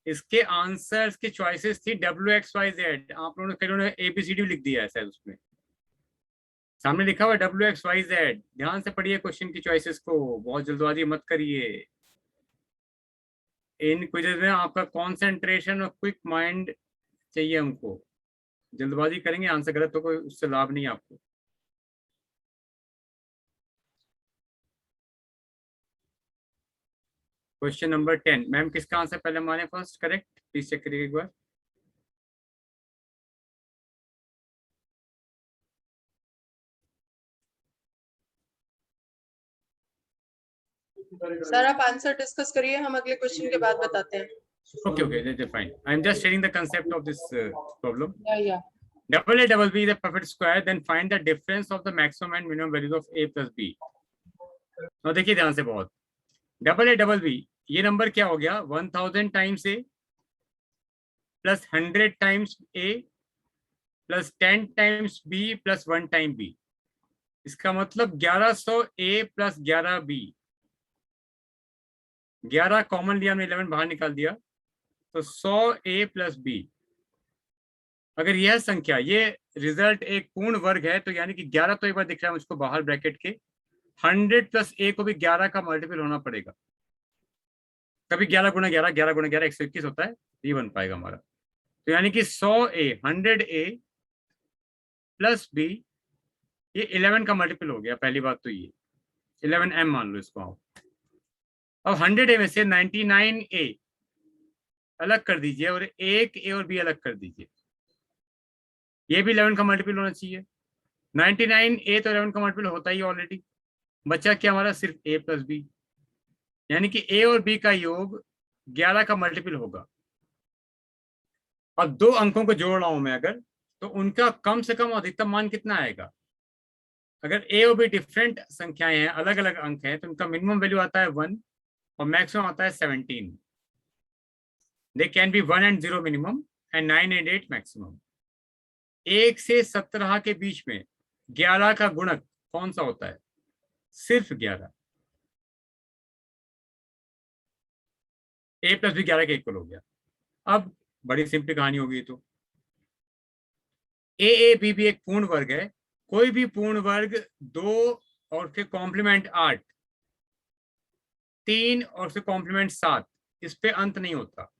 Speaker 2: इसके आंसर्स की चॉइसेस थी WXYZ. आप लोगों ने कई लोगों ने ABCD लिख दिया है शायद, उसमें सामने लिखा हुआ WXYZ. ध्यान से पढ़िए क्वेश्चन की चॉइसेस को, बहुत जल्दबाजी मत करिए. इन क्विज़ेस में आपका कंसंट्रेशन और क्विक माइंड चाहिए हमको. जल्दबाजी करेंगे, आंसर गलत तो कोई उससे लाभ नहीं आपको. Question number 10. मैम किसका आंसर पहले माने फर्स्ट करेक्ट? प्लीज चेक करिए एक बार.
Speaker 5: सर आप आंसर डिस्कस करिए, हम अगले क्वेश्चन के बाद बताते हैं.
Speaker 2: Okay, that's fine. I'm just sharing the concept of this problem.
Speaker 5: Yeah.
Speaker 2: AA is a perfect square, then find the difference of the maximum and minimum values of A plus B. Now देखिए ध्यान से बहुत. AA ये number क्या हो गया? 1000 times A plus 100 times A plus 10 times B plus 1 time B. इसका मतलब 1100 A प्लस 11 B. 11 कॉमन लिया हमने, 11 बाहर निकाल दिया, तो 100 A प्लस B. अगर यह संख्या, ये रिजल्ट एक पूर्ण वर्ग है, तो यानी कि 11 तो एक बार दिख रहा है मुझको बाहर ब्रैकेट के. 100 प्लस A को भी 11 का मल्टीपल होना पड़ेगा. कभी 11 गुना 11, 11 गुना 11 121 होता है, ये बन पाएगा हमारा। तो यानी कि 100A 100A प्लस B, ये 11 का मल्टीपल हो गया। पहली बात तो ये 11M मान लो इसको आप। अब 100A में से 99A अलग कर दीजिए और एक A और B अलग कर दीजिए, ये भी 11 का मल्टीपल होना चाहिए। 99A तो 11 का मल्टीपल होता ही ऑलरेडी, बचा क्या हमारा, सिर्फ A प्लस B, यानी कि A और B का योग 11 का मल्टीपल होगा। अब दो अंकों को जोड़ रहा हूं मैं अगर, तो उनका कम से कम अधिकतम मान कितना आएगा? अगर A और B डिफरेंट संख्याएं हैं, अलग अलग अंक हैं, तो उनका मिनिमम वैल्यू आता है 1 और मैक्सिमम आता है 17। They can be 1 and 0 minimum and 9 and 8 maximum. 1 से 17 के बीच में 11 का गुणक कौन सा होता है? सिर्फ 11। A प्लस B 11 के इक्वल हो गया। अब बड़ी सिंपल कहानी होगी। तो AAB भी एक पूर्ण वर्ग है। कोई भी पूर्ण वर्ग 2 और फिर कॉम्प्लीमेंट 8, 3 और फिर कॉम्प्लीमेंट 7, इस पे अंत नहीं होता।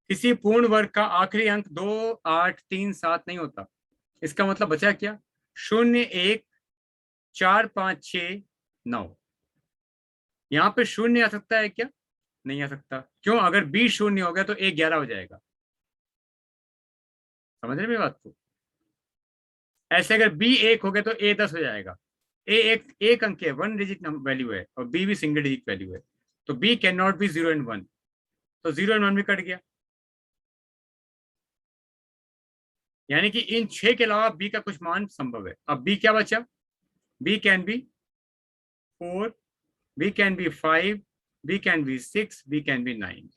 Speaker 2: किसी पूर्ण वर्ग का आखिरी अंक 2, 8, 3, 7 नहीं होता। इसका मतलब बचा क्या? 0, 1, 4, 5, 6, 9। यहां पे 0 आ सकता है क्या? नहीं आ सकता। क्यों? अगर B 0 हो गया तो A 11 हो जाएगा। समझ रहे मेरी बात को? ऐसे अगर B 1 हो गया तो A 10 हो जाएगा। A एक अंक है, 1 डिजिट वैल्यू है, और B भी सिंगल डिजिट वैल्यू है, तो B can not be 0 and 1, तो 0 and 1 भी कट गया। यानी कि इन 6 के अलावा B का कुछ मान संभव है। अब B क्या बचा? B can be 4, B can be 5, B can be 6, B can be 9।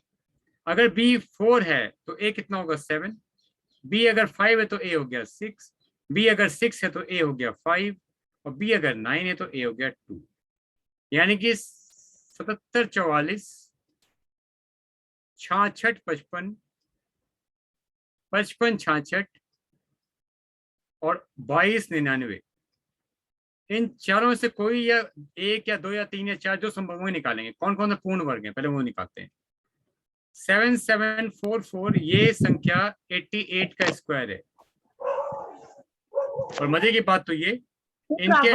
Speaker 2: अगर B 4 है तो A कितना होगा? 7। B अगर 5 है तो A हो गया 6, B अगर 6 है तो A हो गया 5, और B अगर 9 है तो A हो गया 2। यानी कि 77, 44, 66, 55, 55, 66 और 22, 99, इन चारों में से कोई या 1 या 2 या 3 या 4 जो संभव है निकालेंगे। कौन कौन सा पूर्ण वर्ग है पहले वो निकालते हैं। 7744 ये संख्या 88 का स्क्वायर है। और मजे की बात तो ये इनके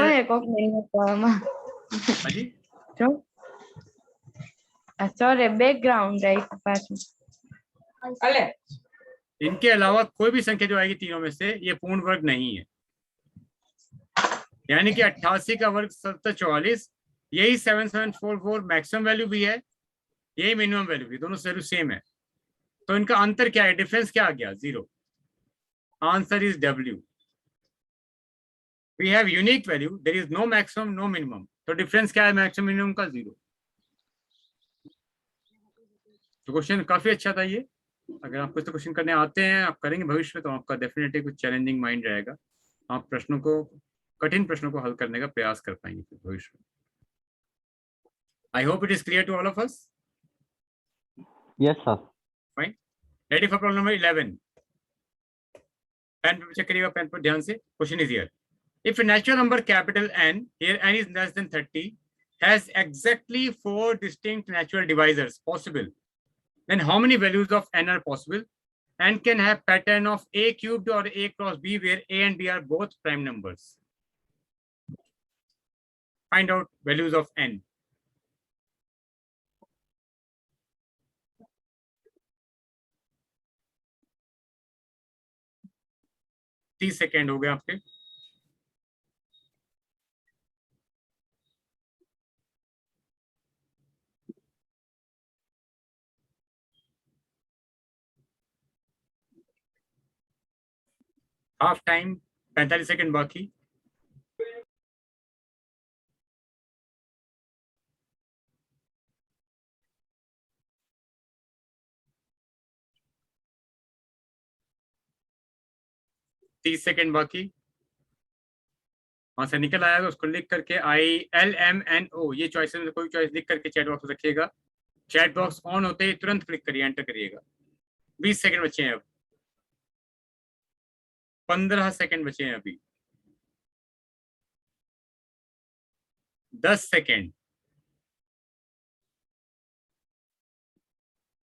Speaker 2: इनके अलावा कोई भी संख्या जो आएगी तीनों में से ये पूर्ण वर्ग नहीं है। यानी कि 88 का वर्ग 7744, यही 7744 मैक्सिमम वैल्यू भी है, यही मिनिमम वैल्यू भी, दोनों वैल्यू सेम है। तो इनका अंतर क्या है? डिफरेंस क्या आ गया? 0। Answer is W। We have unique value, there is no maximum no minimum, तो डिफरेंस क्या है मैक्सिमम मिनिमम का? 0। तो क्वेश्चन काफी अच्छा था ये। अगर आपको तो क्वेश्चन करने आते हैं, आप करेंगे भविष्य में, तो आपका डेफिनेटली कुछ चैलेंजिंग माइंड रहेगा। आप प्रश्नों को, कठिन प्रश्नों को हल करने का प्रयास कर पाएंगे फिर भविष्य में। I hope it is clear to all of us.
Speaker 14: Yes sir.
Speaker 2: Fine, ready for problem number 11। Pen पे चेक करिएगा, पेन पर ध्यान से। Question is here, if a natural number capital N, here N is less than 30, has exactly 4 distinct natural divisors possible, then how many values of N are possible? N can have pattern of A cubed or A cross B, where A and B are both prime numbers. Find out values of N. तीस second हो गए आपके। Half time, 45 second बाकी। तीस second बाकी। वहां से निकल आया तो उसको लिख करके ILMNO ये चॉइसेस में कोई चॉइस लिख करके चैट बॉक्स में रखिएगा। चैट बॉक्स ऑन होते ही तुरंत क्लिक करिए, एंटर करिएगा। 20 सेकेंड बचे हैं अब, 15 सेकेंड बचे हैं अभी, 10 second,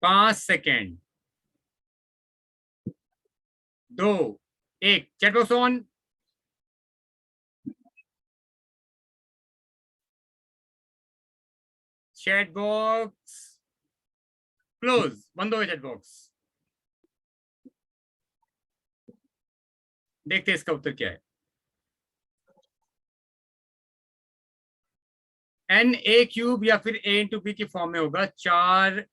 Speaker 2: 5 second, 2, 1, chat box on. Chat box close, बंद हो गया चैट बॉक्स। देखते हैं इसका उत्तर क्या है। एन ए क्यूब या फिर ए इंटू बी की फॉर्म में होगा 4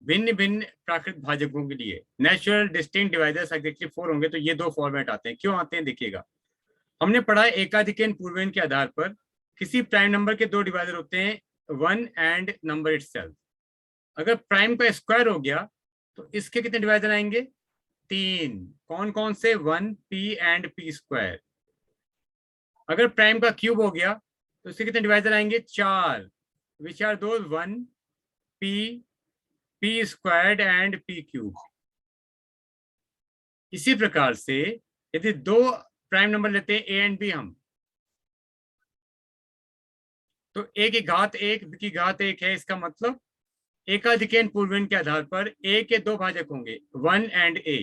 Speaker 2: भिन्न भिन्न प्राकृत भाजकों के लिए। नेचुरल डिस्टिंक्ट डिवाइजर्स एग्जैक्टली 4 होंगे, तो ये 2 फॉर्मेट आते हैं। क्यों आते हैं देखिएगा। हमने पढ़ा एकाधिकन पूर्वेन के आधार पर किसी प्राइम नंबर के 2 डिवाइजर होते हैं, 1 एंड नंबर इटसेल्फ। अगर प्राइम का स्क्वायर हो गया तो इसके कितने डिवाइजर आएंगे? 3। कौन कौन से? 1 p एंड p स्क्वायर। अगर प्राइम का क्यूब हो गया तो इसके कितने डिवाइजर आएंगे? 4। Which are those? 1 p squared and p cube. इसी प्रकार से यदि 2 प्राइम नंबर लेते हैं a एंड b हम, तो a की घात 1 b की घात 1 है। इसका मतलब एकाधिकन पूर्वेन के आधार पर a के 2 भाजक होंगे, 1 एंड a,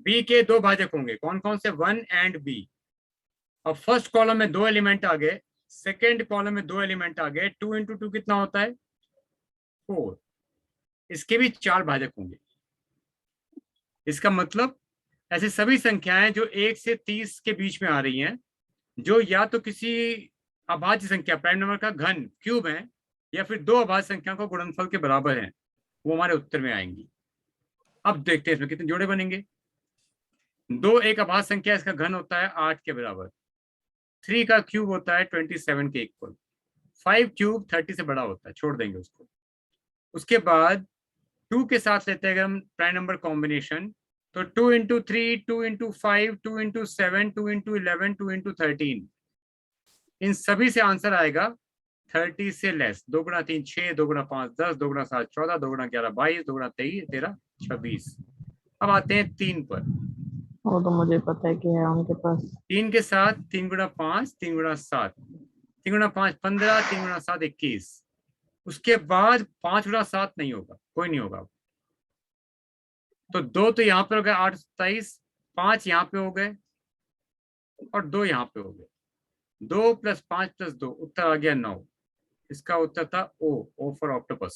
Speaker 2: b के 2 भाजक होंगे, कौन कौन से? 1 एंड b। अब फर्स्ट कॉलम में 2 एलिमेंट आ गए, सेकेंड कॉलम में 2 एलिमेंट आ गए, 2 इंटू 2 कितना होता है? 4। इसके भी 4 भाजक होंगे। इसका मतलब ऐसे सभी संख्याएं जो 1 से 30 के बीच में आ रही हैं, जो या तो किसी अभाज्य संख्या प्राइम नंबर का घन क्यूब है या फिर 2 अभाज्य संख्या को गुणनफल के बराबर हैं, वो हमारे उत्तर में आएंगी। अब देखते हैं इसमें कितने जोड़े बनेंगे। 2 एक अभाज्य संख्या, इसका घन होता है 8 के बराबर। 3 का क्यूब होता है 27 के इक्वल। 5 क्यूब 30 से बड़ा होता है, छोड़ देंगे उसको। उसके बाद 2 के साथ लेते हैं अगर हम प्राइम नंबर कॉम्बिनेशन, तो 2 into 3, 2 into 5, 2 into 7, 2 into 11, 2 into 13। इन सभी से आंसर आएगा 30 से लेस। 2 गुणा 3 6, 2 गुणा 5 10, 2 गुणा 7 14, 2 गुणा 11 22, 2 गुणा 23 13 26। अब आते हैं 3 पर।
Speaker 20: वो तो मुझे पता है कि है उनके पास।
Speaker 2: 3 के साथ 3 गुणा 5, 3 गुणा 7, 3 गुणा 5 15, 3 गुणा 7 21। उसके बाद 5 गुणा 7 नहीं होगा, कोई नहीं होगा। तो 2 तो यहाँ पे हो गए 8 27, 5 यहाँ पे हो गए और 2 यहाँ पे हो गए। 2 + 5 + 2, उत्तर आ गया 9। इसका उत्तर था ओ फॉर ऑक्टोपस।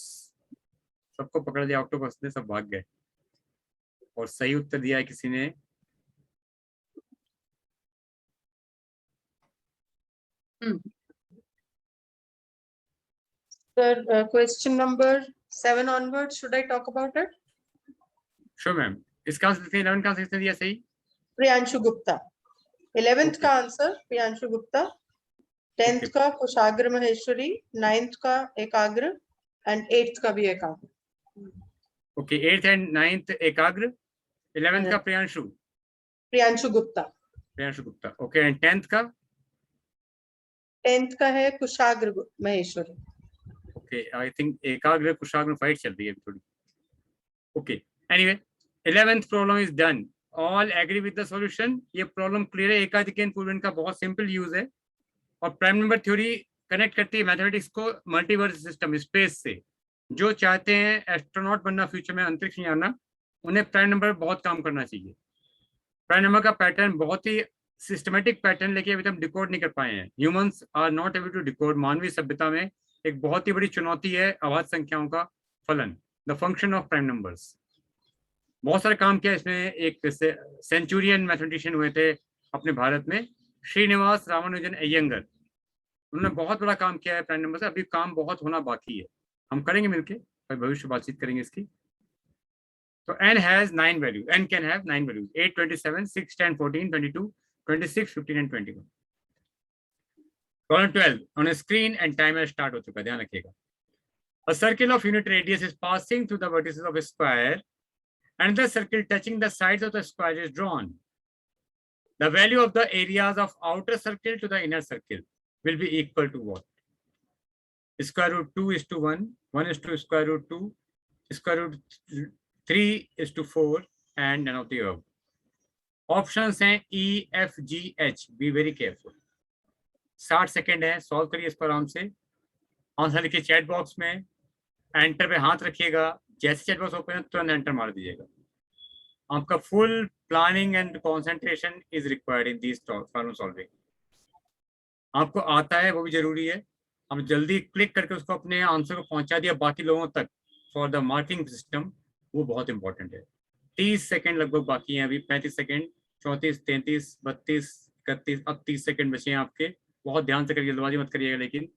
Speaker 2: सबको पकड़ लिया ऑक्टोपस ने, सब भाग गए। और सही उत्तर दिया है किसी ने।
Speaker 5: Sir, question number 7 onwards, should I talk about it?
Speaker 2: Sure, ma'am. इसका आंसर 11 का आंसर दिया सही?
Speaker 5: प्रियांशु गुप्ता। 11th का आंसर प्रियांशु गुप्ता, 10th का कुशाग्र महेश्वरी, 9th का एकाग्र एंड 8th का भी एकाग्र।
Speaker 2: Okay, 8th and 9th Ekagra, 11th का
Speaker 5: Priyanshu Gupta.
Speaker 2: Priyanshu Gupta, okay. And 10th का?
Speaker 5: 10th का है Kushagra Maheshwari.
Speaker 2: Okay, I think Ekagra Kushagra fight चल रही है थोड़ी। Okay, anyway 11th problem is done. All agree with the solution. ये प्रॉब्लम क्लियर है। एकाधिकन पूर्वेन का बहुत सिंपल यूज है और प्राइम नंबर थ्योरी कनेक्ट करती है मैथमेटिक्स को मल्टीवर्स सिस्टम, स्पेस से। जो चाहते हैं एस्ट्रोनॉट बनना, फ्यूचर में अंतरिक्ष में आना, उन्हें प्राइम नंबर बहुत काम करना चाहिए। प्राइम नंबर का पैटर्न बहुत ही सिस्टमेटिक पैटर्न, लेके अभी तक हम डिकोड नहीं कर पाए हैं। Humans are not able to decode. मानवीय सभ्यता में एक बहुत ही बड़ी चुनौती है अभाज्य संख्याओं का फलन, the function of prime numbers. बहुत सारे काम किया इसमें। एक सेंचुरियन मैथमेटिशियन हुए थे अपने भारत में, श्रीनिवास रामानुजन अयंगर। उन्होंने बहुत बड़ा काम किया है प्राइम नंबर से। अभी काम बहुत होना बाकी है, हम करेंगे मिलके, भविष्य बातचीत करेंगे इसकी। तो n has 9 values. n can have 9 values: 8, 27, 6, 10, 14, 22, 26, 15 and 21. Problem 12 on a screen and timer start हो चुका है, ध्यान रखिएगा। A circle of unit radius is passing through the vertices of a square and the circle touching the sides of the square is drawn. The value of the areas of outer circle to the inner circle will be equal to what? Square root 2 is to 1, 1 is to square root 2, square root 3 is to 4 and none of the above. Options हैं E, F, G, H. Be very careful. 60 second है, solve करिए इसको आराम से। Answer लिखिए chat box में। Enter पे हाथ रखिएगा, जैसे चैट बॉक्स ओपन है तुरंत एंटर मार दीजिएगा। आपका full planning and concentration is required in this problem solving. आपको आता है वो भी जरूरी है, हम जल्दी क्लिक करके उसको अपने आंसर को पहुंचा दिया बाकी लोगों तक फॉर द मार्किंग सिस्टम, वो बहुत इंपॉर्टेंट है। 30 सेकंड लगभग बाकी हैं अभी, 35 सेकंड, 34, 33, 32, 31, अब 30 सेकंड बचे हैं आपके। बहुत ध्यान से करिए, जल्दबाजी मत करिएगा, लेकिन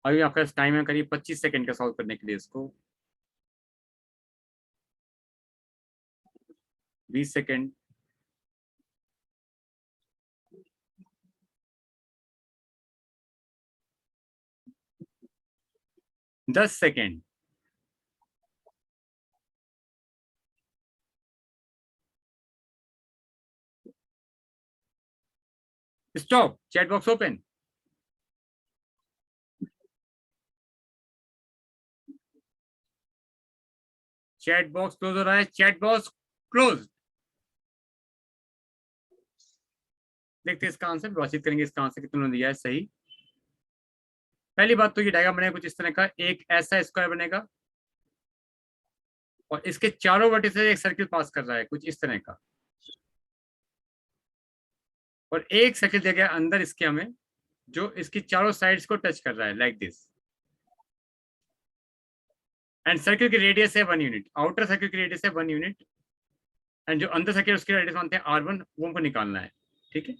Speaker 2: अभी आपका टाइम है करीब 25 सेकंड का सॉल्व करने के लिए। इसको 20 second, 10 second, stop, chat box open. Chat box close हो रहा है, चैट बॉक्स क्लोज। देखते हैं इसका आंसर, बातचीत करेंगे इसका आंसर कितने दिया है सही। पहली बात तो ये डायग्राम बनेगा कुछ इस तरह का, एक ऐसा स्क्वायर बनेगा और इसके चारों वर्टिसेस एक सर्किल पास कर रहा है कुछ इस तरह का, और एक सर्किल दिया गया अंदर इसके हमें जो इसकी चारों साइड्स को टच कर रहा है लाइक दिस, एंड सर्किल की रेडियस है 1 यूनिट, आउटर सर्किल की रेडियस है 1 यूनिट, एंड जो अंदर सर्किल उसकी रेडियस मानते हैं R1, वो हमको निकालना है। ठीक है,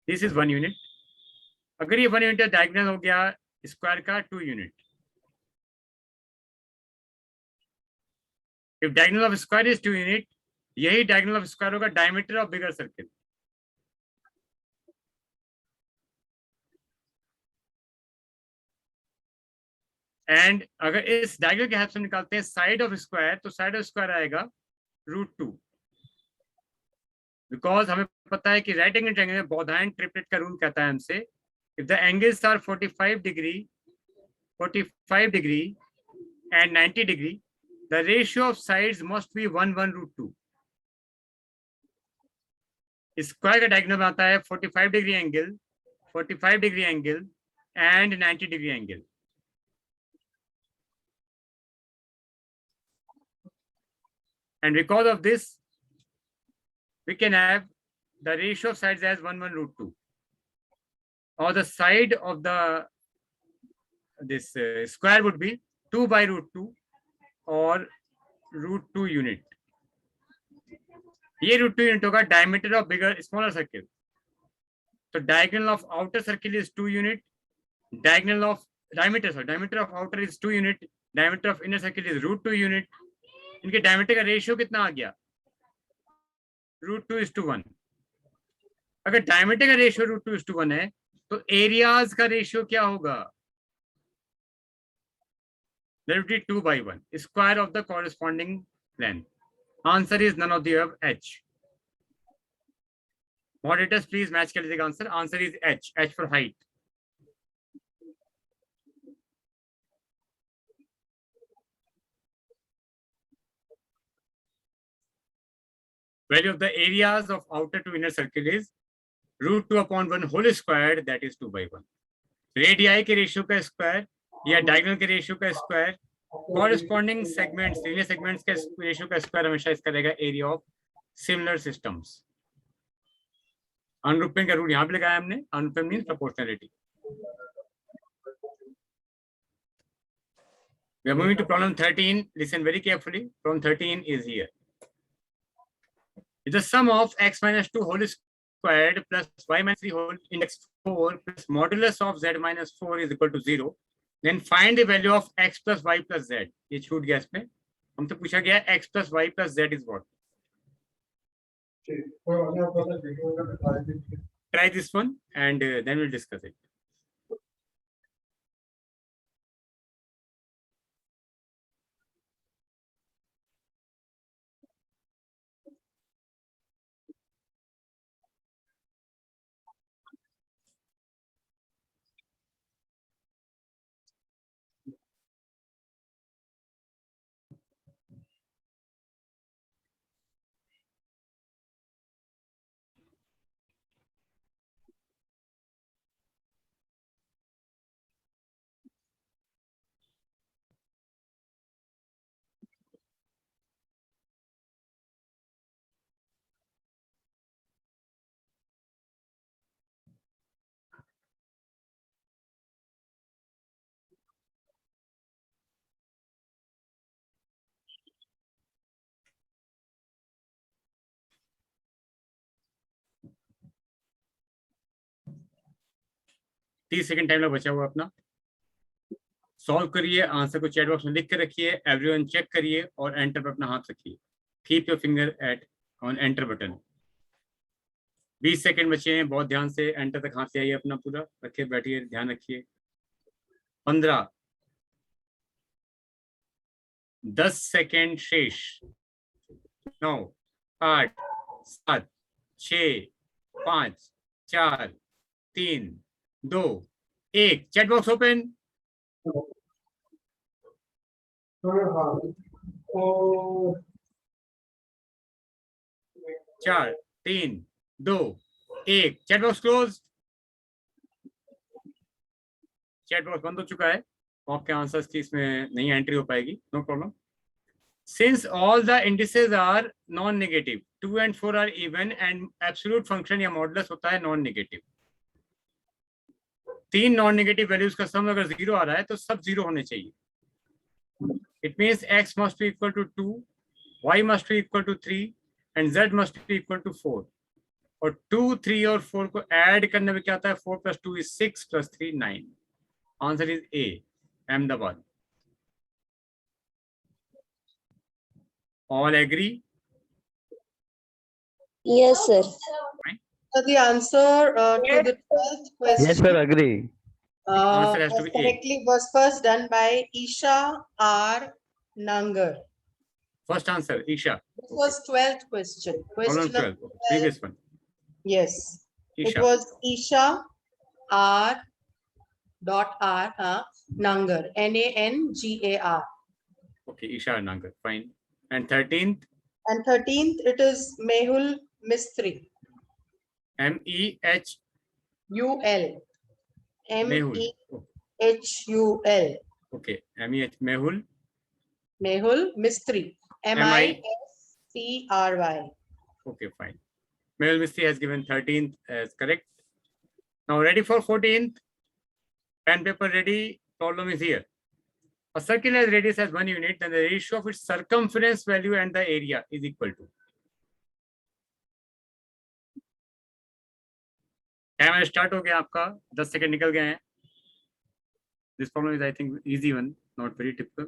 Speaker 2: दिस इज 1 यूनिट। अगर ये 1 यूनिट डायगोनल हो गया स्क्वायर का 2 unit, if diagonal of square is 2 unit, यही डायगोनल ऑफ स्क्वायर होगा diameter of bigger circle. And अगर इस डायगोनल के हेल्प से निकालते हैं साइड ऑफ स्क्वायर, तो साइड ऑफ स्क्वायर आएगा √2, बिकॉज हमें पता है कि राइट एंगल ट्रायंगल में बोधायन ट्रिपलेट का रूल कहता है हमसे, if the angles are 45 degree and 90 degree, the ratio of sides must be 1/√2। Square का डायगोनल में आता है 45 degree angle, 45 degree angle and 90 degree angle. And because of this, we can have the ratio of sides as 1/√2, or the side of the this square would be 2/√2 or √2 unit. ये √2 unit होगा diameter of bigger smaller circle. So diagonal of outer circle is 2 unit. Diameter of outer is 2 unit. Diameter of inner circle is √2 unit. इनके diameter का ratio कितना आ गया? √2:1। अगर diameter का ratio √2:1 है तो एरियाज का रेशियो क्या होगा? That would be 2/1, square of the corresponding length. Answer is none of the above, H. Moderators please match कर लीजिएगा answer. Answer is H, H for height. Value of the areas of outer to inner circle is √2/1 whole squared, that is 2/1. Radii के ratio का square या diagonal के ratio का square, corresponding segments, linear segments के ratio का square हमेशा इसका रहेगा एरिया ऑफ सिमिलर सिस्टम्स। अनुरूपण का रूल यहाँ पे लगाया हमने, अनुरूपण means proportionality. We are moving to problem 13. Listen very carefully. Problem 13 is here. It's the sum of x minus 2 whole squared plus y minus 3 whole index 4 plus modulus of z minus 4 is equal to 0. Then find the value of x plus y plus z. ये छूट गया इसमें, हमसे पूछा गया x plus y plus z is what? Try this one and then we'll discuss it. 30 second time बचा हुआ अपना। सॉल्व करिए, आंसर को चैट बॉक्स में लिख के रखिए, एवरीवन चेक करिए और एंटर पर अपना हाथ रखिए। Keep your finger at on enter button. 20 second बचे हैं, बहुत ध्यान से एंटर तक हाथ ले आइए अपना, पूरा रखिए, बैठिए, ध्यान रखिए। 15, 10 सेकंड शेष। 9, 8, 7, 6, 5, 4, 3, 2, 1। Chat box open. 4, 3, 2, 1। Chat box close. Chat box बंद हो चुका है, आपके आंसर्स की इसमें नहीं एंट्री हो पाएगी, no problem. Since all the indices are non-negative, 2 and 4 are even and absolute function या मॉडुलस होता है non-negative। 3 non-negative values का सम अगर 0 आ रहा है तो सब 0 होने चाहिए। It means x must be equal to 2, y must be equal to 3 and z must be equal to 4। और 2, 3 और 4 को ऐड करने में क्या आता है? 4 + 2 is 6 + 3 9। Answer is A, Ahmedabad। All agree?
Speaker 8: Yes, sir.
Speaker 5: So the answer to the 12th question
Speaker 14: Yes, sir, agree.
Speaker 2: Answer has to
Speaker 5: was
Speaker 2: be A.
Speaker 5: correctly was first done by Isha R. Nangar.
Speaker 2: First answer, Isha.
Speaker 5: This was 12th question.
Speaker 2: Problem
Speaker 5: Question
Speaker 2: 12,
Speaker 5: number 12.
Speaker 2: previous one.
Speaker 5: Yes. It
Speaker 2: Isha.
Speaker 5: was Isha R. Nangar. Nangar.
Speaker 2: Okay, Isha Nangar, fine. And 13th?
Speaker 5: And 13th, it is Mehul Mistry.
Speaker 2: MEHUL.
Speaker 5: U-L.
Speaker 2: Mehul.
Speaker 5: M-E-H-U-L.
Speaker 2: Okay, MEH Mehul.
Speaker 5: Mehul Mistry. M-I-S-T-R-Y.
Speaker 2: Okay, fine. Mehul Mistry has given 13th as correct. Now ready for 14th? Pen paper ready? Problem is here. A circle has radius as 1 unit, then the ratio of its circumference value and the area is equal to. Time start हो गया आपका, 10 second निकल गए हैं। This problem is, I think, easy one, not very typical.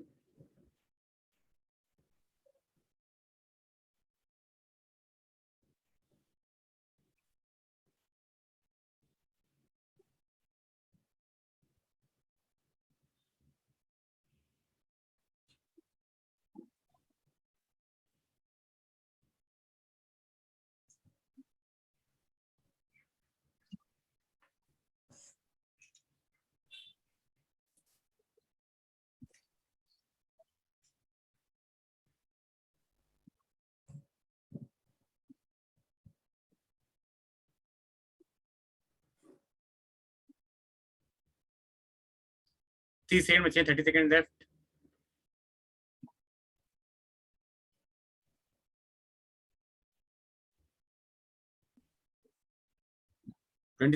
Speaker 2: Second बचे, 30 second left.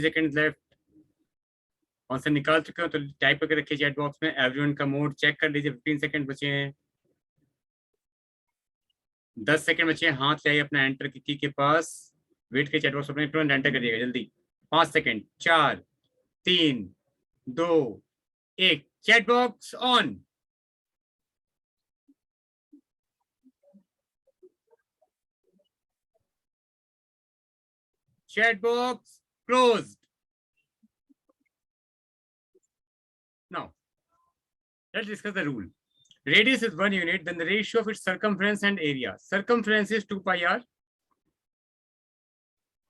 Speaker 2: Second left. Answer निकाल चुके हो तो टाइप करके रखिए चैट बॉक्स में। एवरीवन का मोड चेक कर लीजिए। 15 सेकंड बचे हैं, 10 सेकंड बचे हैं। हाथ ले आइए अपना एंटर की के पास, वेट के चैट बॉक्स अपने तुरंत एंटर करिएगा जल्दी। 5 second, 4, 3, 2, 1। Chat box on. Chat box closed. Now, let's discuss the rule. Radius is 1 unit, then the ratio of its circumference and area. Circumference is 2 pi r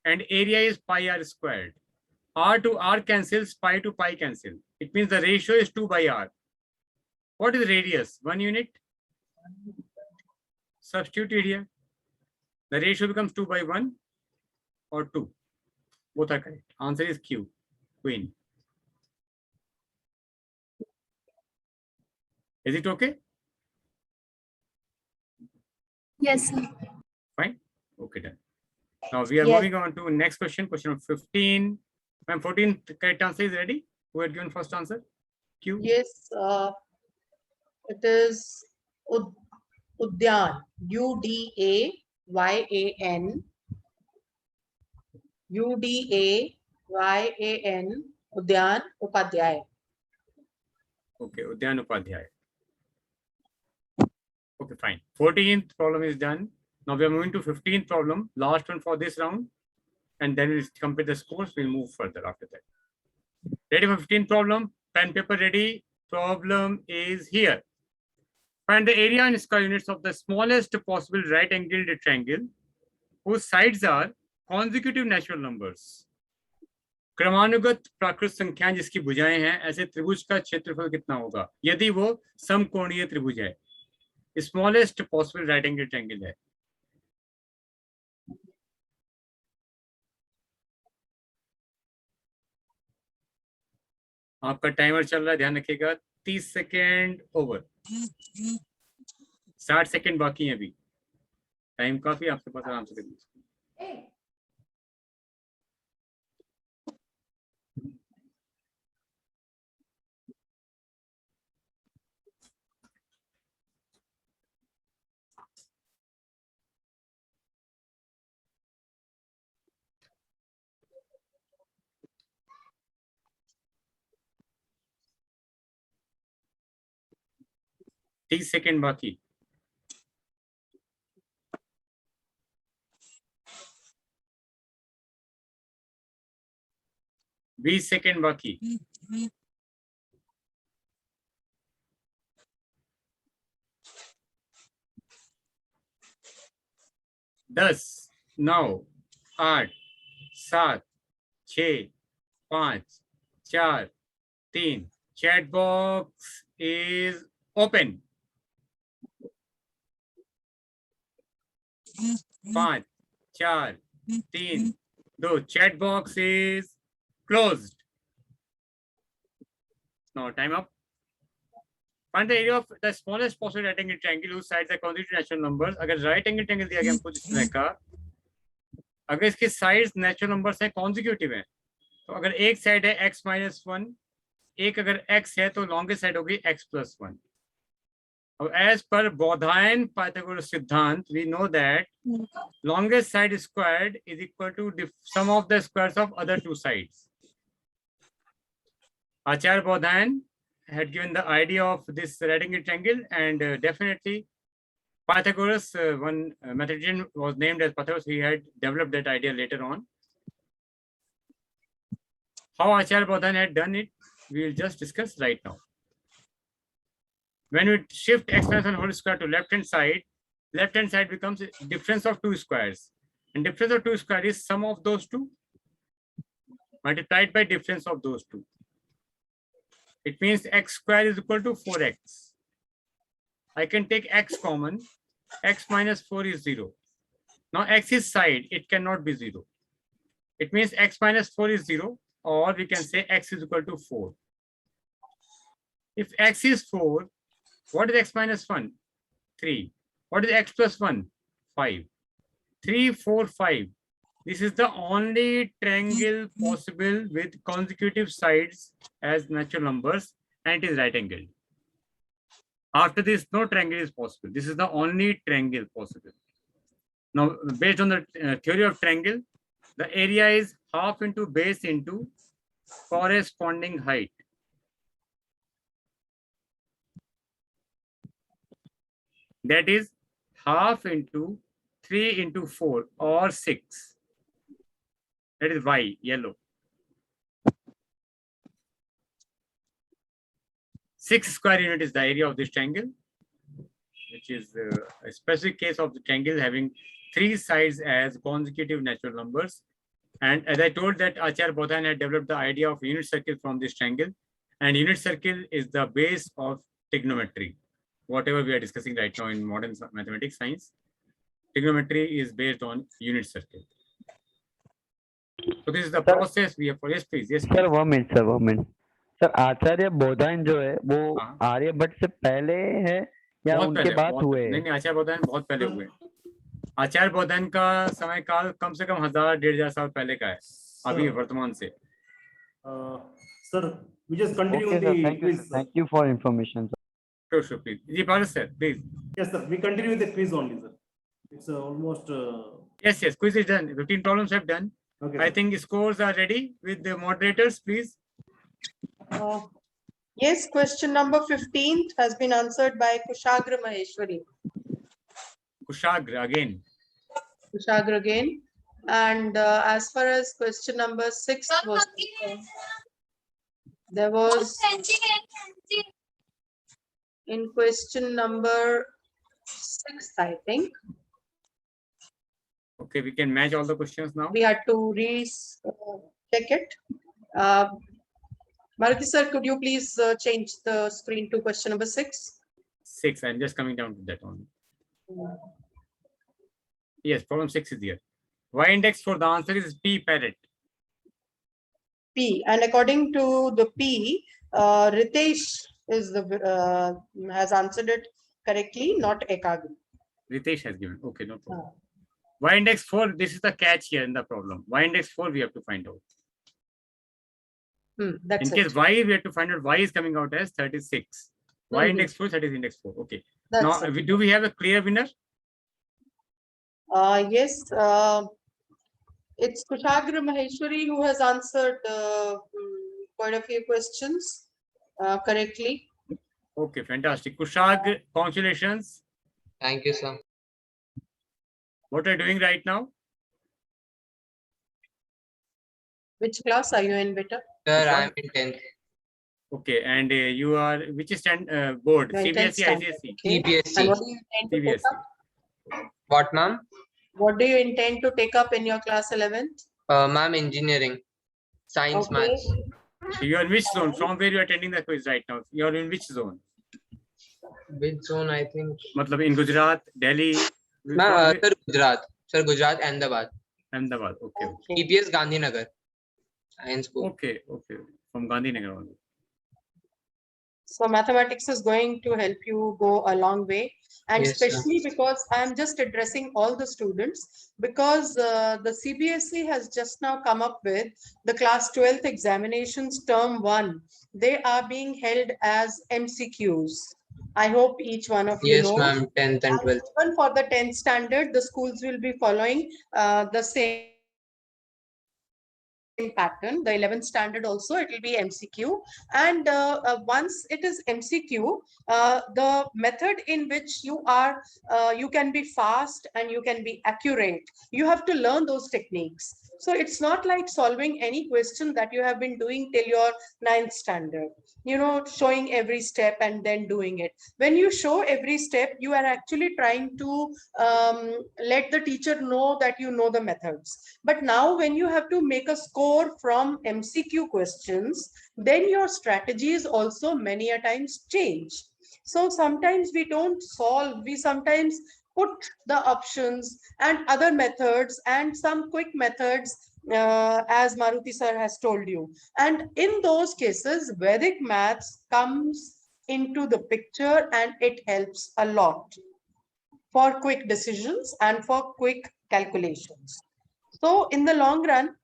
Speaker 2: and area is pi r squared. R to r cancels, pi to pi cancel. It means the ratio is 2 by r. What is radius? 1 unit. Substitute it here. The ratio becomes 2 by 1 or 2. Both are correct. Answer is Q, Queen. Is it okay?
Speaker 6: Yes, sir.
Speaker 2: Fine. Okay, done. Now we are moving on to next question, question number 15. Ma'am, 14 correct answer is ready. Who had given first answer? Q.
Speaker 5: Yes, it is Udyan. U-D-A-Y-A-N. U-D-A-Y-A-N. Udyan Upadhyay.
Speaker 2: Okay, Udyan Upadhyay. Okay, fine. 14th problem is done. Now we are moving to 15th problem, last one for this round, and then we'll complete the scores. We'll move further after that. Ready for 15th problem? Pen, paper ready? Problem is here. Find the area in square units of the smallest possible right-angled triangle whose sides are consecutive natural numbers. क्रमानुगत प्राकृत संख्याएं जिसकी भुजाएं हैं, ऐसे त्रिभुज का क्षेत्रफल कितना होगा यदि वो समकोणीय त्रिभुज है, smallest possible right angle triangle है. आपका टाइमर चल रहा है, ध्यान रखिएगा. 30 सेकेंड ओवर. 60 सेकेंड बाकी है अभी. टाइम काफी आपके पास, आराम से कर लीजिए. 30 सेकेंड बाकी. बीस सेकेंड बाकी. 10, 9, 8, 7, 6, 5, 4, 3. Chat box is open. 5, 4, 3, 2. Chat box is closed. Now time up. Find the area of the smallest possible right angle triangle whose sides are consecutive natural numbers. अगर right angle triangle दिया गया हमको जिस तरह का, अगर इसके sides natural numbers हैं, consecutive हैं, तो अगर एक side है x minus 1, एक अगर x है तो longest side होगी x plus 1. अब as per Bodhayan Pythagoras सिद्धांत, we know that longest side squared is equal to the sum of the squares of other two sides. Acharya Bodhayan had given the idea of this right angle triangle, and definitely Pythagoras, one mathematician was named as Pythagoras, he had developed that idea later on. How Acharya Bodhayan had done it, we will just discuss right now. When we shift x minus 1 whole square to left hand side becomes difference of two squares, and difference of two squares is sum of those two multiplied by difference of those two. It means x square is equal to 4x. I can take x common. X minus 4 is 0. Now x is side, it cannot be 0. It means x minus 4 is 0, or we can say x is equal to 4. If x is 4, what is x minus 1? 3. What is x plus 1? 5. 3, 4, 5. This is the only triangle possible with consecutive sides as natural numbers, and it is right angled. After this, no triangle is possible. This is the only triangle possible. Now, based on the theory of triangle, the area is half into base into corresponding height. That is half into 3 into 4 or 6. That is Y, yellow. 6 square unit is the area of this triangle, which is a specific case of the triangle having 3 sides as consecutive natural numbers. And as I told that Acharya Bodhayan had developed the idea of unit circle from this triangle, and unit circle is the base of trigonometry. Whatever we are discussing right now in modern mathematics science, trigonometry is based on unit circle. So this is the process we have for. Yes, please. Yes,
Speaker 14: sir. 1 minute, sir. 1 minute. Sir आचार्य बोधायन जो है वो आर्यभट्ट से पहले है या उनके बाद हुए?
Speaker 2: नहीं, आचार्य बोधायन बहुत पहले हुए. आचार्य बोधायन का समय काल कम से कम 1000-1500 साल पहले का है अभी वर्तमान से.
Speaker 1: Sir, we just continue the quiz.
Speaker 14: Thank you for information, sir.
Speaker 2: Sure, please. Ji Bharat sir, please.
Speaker 1: Yes, sir. We continue with the quiz only, sir. It's almost.
Speaker 2: Yes. Quiz is done. 15 problems have done. Okay. I think scores are ready with the moderators, please.
Speaker 5: Yes, question number 15 has been answered by Kushagra Maheshwari.
Speaker 2: Kushagra again.
Speaker 5: Kushagra again. And as far as question number 6 was concerned, there was in question number 6, I think.
Speaker 2: Okay, we can match all the questions now.
Speaker 5: We had to check it. Bharti sir, could you please change the screen to question number 6?
Speaker 2: 6, I'm just coming down to that one. Yes, problem 6 is here. Y index for the answer is P parrot.
Speaker 5: P, and according to the P, Ritesh is the has answered it correctly, not Ekagri.
Speaker 2: Ritesh has given. Okay, no problem. Y index 4, this is the catch here in the problem. Y index 4 we have to find out.
Speaker 5: That's
Speaker 2: in case Y, we have to find out Y is coming out as 36. Y index 4, that is index 4. Okay.
Speaker 5: That's
Speaker 2: now, do we have a clear winner?
Speaker 5: Yes. It's Kushagra Maheshwari who has answered quite a few questions correctly.
Speaker 2: Okay, fantastic. Kushag, congratulations.
Speaker 18: Thank you, sir.
Speaker 2: What are you doing right now?
Speaker 5: Which class are you in, beta?
Speaker 18: Sir, I'm in 10th.
Speaker 2: Okay, and you are, which is board?
Speaker 5: You're in 10th
Speaker 2: CBSE,
Speaker 5: standard,
Speaker 2: ICSE?
Speaker 5: okay. And what do you intend to take up?
Speaker 18: What, ma'am?
Speaker 5: What do you intend to take up in your class 11th?
Speaker 18: Ma'am, engineering, science,
Speaker 5: Okay.
Speaker 18: maths.
Speaker 2: So you are in which zone? From where you are attending the quiz right now? You are in which zone?
Speaker 18: Which zone, I think?
Speaker 2: Matlab in Gujarat, Delhi?
Speaker 18: Ma'am, sir, Gujarat. Sir, Gujarat, Ahmedabad.
Speaker 2: Ahmedabad, okay.
Speaker 18: EPS, Gandhinagar. Science school.
Speaker 2: Okay, okay. From Gandhinagar only.
Speaker 5: So mathematics is going to help you go a long way. And
Speaker 18: Yes, sir.
Speaker 5: especially because I'm just addressing all the students, because the CBSE has just now come up with the class 12th examinations term 1. They are being held as MCQs. I hope each one of you
Speaker 18: Yes,
Speaker 5: knows.
Speaker 18: ma'am, 10th and 12th.
Speaker 5: Even for the 10th standard, the schools will be following the same pattern. The 11th standard also, it will be MCQ. And once it is MCQ, the method in which you are, you can be fast and you can be accurate. You have to learn those techniques. So it's not like solving any question that you have been doing till your 9th standard, you know, showing every step and then doing it. When you show every step, you are actually trying to let the teacher know that you know the methods. But now when you have to make a score from MCQ questions, then your strategies also many a times change. So sometimes we don't solve, we sometimes put the options and other methods and some quick methods as Maruti sir has told you. And in those cases, Vedic maths comes into the picture and it helps a lot for quick decisions and for quick calculations. So in the long run,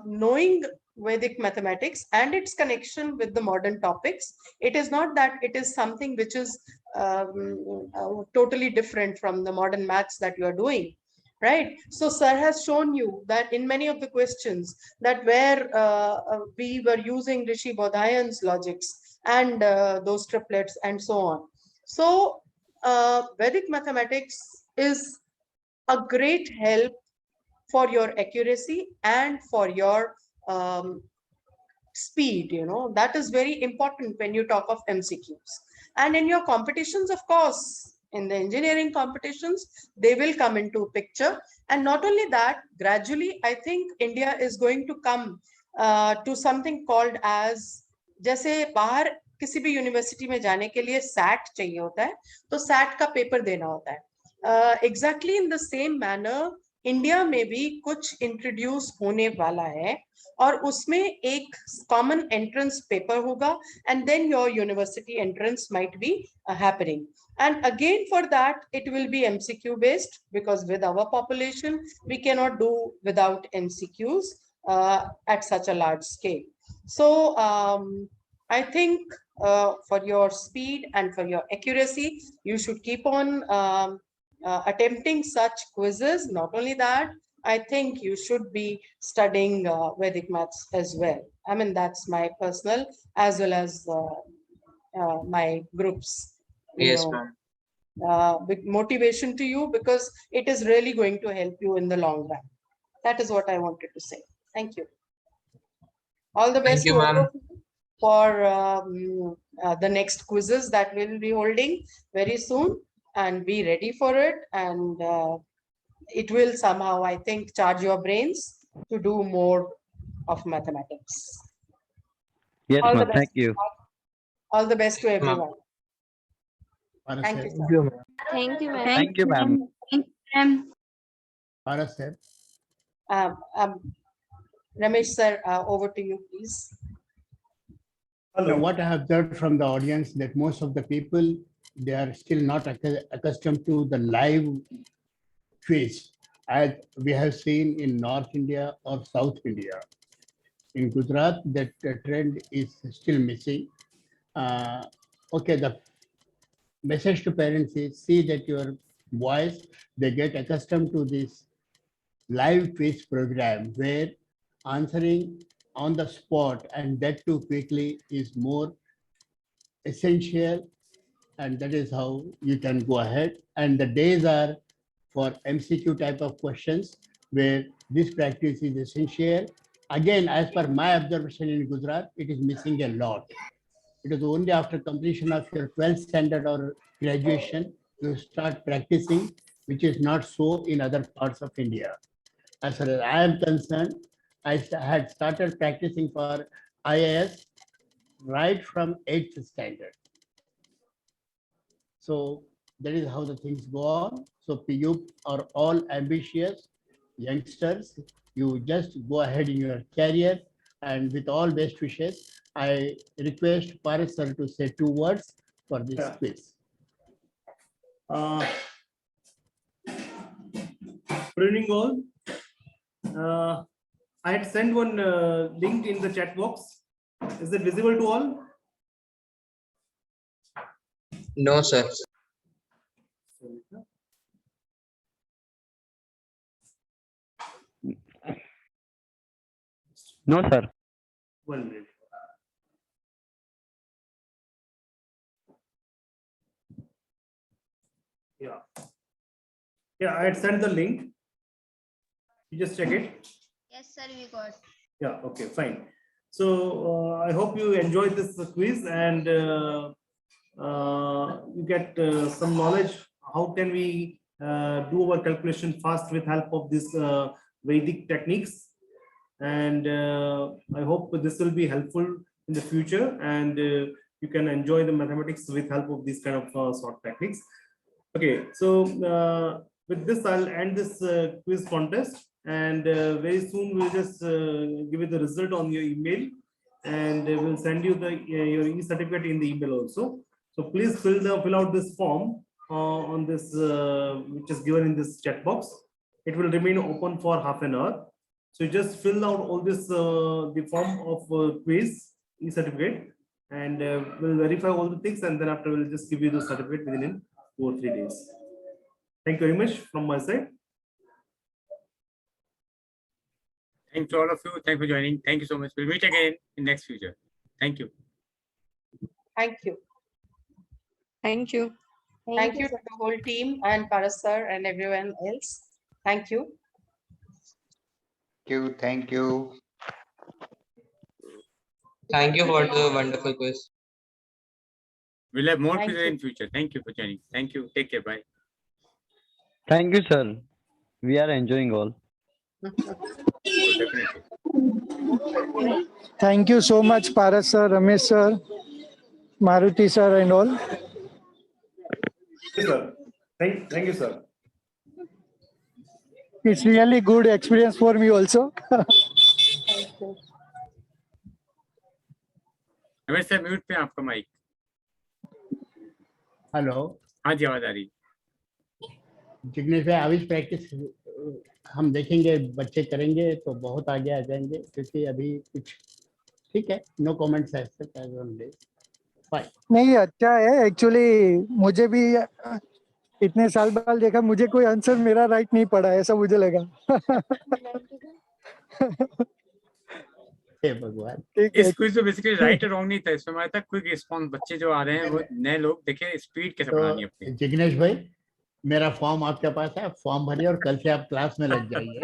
Speaker 5: knowing Vedic mathematics and its connection with the modern topics, it is not that it is something which is totally different from the modern maths that you are doing, right? So sir has shown you that in many of the questions that where we were using Rishi Bodhayan's logics and those triplets and so on. So Vedic mathematics is a great help for your accuracy and for your speed, you know, that is very important when you talk of MCQs. And in your competitions, of course, in the engineering competitions, they will come into picture. And not only that, gradually, I think India is going to come to something called as, जैसे बाहर किसी भी university में जाने के लिए set चाहिए होता है, तो सैट का पेपर देना होता है. Exactly in the same manner, India में भी कुछ इंट्रोड्यूस होने वाला है और उसमें एक कॉमन एंट्रेंस पेपर होगा and then your university entrance might be happening. And again for that, it will be MCQ based, because with our population, we cannot do without MCQs at such a large scale. So I think for your speed and for your accuracy, you should keep on attempting such quizzes. Not only that, I think you should be studying Vedic maths as well. I mean, that's my personal as well as my group's,
Speaker 18: Yes, ma'am.
Speaker 5: big motivation to you, because it is really going to help you in the long run. That is what I wanted to say. Thank you. All the best
Speaker 18: you,
Speaker 5: to all
Speaker 18: ma'am.
Speaker 5: of you for the next quizzes that we'll be holding very soon, and be ready for it. And it will somehow, I think, charge your brains to do more of mathematics.
Speaker 14: Yes,
Speaker 5: All the
Speaker 14: ma'am.
Speaker 5: best.
Speaker 14: Thank you.
Speaker 5: All the best to
Speaker 18: Ma'am.
Speaker 5: everyone.
Speaker 4: Paras
Speaker 5: Thank you,
Speaker 4: sir.
Speaker 5: sir.
Speaker 6: Thank you, ma'am.
Speaker 14: Thank you, ma'am.
Speaker 4: Paras sir.
Speaker 5: Ramesh sir, over to you, please.
Speaker 4: Now, what I have observed from the audience that most of the people, they are still not accustomed to the live quiz as we have seen in North India or South India. In Gujarat, that trend is still missing. Okay, the message to parents is see that your boys, they get accustomed to this live quiz program where answering on the spot and that too quickly is more essential, and that is how you can go ahead. And the days are for MCQ type of questions where this practice is essential. Again, as per my observation in Gujarat, it is missing a lot. It is only after completion of your 12th standard or graduation, you start practicing, which is not so in other parts of India. As far as I am concerned, I had started practicing for IAS right from 8th standard. So that is how the things go on. So you are all ambitious youngsters. You just go ahead in your career, and with all best wishes, I request Paras sir to say 2 words for this quiz.
Speaker 1: Good evening all. I had sent one link in the chat box. Is it visible to all?
Speaker 18: No, sir.
Speaker 14: No, sir.
Speaker 1: 1 minute. Yeah. Yeah, I had sent the link. You just check it.
Speaker 3: Yes, sir, we got.
Speaker 1: Yeah, okay, fine. So I hope you enjoyed this quiz and you get some knowledge. How can we do our calculation fast with help of this Vedic techniques? And I hope this will be helpful in the future, and you can enjoy the mathematics with help of these kind of sort techniques. Okay, so with this, I'll end this quiz contest, and very soon we'll just give you the result on your email, and we'll send you the your e-certificate in the email also. So please fill out this form on this which is given in this chat box. It will remain open for half an hour. So just fill out all this the form of quiz e-certificate, and we'll verify all the things, and then after we'll just give you the certificate within 2 or 3 days. Thank you very much from my side.
Speaker 2: Thanks to all of you. Thanks for joining. Thank you so much. We'll meet again in next future. Thank you.
Speaker 5: Thank you.
Speaker 12: Thank you.
Speaker 5: Thank you to the whole team and Paras sir and everyone else. Thank you.
Speaker 9: Thank you.
Speaker 18: Thank you for the wonderful quiz.
Speaker 2: We'll have more
Speaker 5: Thank
Speaker 2: quizzes
Speaker 5: you.
Speaker 2: in future. Thank you for joining. Thank you. Take care. Bye.
Speaker 14: Thank you, sir. We are enjoying all.
Speaker 2: Definitely.
Speaker 21: Thank you so much, Paras sir, Ramesh sir, Maruti sir, and all.
Speaker 1: Yes, sir. Thank you, sir.
Speaker 21: It's really good experience for me also.
Speaker 5: Thank you.
Speaker 2: Ramesh sir mute पे आपका mic.
Speaker 4: Hello.
Speaker 2: हाँ जी, आवाज आ रही.
Speaker 4: जिग्नेश भाई, अभी practice हम देखेंगे, बच्चे करेंगे तो बहुत आगे आ जाएंगे, क्योंकि अभी कुछ ठीक है. नो कमेंट्स
Speaker 21: नहीं, अच्छा है एक्चुअली. मुझे भी इतने साल बाद देखा, मुझे कोई आंसर मेरा राइट नहीं पड़ा, ऐसा मुझे लगा।
Speaker 4: हे भगवान।
Speaker 21: ठीक है।
Speaker 2: इस क्विज में बेसिकली राइट और रॉन्ग नहीं था, इसमें हमारे तक क्विक रिस्पॉन्स, बच्चे जो आ रहे हैं वो नए लोग, देखिए स्पीड कैसे बढ़ानी है अपनी।
Speaker 4: तो जिग्नेश भाई, मेरा फॉर्म आपके पास है, फॉर्म भरिए और कल से आप क्लास में लग जाइए।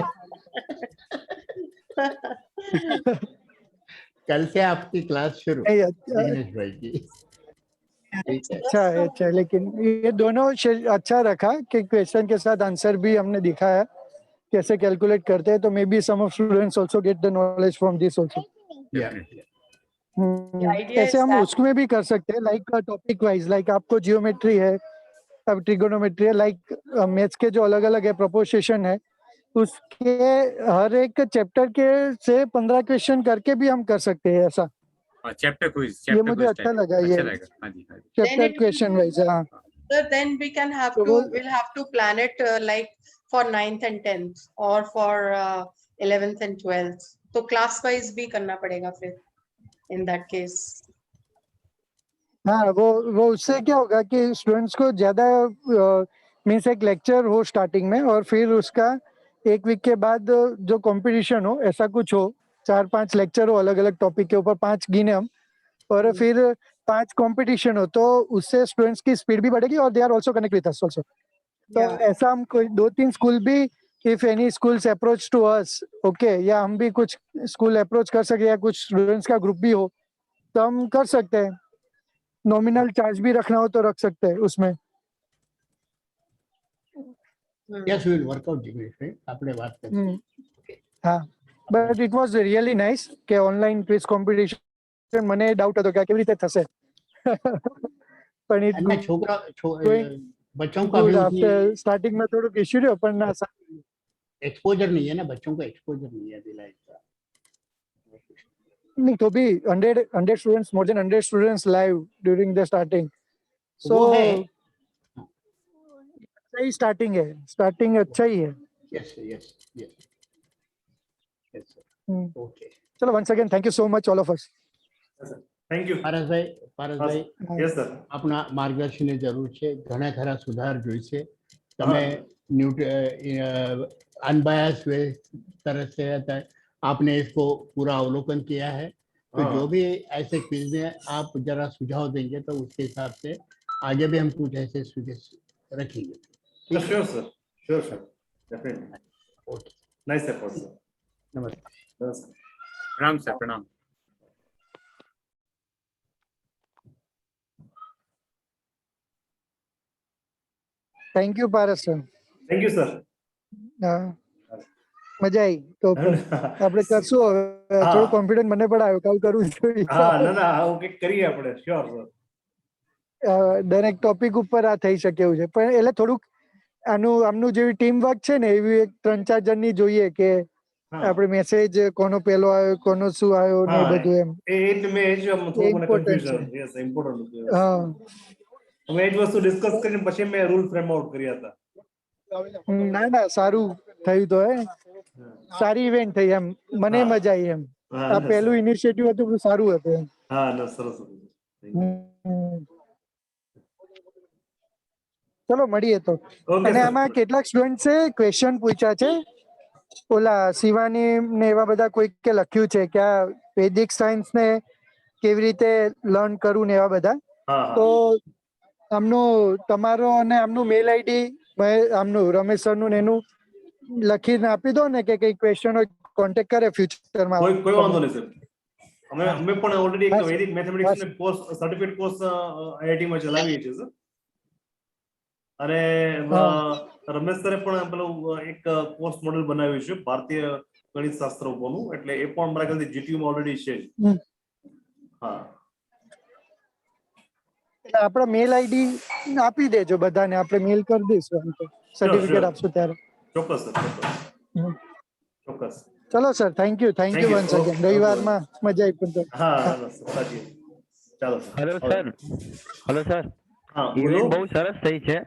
Speaker 4: कल से आपकी क्लास शुरू जिग्नेश भाई की।
Speaker 21: अच्छा है, अच्छा, लेकिन ये दोनों अच्छा रखा कि क्वेश्चन के साथ आंसर भी हमने दिखाया कैसे कैलकुलेट करते हैं, तो maybe some of students also get the knowledge from this also. ऐसे हम उसमें भी कर सकते हैं, लाइक टॉपिक वाइज, लाइक आपको जियोमेट्री है, अब ट्रिगोनोमेट्री है, लाइक मैथ्स के जो अलग अलग है, प्रोपोर्शन है, उसके हर एक चैप्टर के से 15 क्वेश्चन करके भी हम कर सकते हैं ऐसा।
Speaker 2: चैप्टर क्विज,
Speaker 21: ये मुझे अच्छा लगा, ये
Speaker 2: अच्छा लगा। हाँ जी, हाँ जी।
Speaker 21: Chapter question wise. हाँ
Speaker 5: Sir, then we can have to, we'll have to plan it like for 9th and 10th or for 11th and 12th. तो class wise भी करना पड़ेगा फिर in that case.
Speaker 21: हाँ, वो उससे क्या होगा कि स्टूडेंट्स को ज्यादा मीन्स एक लेक्चर हो स्टार्टिंग में, और फिर उसका एक वीक के बाद जो कंपटीशन हो, ऐसा कुछ हो, 4-5 लेक्चर हो अलग अलग टॉपिक के ऊपर, 5 गिने हम, और फिर 5 कंपटीशन हो, तो उससे स्टूडेंट्स की स्पीड भी बढ़ेगी और they are also connect with us also. तो ऐसा हम कोई 2-3 स्कूल भी, if any schools approach to us, okay, या हम भी कुछ स्कूल अप्रोच कर सके, या कुछ स्टूडेंट्स का ग्रुप भी हो, तो हम कर सकते हैं। नॉमिनल चार्ज भी रखना हो तो रख सकते हैं उसमें।
Speaker 4: Yes, we will work out Jignesh भाई, आपने बात कर।
Speaker 21: हाँ, but it was really nice કે ઓનલાઈન ક્વિઝ કોમ્પિટિશન, મને ડાઉટ હતો કે કેવી રીતે થશે, પણ ઇટ
Speaker 4: અને છોકરા बच्चों का भी
Speaker 21: ગુડ।
Speaker 4: उसमें
Speaker 21: आफ्टर स्टार्टिंग में થોડુંક ઇશ્યુ રહ્યો, પણ ના,
Speaker 4: एक्सपोजर नहीं है ना, बच्चों को एक्सपोजर नहीं है दिलाए का।
Speaker 21: नहीं तो भी 100 students, more than 100 students live during the starting, so
Speaker 4: वो है।
Speaker 21: सही स्टार्टिंग है, स्टार्टिंग अच्छा ही है।
Speaker 4: Yes yes yes yes okay.
Speaker 21: चलो, once again thank you so much all of us.
Speaker 1: Thank you
Speaker 4: પારસભાઈ,
Speaker 1: યસ સર,
Speaker 4: આપના માર્ગદર્શનની જરૂર છે, ઘણા ખરા સુધાર જોઈશે। તમે अनबायस वे तरह से आपने इसको पूरा अवलोकन किया है, तो जो भी ऐसे क्विज में आप जरा सुझाव देंगे तो उसके हिसाब से आगे भी हम कुछ ऐसे सुझाव रखेंगे।
Speaker 1: Sure sir, sure sir, definitely.
Speaker 4: Okay,
Speaker 1: nice effort sir.
Speaker 4: नमस्ते।
Speaker 2: प्रणाम सर, प्रणाम।
Speaker 21: Thank you Paras sir.
Speaker 1: Thank you sir.
Speaker 21: મજા આવી, તો આપણે કરશું હવે, થોડું કોન્ફિડન્સ મને પણ આવ્યો, કાલ કરવું જોઈએ।
Speaker 1: હા, ના આવું કંઈક કરીએ આપણે, શ્યોર સર।
Speaker 21: દરેક ટોપિક ઉપર આ થઈ શકે એવું છે, પણ એટલે થોડુંક આમનું જેવી ટીમ વર્ક છે ને, એવી એક 3-4 જણની જોઈએ કે આપણે મેસેજ કોનો પેલો આવ્યો, કોનો શું આવ્યો ને બધું, એમ
Speaker 1: મેં એ જ થોડું મને કન્ફ્યુઝન, યસ ઇમ્પોર્ટન્ટ છે।
Speaker 21: હા,
Speaker 1: અમે એ જ વસ્તુ ડિસ્કસ કરીને પછી મેં રૂલ ફ્રેમ આઉટ કર્યા હતા।
Speaker 21: ના ના, સારું થયું, તો સારી ઇવેન્ટ થઈ, એમ મને મજા આવી, એમ આ પહેલું ઇનિશિયેટિવ હતું, સારું હતું એમ।
Speaker 1: હા, ના સરસ હતું।
Speaker 21: ચલો મળીએ તો। અને આમાં કેટલાક સ્ટુડન્ટ્સે ક્વેશ્ચન પૂછ્યા છે, ઓલા શિવાની ને એવા બધા કોઈકે લખ્યું છે કે આ વૈદિક સાયન્સ ને કેવી રીતે લર્ન કરવું ને એવા બધા, તો આમનો તમારો અને આમનું મેલ આઈડી આમનું રમેશ સરનું ને એનું લખીને આપી દો ને, કે કઈ ક્વેશ્ચન હોય કોન્ટેક્ટ કરે ફ્યુચરમાં।
Speaker 1: કોઈ વાંધો નહીં સર, અમે પણ ઓલરેડી એક વૈદિક મેથેમેટિક્સ ને કોર્સ, સર્ટિફિકેટ કોર્સ આઈઆઈટી માં ચલાવીએ છીએ સર। અને રમેશ સરે પણ પેલું એક કોર્સ મોડેલ બનાવ્યું છે ભારતીય ગણિત શાસ્ત્ર ઉપરનું, એટલે એ પણ મારા ખ્યાલથી જીટીયુ માં ઓલરેડી છે। હા,
Speaker 21: આપણા મેલ આઈડી આપી દેજો બધાને, આપણે મેલ કરી દઈશું, સર્ટિફિકેટ આપશું ત્યારે।
Speaker 1: ચોક્કસ સર, ચોક્કસ।
Speaker 21: ચલો sir, thank you once again. રવિવારમાં મજા આવી પણ।
Speaker 1: હા, સાચી, ચાલો સર।
Speaker 14: હેલો સર, ઇવેન્ટ બહુ સરસ થઈ છે।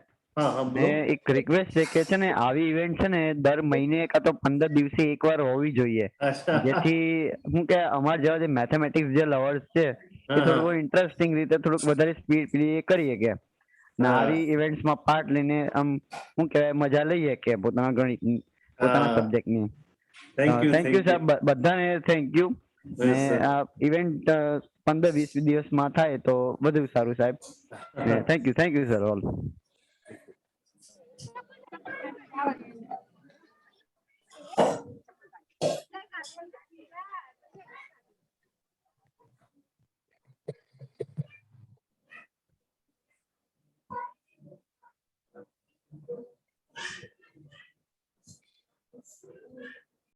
Speaker 14: એક રિક્વેસ્ટ છે કે છે ને, આવી ઇવેન્ટ છે ને દર મહિને કાં તો 15 દિવસે એકવાર હોવી જોઈએ, જેથી હું કે અમારા જેવા જે મેથેમેટિક્સ જે લવર્સ છે એ થોડું ઇન્ટરેસ્ટિંગ રીતે થોડુંક વધારે સ્પીડ એ કરીએ કે, ને આવી ઇવેન્ટ્સ માં પાર્ટ લઈને આમ શું કહેવાય મજા લઈએ કે પોતાના ગણિત પોતાના સબ્જેક્ટ ની. થેન્ક યુ સર, બધાને થેન્ક યુ. ને આ ઇવેન્ટ 15-20 દિવસમાં થાય તો વધુ સારું સાહેબ. Thank you sir all.